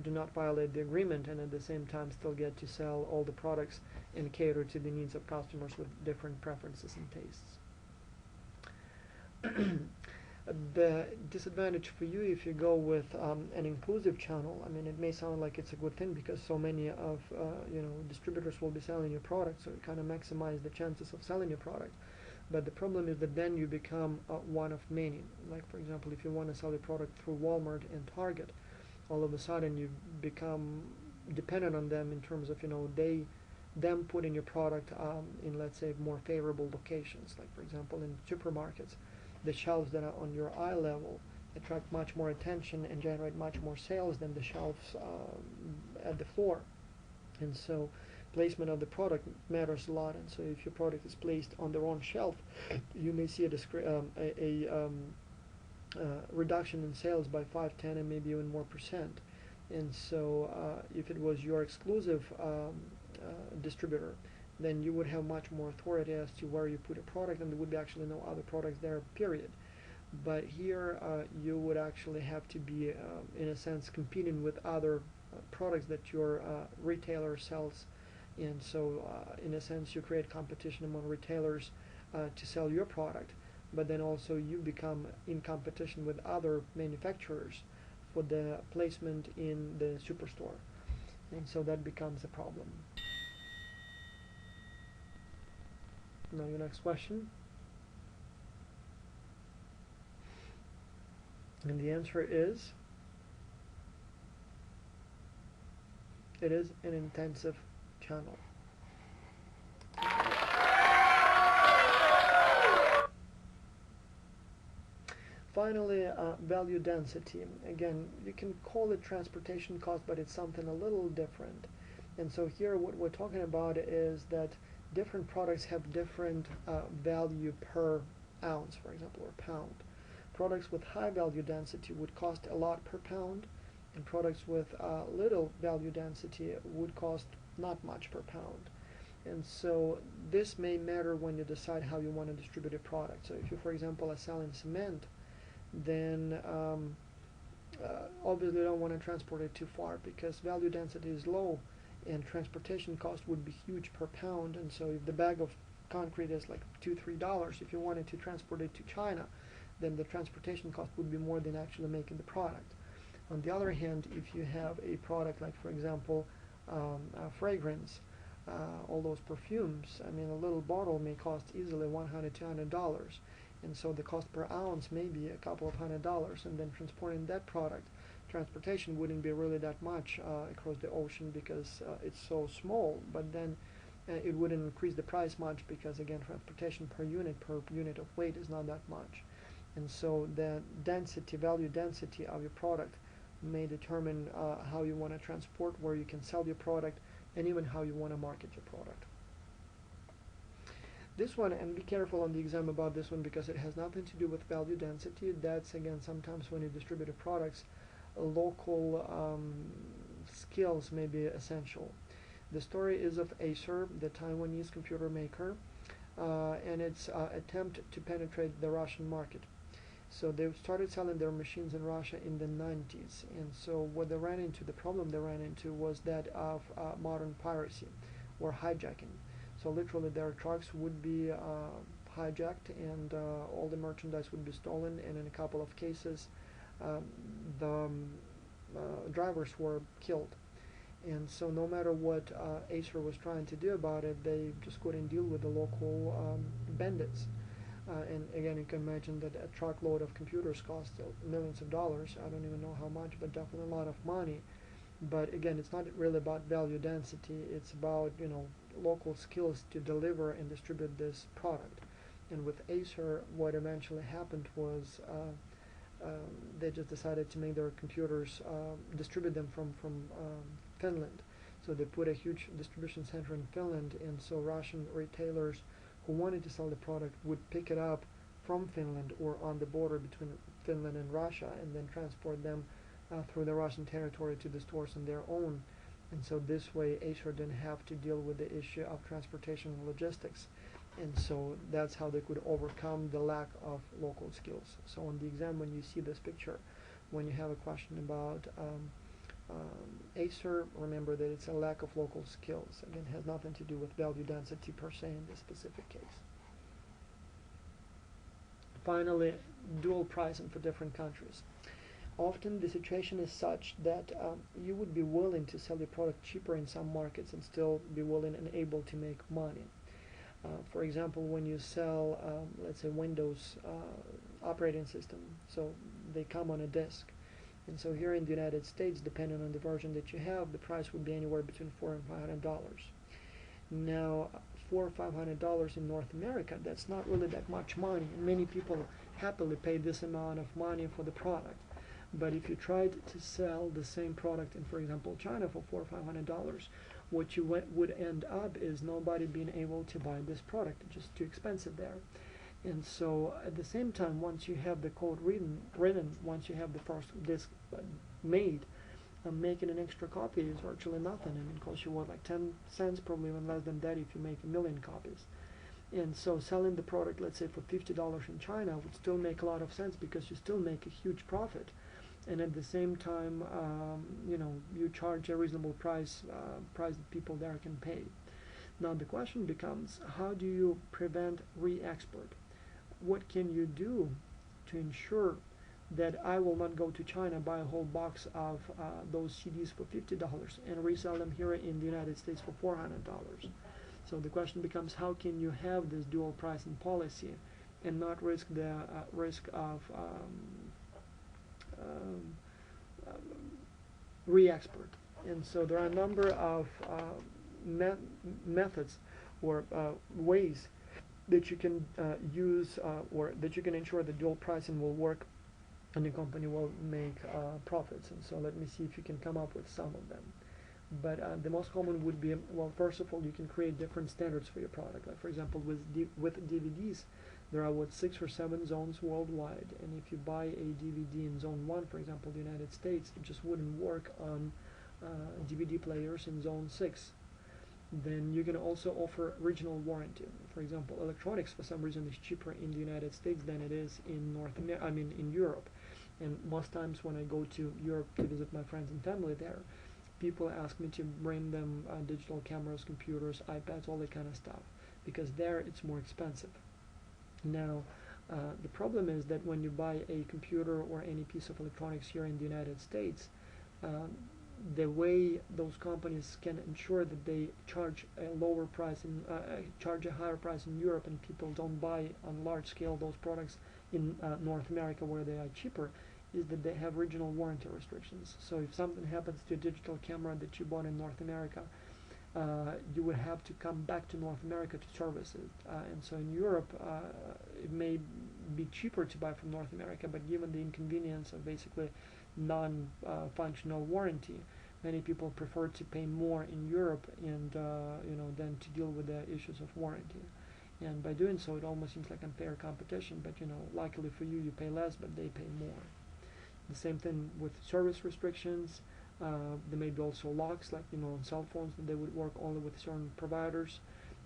do not violate the agreement, and at the same time still get to sell all the products and cater to the needs of customers with different preferences and tastes. The disadvantage for you if you go with an inclusive channel, I mean, it may sound like it's a good thing because so many of distributors will be selling your product, so you kind of maximize the chances of selling your product. But the problem is that then you become one of many. Like, for example, if you want to sell your product through Walmart and Target, all of a sudden you become dependent on them in terms of them putting your product in, let's say, more favorable locations. Like, for example, in supermarkets, the shelves that are on your eye level attract much more attention and generate much more sales than the shelves at the floor. And so placement of the product matters a lot. And so if your product is placed on the wrong shelf, you may see a reduction in sales by 5, 10, and maybe even more percent. And so if it was your exclusive distributor, then you would have much more authority as to where you put a product, and there would be actually no other products there, period. But here you would actually have to be, in a sense, competing with other products that your retailer sells. And so in a sense you create competition among retailers to sell your product, but then also you become in competition with other manufacturers for the placement in the superstore. And so that becomes a problem. Now your next question. And the answer is, it is an intensive channel. Finally, value density. Again, you can call it transportation cost, but it's something a little different. And so here what we're talking about is that different products have different value per ounce, for example, or pound. Products with high value density would cost a lot per pound, and products with little value density would cost not much per pound. And so this may matter when you decide how you want to distribute a product. So if you, for example, are selling cement, then obviously you don't want to transport it too far because value density is low and transportation cost would be huge per pound. And so if the bag of concrete is like $2-3, if you wanted to transport it to China, then the transportation cost would be more than actually making the product. On the other hand, if you have a product like, for example, fragrance, all those perfumes. I mean, a little bottle may cost easily $100, $200, and so the cost per ounce may be a couple of $100, and then transporting that product, transportation wouldn't be really that much across the ocean because it's so small, but then it wouldn't increase the price much because, again, transportation per unit of weight is not that much. And so the density, value density of your product may determine how you want to transport, where you can sell your product, and even how you want to market your product. This one, and be careful on the exam about this one because it has nothing to do with value density. That's, again, sometimes when you distribute products, local skills may be essential. The story is of Acer, the Taiwanese computer maker, and its attempt to penetrate the Russian market. So they started selling their machines in Russia in the 90s, and so what they ran into, the problem they ran into was that of modern piracy or hijacking. So literally their trucks would be hijacked and all the merchandise would be stolen, and in a couple of cases the drivers were killed. And so no matter what Acer was trying to do about it, they just couldn't deal with the local bandits. And again, you can imagine that a truckload of computers cost millions of dollars. I don't even know how much, but definitely a lot of money. But again, it's not really about value density. It's about, you know, local skills to deliver and distribute this product. And with Acer, what eventually happened was they just decided to make their computers, distribute them from Finland. So they put a huge distribution center in Finland, and so Russian retailers who wanted to sell the product would pick it up from Finland or on the border between Finland and Russia, and then transport them through the Russian territory to the stores on their own. And so this way Acer didn't have to deal with the issue of transportation and logistics, and so that's how they could overcome the lack of local skills. So on the exam, when you see this picture, when you have a question about Acer, remember that it's a lack of local skills. Again, it has nothing to do with value density per se in this specific case. Finally, dual pricing for different countries. Often the situation is such that you would be willing to sell your product cheaper in some markets and still be willing and able to make money. For example, when you sell, let's say, Windows operating system, so they come on a disk. And so here in the United States, depending on the version that you have, the price would be anywhere between $400 and $500. Now, $400 or $500 in North America, that's not really that much money. And many people happily pay this amount of money for the product. But if you tried to sell the same product in, for example, China for $400 or $500, what you would end up is nobody being able to buy this product. It's just too expensive there. And so at the same time, once you have the code written, once you have the first disk made, making an extra copy is virtually nothing. I mean, it costs you what, like 10 cents, probably even less than that if you make 1,000,000 copies. And so selling the product, let's say, for $50 in China would still make a lot of sense because you still make a huge profit. And at the same time, you know, you charge a reasonable price that people there can pay. Now the question becomes, how do you prevent re-export? What can you do to ensure that I will not go to China, buy a whole box of those CDs for $50 and resell them here in the United States for $400? So the question becomes, how can you have this dual pricing policy and not risk the risk of re-export? And so there are a number of methods or ways that you can use or that you can ensure that dual pricing will work and the company will make profits. And so let me see if you can come up with some of them. But the most common would be, well, first of all, you can create different standards for your product. Like, for example, with DVDs, there are 6 or 7 zones worldwide, and if you buy a DVD in zone 1, for example, the United States, it just wouldn't work on DVD players in zone 6. Then you can also offer regional warranty. For example, electronics for some reason is cheaper in the United States than it is in in Europe. And most times when I go to Europe to visit my friends and family there, people ask me to bring them digital cameras, computers, iPads, all that kind of stuff, because there it's more expensive. Now, the problem is that when you buy a computer or any piece of electronics here in the United States, the way those companies can ensure that they charge a lower price in charge a higher price in Europe and people don't buy on large scale those products in North America where they are cheaper is that they have regional warranty restrictions. So if something happens to a digital camera that you bought in North America, you would have to come back to North America to service it. And so in Europe, it may be cheaper to buy from North America, but given the inconvenience of basically non-functional warranty, many people prefer to pay more in Europe and than to deal with the issues of warranty. And by doing so, it almost seems like unfair competition. But luckily for you, you pay less, but they pay more. The same thing with service restrictions. There may be also locks, like on cell phones, that they would work only with certain providers,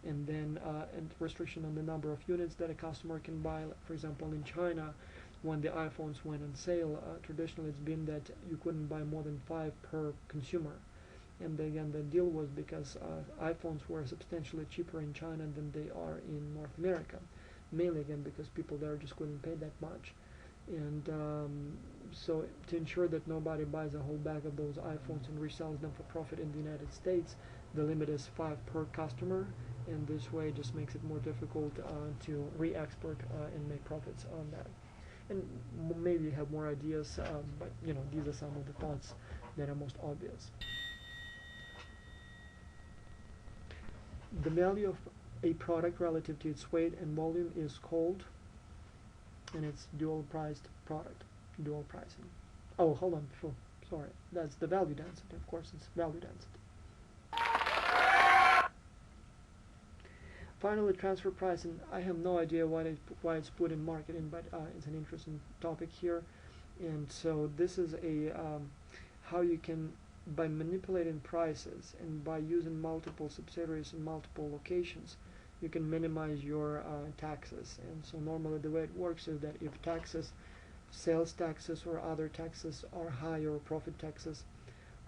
and then and restriction on the number of units that a customer can buy. Like for example, in China, when the iPhones went on sale, traditionally it's been that you couldn't buy more than 5 per consumer. And again, the deal was because iPhones were substantially cheaper in China than they are in North America, mainly again because people there just couldn't pay that much. And so to ensure that nobody buys a whole bag of those iPhones and resells them for profit in the United States, the limit is 5 per customer, and this way just makes it more difficult to re-export and make profits on that. And maybe you have more ideas, but these are some of the thoughts that are most obvious. The value of a product relative to its weight and volume is called, and it's dual priced product, dual pricing. Oh, hold on, sorry, that's the value density. Of course, it's value density. Finally, transfer pricing. I have no idea why it's put in marketing, but it's an interesting topic here. And so this is how you can, by manipulating prices and by using multiple subsidiaries in multiple locations, you can minimize your taxes. And so normally the way it works is that if sales taxes or other taxes are higher, or profit taxes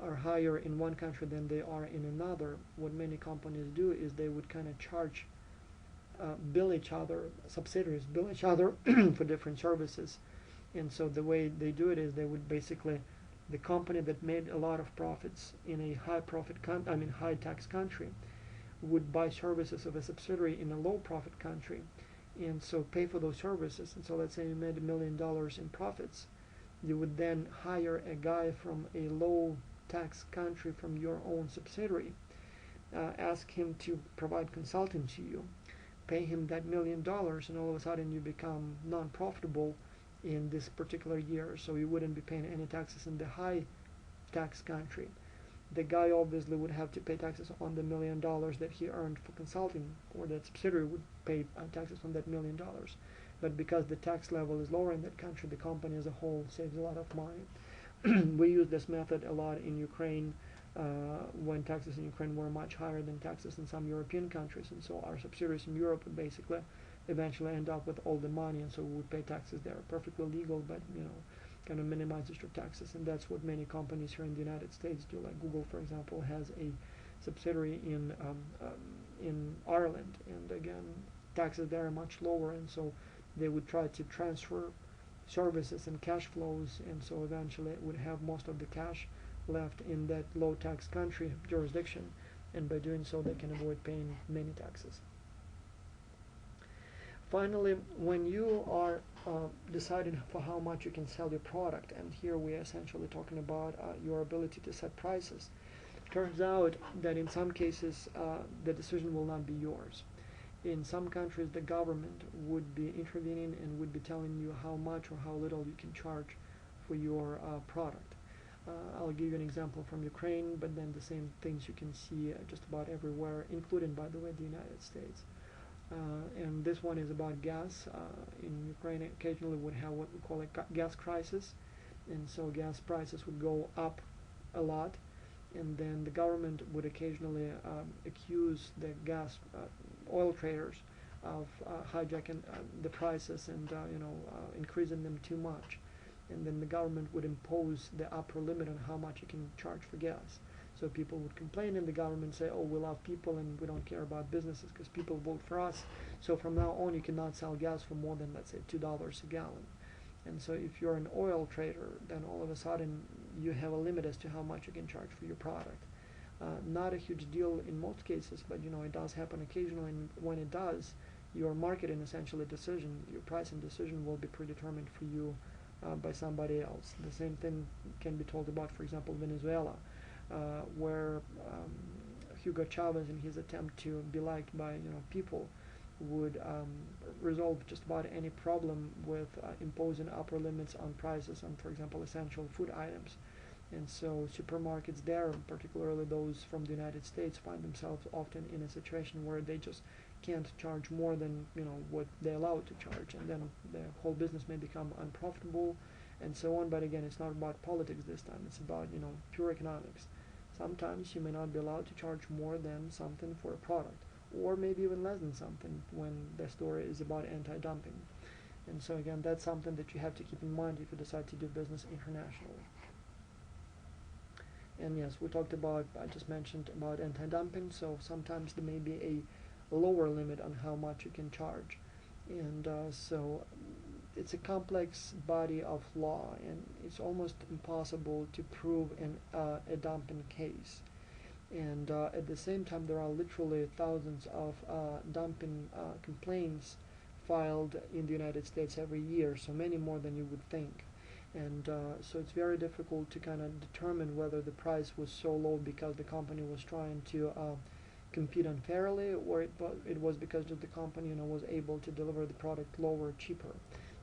are higher in one country than they are in another, what many companies do is they would kind of charge, bill each other, subsidiaries bill each other for different services. And so the way they do it is they would basically, the company that made a lot of profits in a high tax country would buy services of a subsidiary in a low profit country, and so pay for those services. And so let's say you made $1 million in profits, you would then hire a guy from a low tax country from your own subsidiary, ask him to provide consulting to you, pay him that $1 million, and all of a sudden you become non-profitable in this particular year, so you wouldn't be paying any taxes in the high tax country. The guy obviously would have to pay taxes on the $1 million that he earned for consulting, or that subsidiary would pay taxes on that $1 million. But because the tax level is lower in that country, the company as a whole saves a lot of money. We use this method a lot in Ukraine, when taxes in Ukraine were much higher than taxes in some European countries, and so our subsidiaries in Europe would basically eventually end up with all the money, and so we would pay taxes there. Perfectly legal, but kind of minimizes your taxes. And that's what many companies here in the United States do. Like Google, for example, has a subsidiary in Ireland, and again, taxes there are much lower, and so they would try to transfer services and cash flows, and so eventually it would have most of the cash left in that low tax country jurisdiction, and by doing so they can avoid paying many taxes. Finally, when you are deciding for how much you can sell your product, and here we are essentially talking about your ability to set prices, turns out that in some cases the decision will not be yours. In some countries the government would be intervening and would be telling you how much or how little you can charge for your product. I'll give you an example from Ukraine, but then the same things you can see just about everywhere, including, by the way, the United States. And this one is about gas. In Ukraine, occasionally would have what we call a gas crisis, and so gas prices would go up a lot, and then the government would occasionally accuse the gas oil traders of hijacking the prices and increasing them too much, and then the government would impose the upper limit on how much you can charge for gas. So people would complain, and the government say, oh, we love people and we don't care about businesses because people vote for us, so from now on you cannot sell gas for more than, let's say, $2 a gallon. And so if you're an oil trader, then all of a sudden you have a limit as to how much you can charge for your product. Not a huge deal in most cases, but it does happen occasionally, and when it does, your marketing essentially decision, your pricing decision will be predetermined for you by somebody else. The same thing can be told about, for example, Venezuela, where Hugo Chavez, in his attempt to be liked by people, would resolve just about any problem with imposing upper limits on prices on, for example, essential food items. And so supermarkets there, particularly those from the United States, find themselves often in a situation where they just can't charge more than what they're allowed to charge, and then the whole business may become unprofitable and so on. But again, it's not about politics this time, it's about pure economics. Sometimes you may not be allowed to charge more than something for a product, or maybe even less than something when the story is about anti-dumping. And so again, that's something that you have to keep in mind if you decide to do business internationally. And yes, I just mentioned about anti-dumping, so sometimes there may be a lower limit on how much you can charge. And so it's a complex body of law, and it's almost impossible to prove a dumping case. And at the same time, there are literally thousands of dumping complaints filed in the United States every year, so many more than you would think. And so it's very difficult to kind of determine whether the price was so low because the company was trying to compete unfairly, or it was because the company was able to deliver the product lower, cheaper.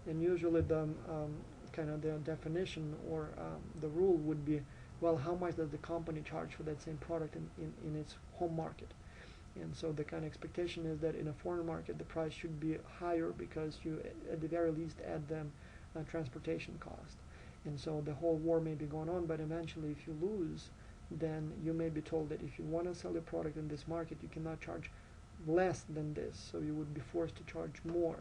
And usually the kind of the definition or the rule would be, well, how much does the company charge for that same product in its home market? And so the kind of expectation is that in a foreign market the price should be higher because you at the very least add them transportation cost. And so the whole war may be going on, but eventually if you lose, then you may be told that if you want to sell your product in this market, you cannot charge less than this, so you would be forced to charge more.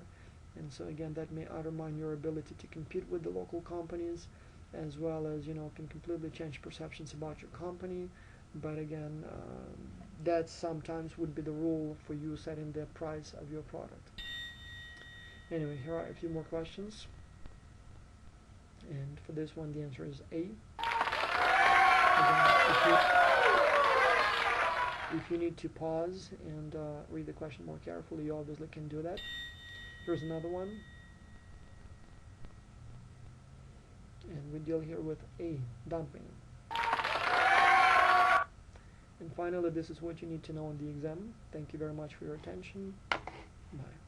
And so again, that may undermine your ability to compete with the local companies, as well as can completely change perceptions about your company. But again, that sometimes would be the rule for you setting the price of your product. Anyway, here are a few more questions, and for this one the answer is A. Again, if you need to pause and read the question more carefully, you obviously can do that. Here's another one, and we deal here with A, dumping. And finally, this is what you need to know on the exam. Thank you very much for your attention. Bye.